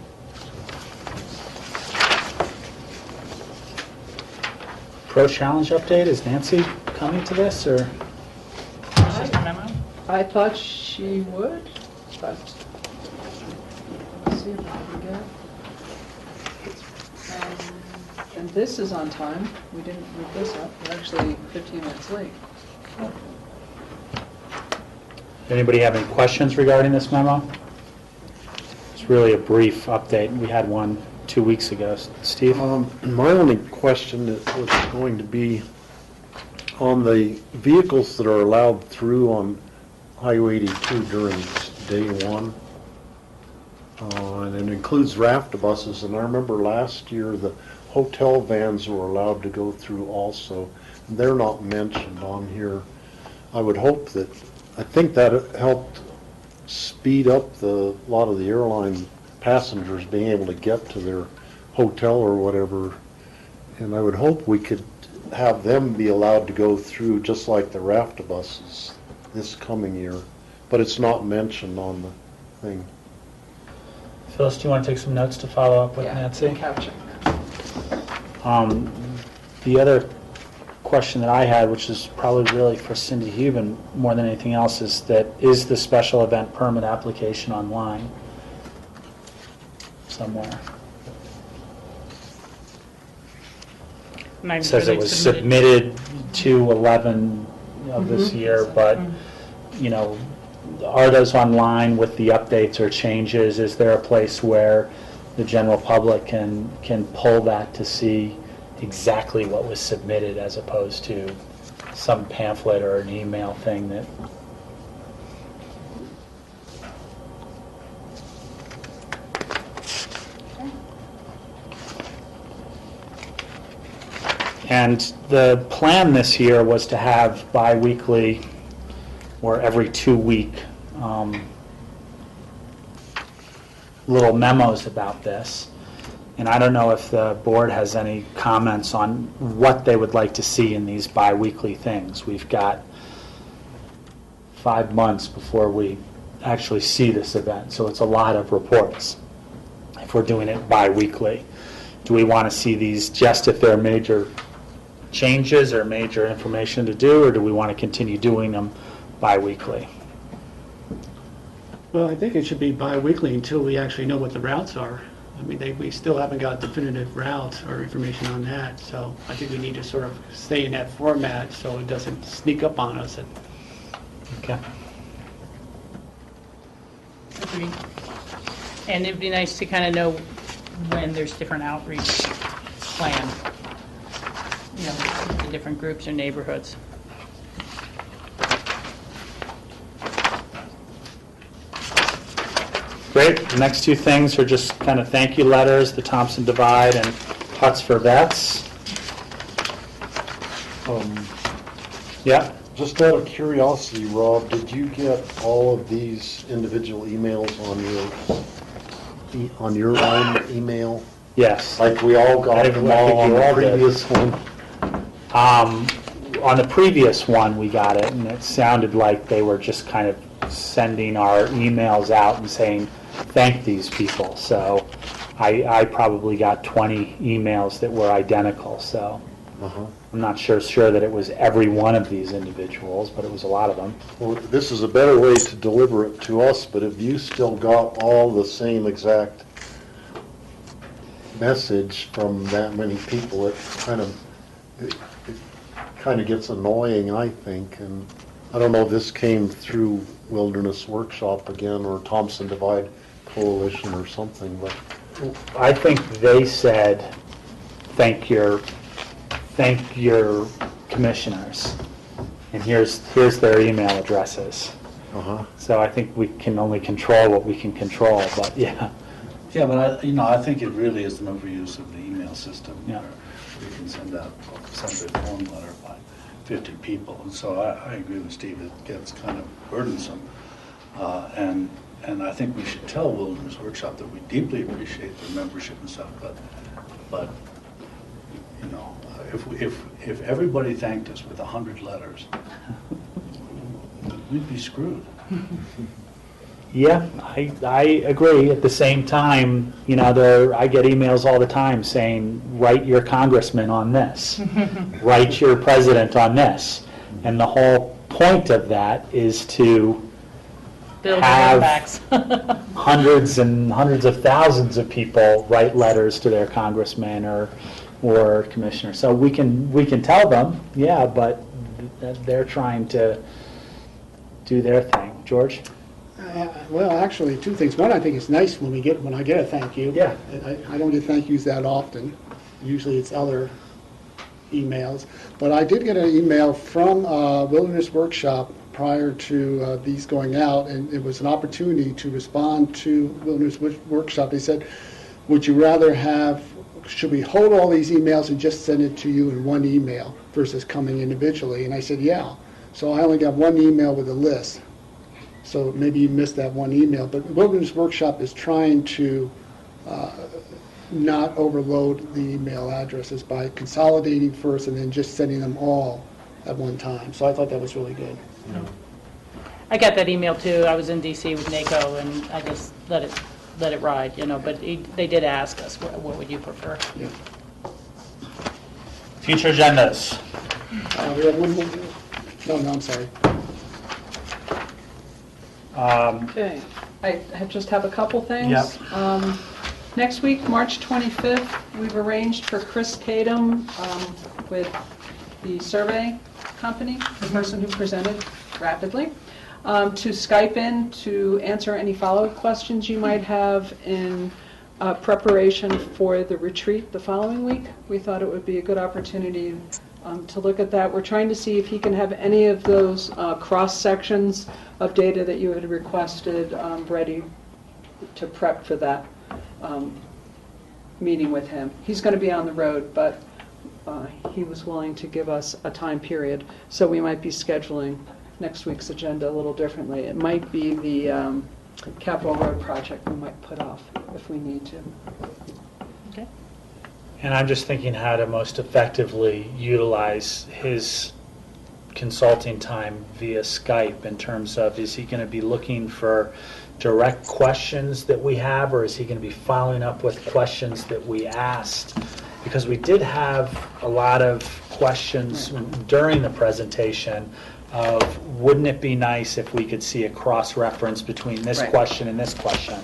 Pro Challenge update, is Nancy coming to this, or? It's just a memo. I thought she would, but let's see if I can get. And this is on time. We didn't move this up. We're actually 15 minutes late. Anybody have any questions regarding this memo? It's really a brief update. We had one 2 weeks ago. Steve? My only question was going to be on the vehicles that are allowed through on Highway 82 during day one. And it includes raft buses, and I remember last year the hotel vans were allowed to go through also. They're not mentioned on here. I would hope that, I think that helped speed up a lot of the airline passengers being able to get to their hotel or whatever. And I would hope we could have them be allowed to go through just like the RAFTA buses this coming year. But it's not mentioned on the thing. Phyllis, do you want to take some notes to follow up with Yeah, Nancy? capture. The other question that I had, which is probably really for Cindy Huben more than anything else, is the special event permit application online somewhere? It says it was submitted to 11 of this year, but, you know, are those online with the updates or changes? Is there a place where the general public can pull that to see exactly what was submitted as opposed to some pamphlet or an email thing that... And the plan this year was to have bi-weekly or every 2-week little memos about this. And I don't know if the board has any comments on what they would like to see in these bi-weekly things. We've got 5 months before we actually see this event, so it's a lot of reports if we're doing it bi-weekly. Do we want to see these just if there are major changes or major information to do, or do we want to continue doing them bi-weekly? Well, I think it should be bi-weekly until we actually know what the routes are. I mean, we still haven't got definitive routes or information on that, so I think we need to sort of stay in that format so it doesn't sneak up on us. Okay. Agreed. And it'd be nice to kind of know when there's different outreach planned, you know, to different groups or neighborhoods. Great. The next two things are just kind of thank you letters, the Thompson Divide and Huts for Vets. Yeah. Just out of curiosity, Rob, did you get all of these individual emails on your own email? Yes. Like we all got them all on the previous one? On the previous one, we got it, and it sounded like they were just kind of sending our emails out and saying, thank these people. So I probably got 20 emails that were identical, so I'm not sure that it was every one of these individuals, but it was a lot of them. Well, this is a better way to deliver it to us, but if you still got all the same exact message from that many people, it kind of gets annoying, I think. And I don't know if this came through Wilderness Workshop again or Thompson Divide Coalition or something, but I think they said thank your commissioners, and here's their email addresses. So I think we can only control what we can control, but yeah. Yeah, but I think it really is an overuse of the email system. Yeah. Where we can send out a form letter by 50 people, and so I agree with Steve. It gets kind of burdensome, and I think we should tell Wilderness Workshop that we deeply appreciate their membership and stuff, but you know, if everybody thanked us with 100 letters, we'd be screwed. Yeah, I agree. At the same time, you know, I get emails all the time saying, write your congressman on this, write your president on this. And the whole point of that is to Build have backs. hundreds and hundreds of thousands of people write letters to their congressman or commissioner. So we can tell them, yeah, but they're trying to do their thing. George? Well, actually, two things. One, I think it's nice when I get a thank you. Yeah. I don't get thank yous that often. Usually it's other emails. But I did get an email from Wilderness Workshop prior to these going out, and it was an opportunity to respond to Wilderness Workshop. They said, would you rather have should we hold all these emails and just send it to you in one email versus coming individually? And I said, yeah. So I only got one email with a list. So maybe you missed that one email. But Wilderness Workshop is trying to not overload the email addresses by consolidating first and then just sending them all at one time. So I thought that was really good. I got that email too. I was in DC with NACO, and I just let it ride, but they did ask us, what would you prefer? Yeah. Future agendas. We have one more. No, I'm sorry. Okay, I just have a couple things. Yep. Next week, March 25th, we've arranged for Chris Kadam with the survey company, the person who presented rapidly, to Skype in to answer any follow-up questions you might have in preparation for the retreat the following week. We thought it would be a good opportunity to look at that. We're trying to see if he can have any of those cross-sections of data that you had requested ready to prep for that meeting with him. He's going to be on the road, but he was willing to give us a time period, so we might be scheduling next week's agenda a little differently. It might be the Capitol Road project we might put off if we need to. Okay. And I'm just thinking how to most effectively utilize his consulting time via Skype in terms of, is he going to be looking for direct questions that we have, or is he going to be following up with questions that we asked? Because we did have a lot of questions during the presentation of, wouldn't it be nice if we could see a cross-reference between this question and this question?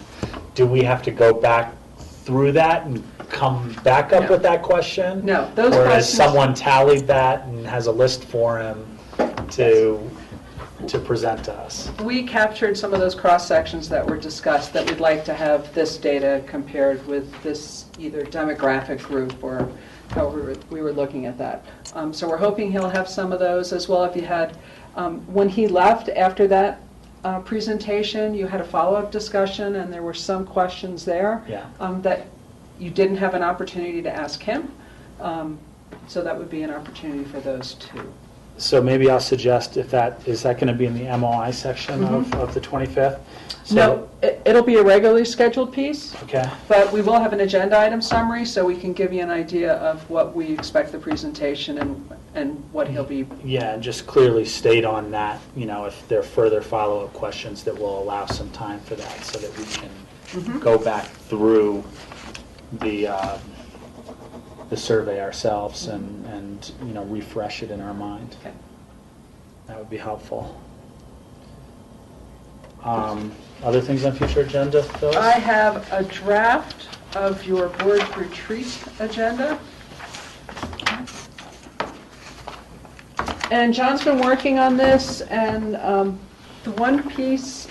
Do we have to go back through that and come back up with that question? No, those or questions... has someone tallied that and has a list for him to present to us? We captured some of those cross-sections that were discussed that we'd like to have this data compared with this either demographic group or however we were looking at that. So we're hoping he'll have some of those as well. If you had, when he left after that presentation, you had a follow-up discussion and there were some questions there that you didn't have an opportunity to ask him. So that would be an opportunity for those too. So maybe I'll suggest, is that going to be in the MOI section of the 25th? So, no, it'll be a regularly scheduled piece. Okay. But we will have an agenda item summary, so we can give you an idea of what we expect the presentation and what he'll be. Yeah, and just clearly state on that, if there are further follow-up questions that will allow some time for that, so that we can go back through the survey ourselves and refresh it in our mind. Okay. That would be helpful. Other things on future agenda, Phyllis? I have a draft of your board retreat agenda. And John's been working on this, and the one piece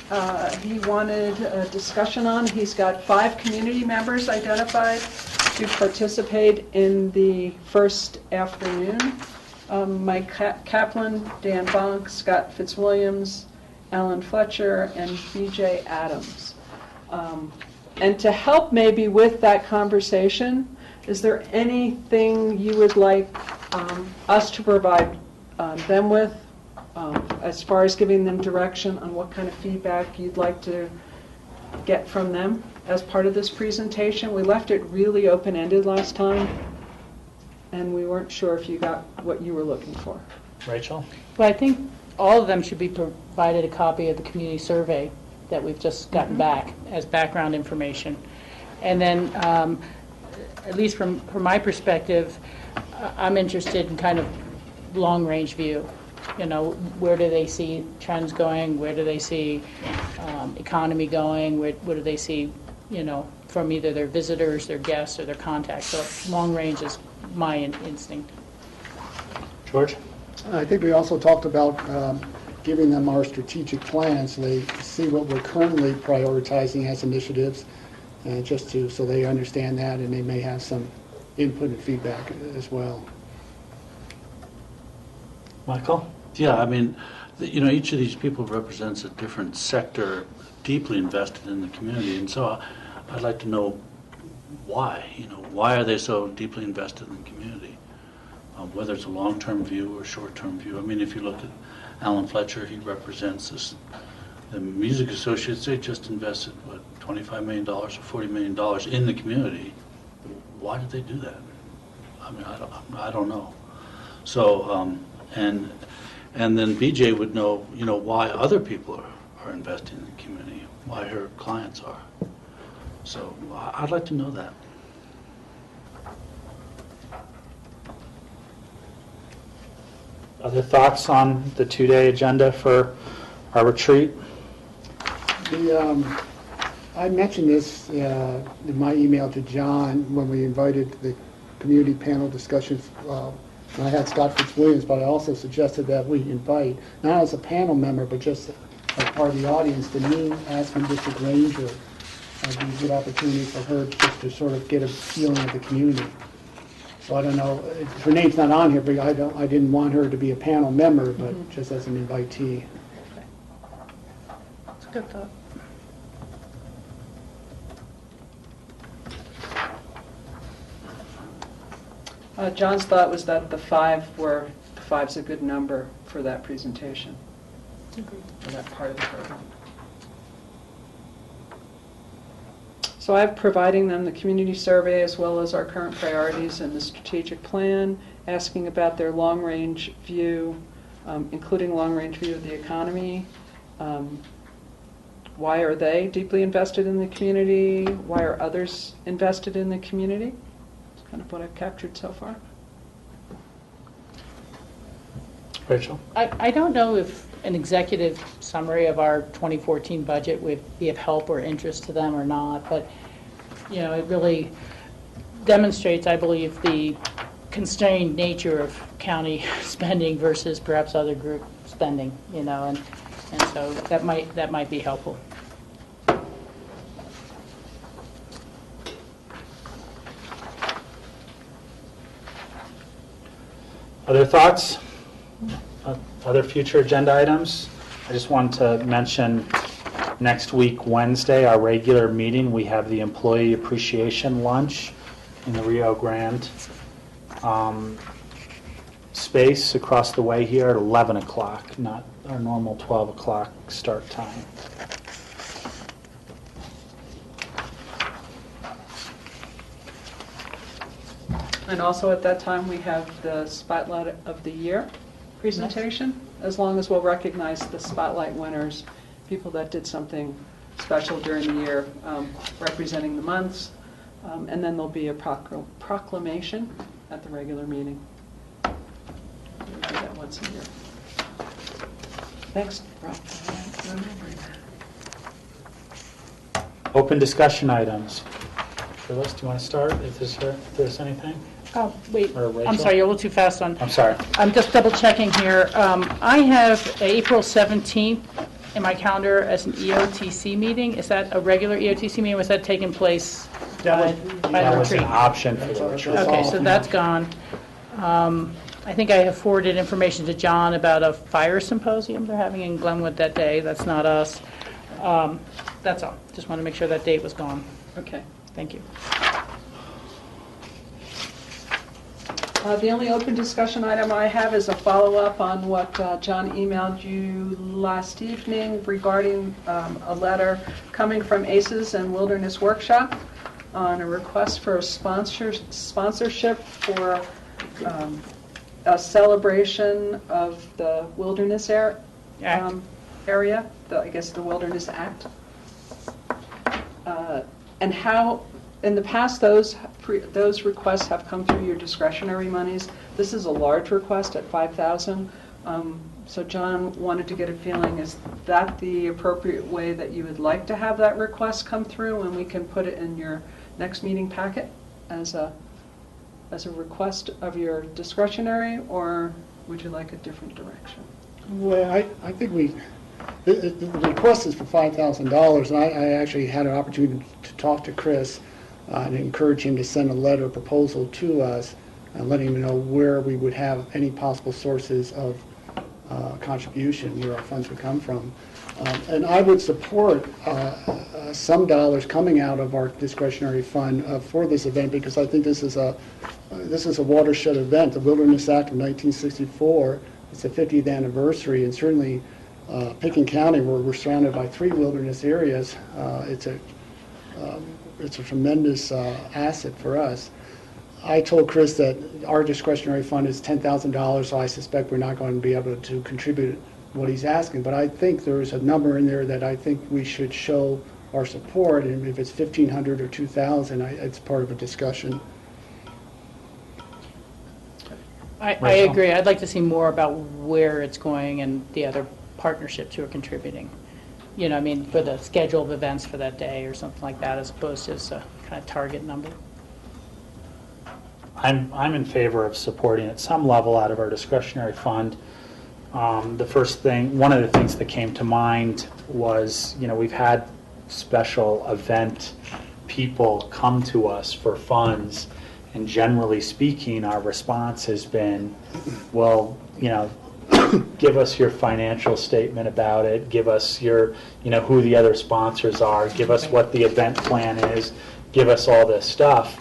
he wanted a discussion on, he's got 5 community members identified to participate in the first afternoon. Mike Kaplan, Dan Bonk, Scott Fitzwilliams, Alan Fletcher, and B.J. Adams. And to help maybe with that conversation, is there anything you would like us to provide them with as far as giving them direction on what kind of feedback you'd like to get from them as part of this presentation? We left it really open-ended last time, and we weren't sure if you got what you were looking for. Rachel? Well, I think all of them should be provided a copy of the community survey that we've just gotten back as background information. And then, at least from my perspective, I'm interested in kind of long-range view. Where do they see trends going? Where do they see economy going? Where do they see, from either their visitors, their guests, or their contacts? So long range is my instinct. George? I think we also talked about giving them our strategic plan so they see what we're currently prioritizing as initiatives, and so they understand that and they may have some input and feedback as well. Michael? Yeah, I mean, each of these people represents a different sector deeply invested in the community, and so I'd like to know why? Why are they so deeply invested in the community? Whether it's a long-term view or short-term view. I mean, if you look at Alan Fletcher, he represents the Music Associates. They just invested, what, $25 million or $40 million in the community. Why did they do that? I mean, I don't know. So, and then BJ would know, why other people are investing in the community, why her clients are. So I'd like to know that. Other thoughts on the 2-day agenda for our retreat? I mentioned this in my email to John when we invited the community panel discussions. I had Scott Fitzwilliams, but I also suggested that we invite, not as a panel member, but just as part of the audience, the new Aspen District Ranger. It'd be a good opportunity for her just to sort of get a feeling of the community. So I don't know, her name's not on here, but I didn't want her to be a panel member, but just as an invitee. That's a good thought. John's thought was that the five's a good number for that presentation, for that part of the program. So I'm providing them the community survey as well as our current priorities and the strategic plan, asking about their long-range view, including long-range view of the economy. Why are they deeply invested in the community? Why are others invested in the community? That's kind of what I've captured so far. Rachel? I don't know if an executive summary of our 2014 budget would be of help or interest to them or not, but it really demonstrates, I believe, the constrained nature of county spending versus perhaps other group spending, and so that might be helpful. Other thoughts? Other future agenda items? I just wanted to mention next week, Wednesday, our regular meeting, we have the Employee Appreciation Lunch in the Rio Grande space across the way here at 11 o'clock, not our normal 12 o'clock start time. And also at that time, we have the Spotlight of the Year presentation, as long as we'll recognize the Spotlight winners, people that did something special during the year, representing the months, and then there'll be a proclamation at the regular meeting. We'll do that once a year. Thanks, Rob. Open discussion items. Phyllis, do you want to start if there's anything? Oh, wait, Or Rachel? I'm sorry, you're a little too fast on. I'm sorry. I'm just double checking here. I have April 17th in my calendar as an EOTC meeting. Is that a regular EOTC meeting, or was that taking place by the That was an retreat? option for the retreat. Okay, so that's gone. I think I have forwarded information to John about a fire symposium they're having in Glenwood that day. That's not us. That's all. Just want to make sure that date was gone. Okay. Thank you. The only open discussion item I have is a follow-up on what John emailed you last evening regarding a letter coming from ACES and Wilderness Workshop on a request for a sponsorship for a celebration of the Wilderness area, I guess the Wilderness Act. And how, in the past, those requests have come through your discretionary monies. This is a large request at $5,000. So John wanted to get a feeling, is that the appropriate way that you would like to have that request come through, and we can put it in your next meeting packet as a request of your discretionary, or would you like a different direction? Well, I think the request is for $5,000, and I actually had an opportunity to talk to Chris and encourage him to send a letter of proposal to us, letting him know where we would have any possible sources of contribution, where our funds would come from. And I would support some dollars coming out of our discretionary fund for this event, because I think this is a watershed event. The Wilderness Act of 1964, it's the 50th anniversary, and certainly Pickens County, where we're surrounded by 3 wilderness areas, it's a tremendous asset for us. I told Chris that our discretionary fund is $10,000, so I suspect we're not going to be able to contribute what he's asking. But I think there's a number in there that I think we should show our support, and if it's $1,500 or $2,000, it's part of a discussion. I agree. I'd like to see more about where it's going and the other partnerships who are contributing. You know, I mean, for the schedule of events for that day or something like that, as opposed to a kind of target number. I'm in favor of supporting at some level out of our discretionary fund. One of the things that came to mind was, you know, we've had special event people come to us for funds, and generally speaking, our response has been, well, you know, give us your financial statement about it, give us your, you know, who the other sponsors are, give us what the event plan is, give us all this stuff.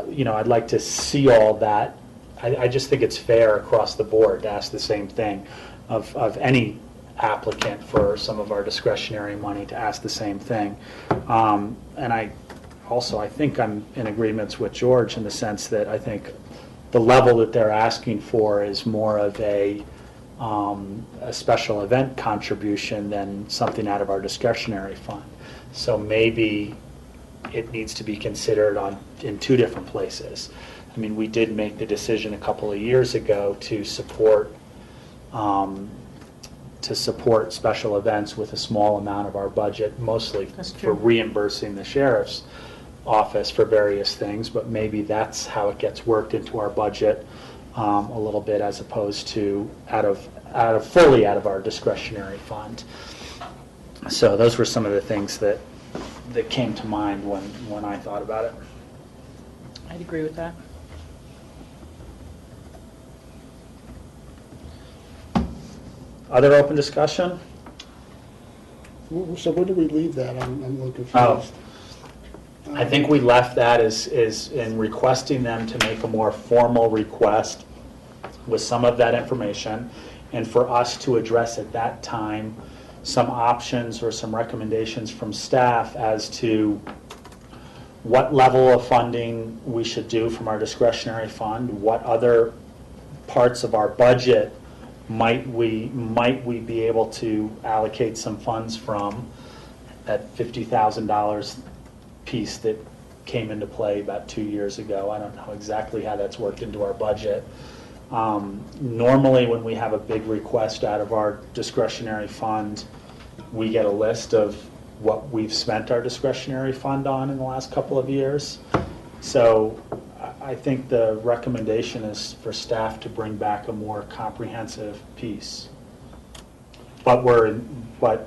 You know, I'd like to see all that. I just think it's fair across the board to ask the same thing of any applicant for some of our discretionary money, to ask the same thing. And I think I'm in agreements with George in the sense that I think the level that they're asking for is more of a special event contribution than something out of our discretionary fund. So maybe it needs to be considered in 2 different places. I mean, we did make the decision a couple of years ago to support special events with a small amount of our budget, mostly for reimbursing the sheriff's office for various things, but maybe that's how it gets worked into our budget a little bit, as opposed to fully out of our discretionary fund. So those were some of the things that came to mind when I thought about it. I'd agree with that. Other open discussion? So where do we leave that? I'm a little confused. Oh. I think we left that as in requesting them to make a more formal request with some of that information, and for us to address at that time some options or some recommendations from staff as to what level of funding we should do from our discretionary fund, what other parts of our budget might we be able to allocate some funds from. That $50,000 piece that came into play about 2 years ago. I don't know exactly how that's worked into our budget. Normally when we have a big request out of our discretionary fund, we get a list of what we've spent our discretionary fund on in the last couple of years. So I think the recommendation is for staff to bring back a more comprehensive piece. But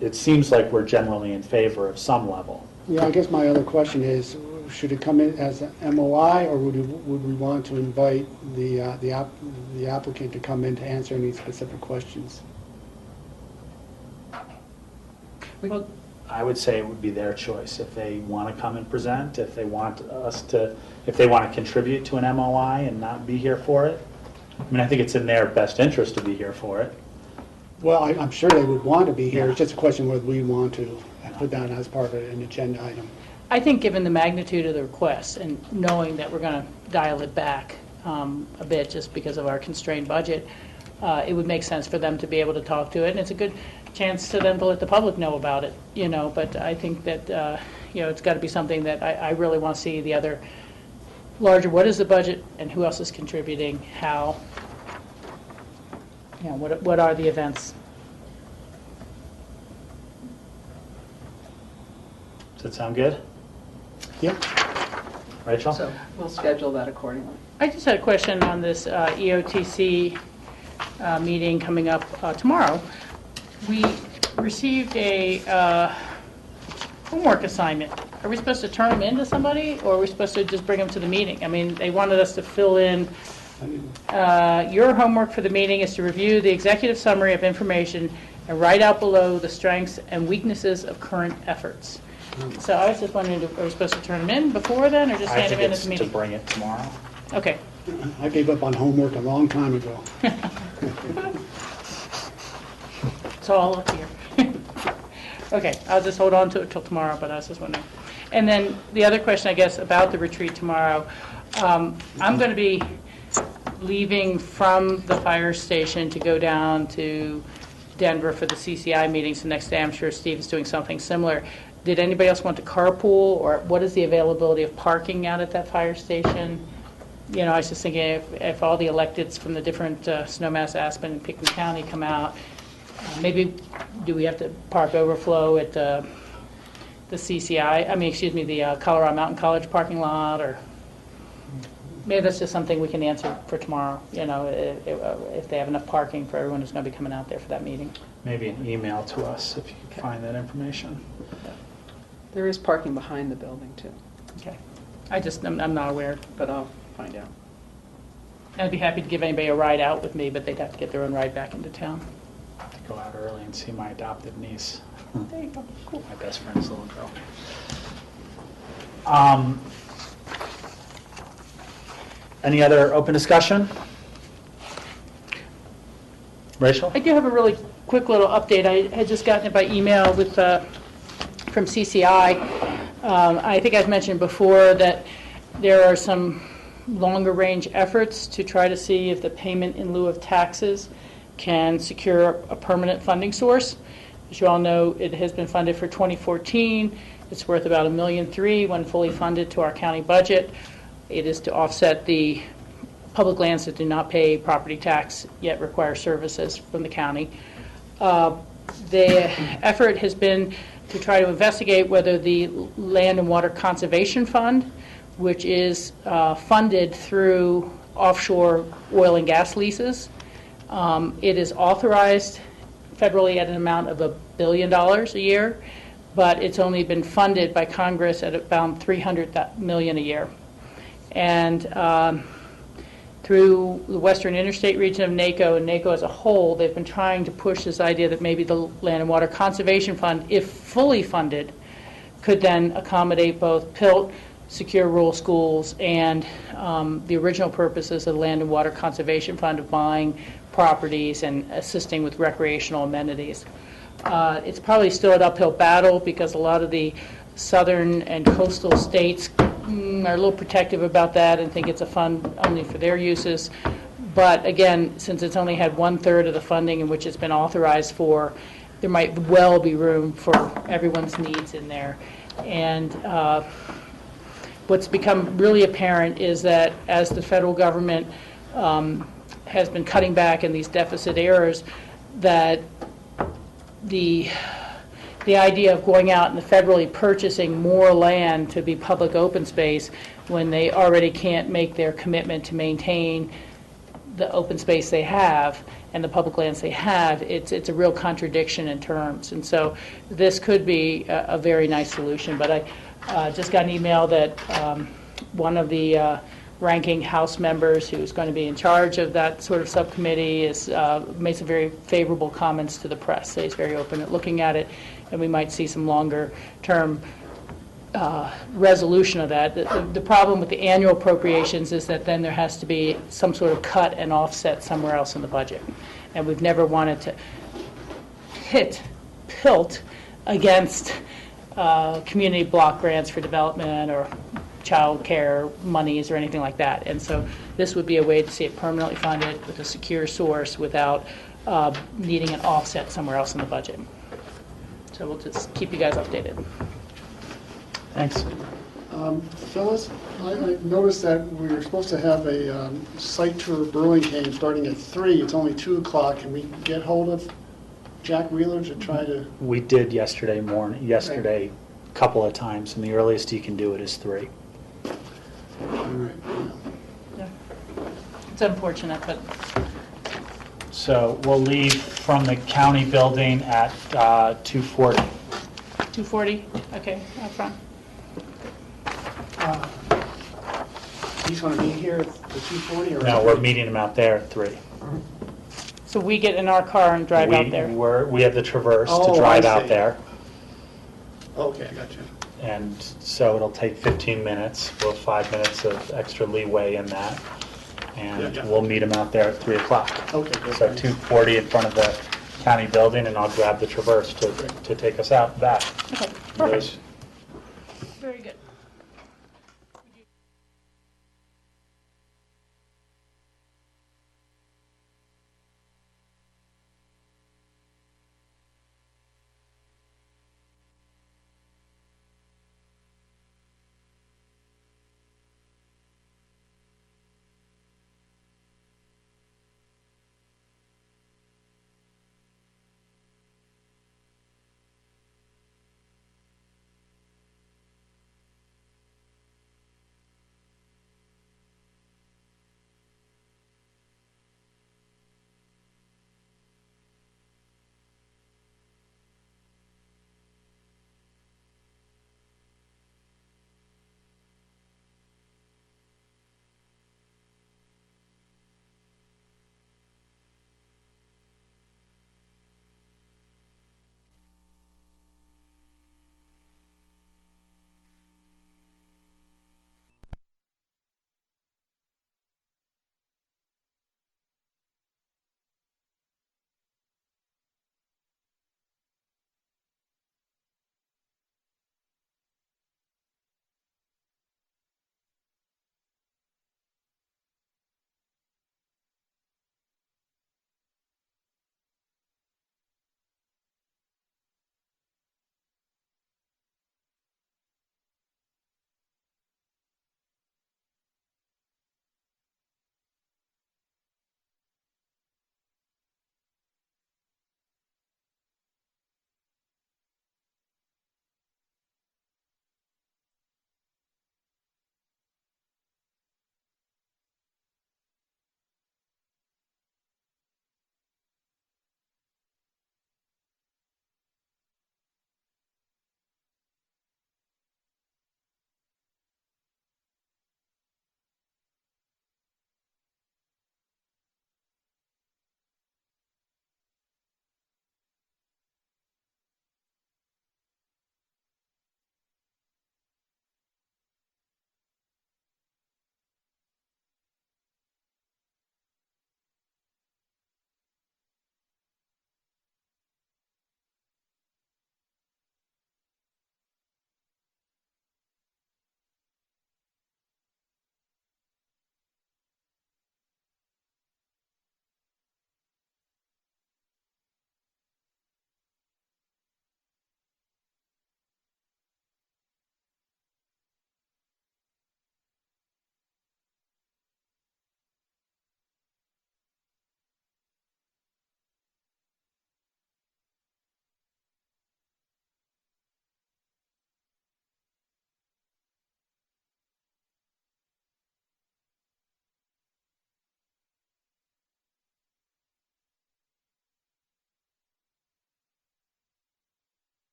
it seems like we're generally in favor of some level. Yeah, I guess my other question is, should it come in as an MOI, or would we want to invite the applicant to come in to answer any specific questions? Well, I would say it would be their choice if they want to come and present, if they want to contribute to an MOI and not be here for it. I mean, I think it's in their best interest to be here for it. Well, I'm sure they would want to be here. It's just a question whether we want to put that as part of an agenda item. I think given the magnitude of the request and knowing that we're going to dial it back a bit just because of our constrained budget, it would make sense for them to be able to talk to it, and it's a good chance to them to let the public know about it, you know. But I think that it's got to be something that I really want to see the other larger, what is the budget and who else is contributing, how, what are the events. Does that sound good? Yeah. Rachel? So we'll schedule that accordingly. I just had a question on this EOTC meeting coming up tomorrow. We received a homework assignment. Are we supposed to turn them in to somebody, or are we supposed to just bring them to the meeting? I mean, they wanted us to fill in, your homework for the meeting is to review the executive summary of information and write out below the strengths and weaknesses of current efforts. So I was just wondering, are we supposed to turn them in before then, or just I hand them think in at it's the to meeting? bring it tomorrow. Okay. I gave up on homework a long time ago. It's all up here. Okay, I'll just hold on to it till tomorrow, but I was just wondering. And then the other question, I guess, about the retreat tomorrow, I'm going to be leaving from the fire station to go down to Denver for the CCI meetings the next day. I'm sure Steve is doing something similar. Did anybody else want to carpool, or what is the availability of parking out at that fire station? You know, I was just thinking if all the electeds from the different Snowmass, Aspen, and Pickens County come out, maybe do we have to park overflow at the CCI, the Colorado Mountain College parking lot, or maybe that's just something we can answer for tomorrow, you know, if they have enough parking for everyone who's going to be coming out there for that meeting. Maybe an email to us if you can find that information. There is parking behind the building, too, Okay. I'm not aware. but I'll find out. I'd be happy to give anybody a ride out with me, but they'd have to get their own ride back into town. To go out early and see my adopted niece. There you go. Cool. My best friend's little girl. Any other open discussion? Rachel? I do have a really quick little update. I had just gotten it by email with from CCI. I think I've mentioned before that there are some longer range efforts to try to see if the payment in lieu of taxes can secure a permanent funding source. As you all know, it has been funded for 2014. It's worth about $1.3 million when fully funded to our county budget. It is to offset the public lands that do not pay property tax yet require services from the county. The effort has been to try to investigate whether the Land and Water Conservation Fund, which is funded through offshore oil and gas leases, it is authorized federally at an amount of $1 billion a year, but it's only been funded by Congress at about $300 million a year. And through the Western Interstate region of NACO and NACO as a whole, they've been trying to push this idea that maybe the Land and Water Conservation Fund, if fully funded, could then accommodate both PILT, secure rural schools, and the original purposes of the Land and Water Conservation Fund of buying properties and assisting with recreational amenities. It's probably still an uphill battle because a lot of the southern and coastal states are a little protective about that and think it's a fund only for their uses. But again, since it's only had 1/3 of the funding in which it's been authorized for, there might well be room for everyone's needs in there. And what's become really apparent is that as the federal government has been cutting back in these deficit errors, that the idea of going out and federally purchasing more land to be public open space when they already can't make their commitment to maintain the open space they have and the public lands they have, it's a real contradiction in terms. And so this could be a very nice solution. But I just got an email that one of the ranking House members who's going to be in charge of that sort of subcommittee is made some very favorable comments to the press. So he's very open at looking at it, and we might see some longer-term resolution of that. The problem with the annual appropriations is that then there has to be some sort of cut and offset somewhere else in the budget. And we've never wanted to pit PILT against community block grants for development or child care monies or anything like that. And so this would be a way to see it permanently funded with a secure source without needing an offset somewhere else in the budget. So we'll just keep you guys updated. Thanks. Phyllis, I noticed that we were supposed to have a site tour of Burlingame starting at 3. It's only 2 o'clock. Can we get hold of Jack Wheeler to try to... We did yesterday a couple of times, and the earliest you can do it is 3. All right. Yeah. It's unfortunate, but So we'll leave from the county building at 2:40. 2:40, okay, up front. He's going to be here at the 2:40 or... No, we're meeting him out there at 3. So we get in our car and drive out there? We have the Traverse to Oh, drive I out see. there. Okay, gotcha. And so it'll take 15 minutes. We'll have 5 minutes of extra leeway in that. And Yeah. we'll meet them out there at 3 o'clock. Okay, good. So thanks. 2:40 in front of the county building, and I'll grab the Traverse to take us out and back. Okay, perfect. Very good.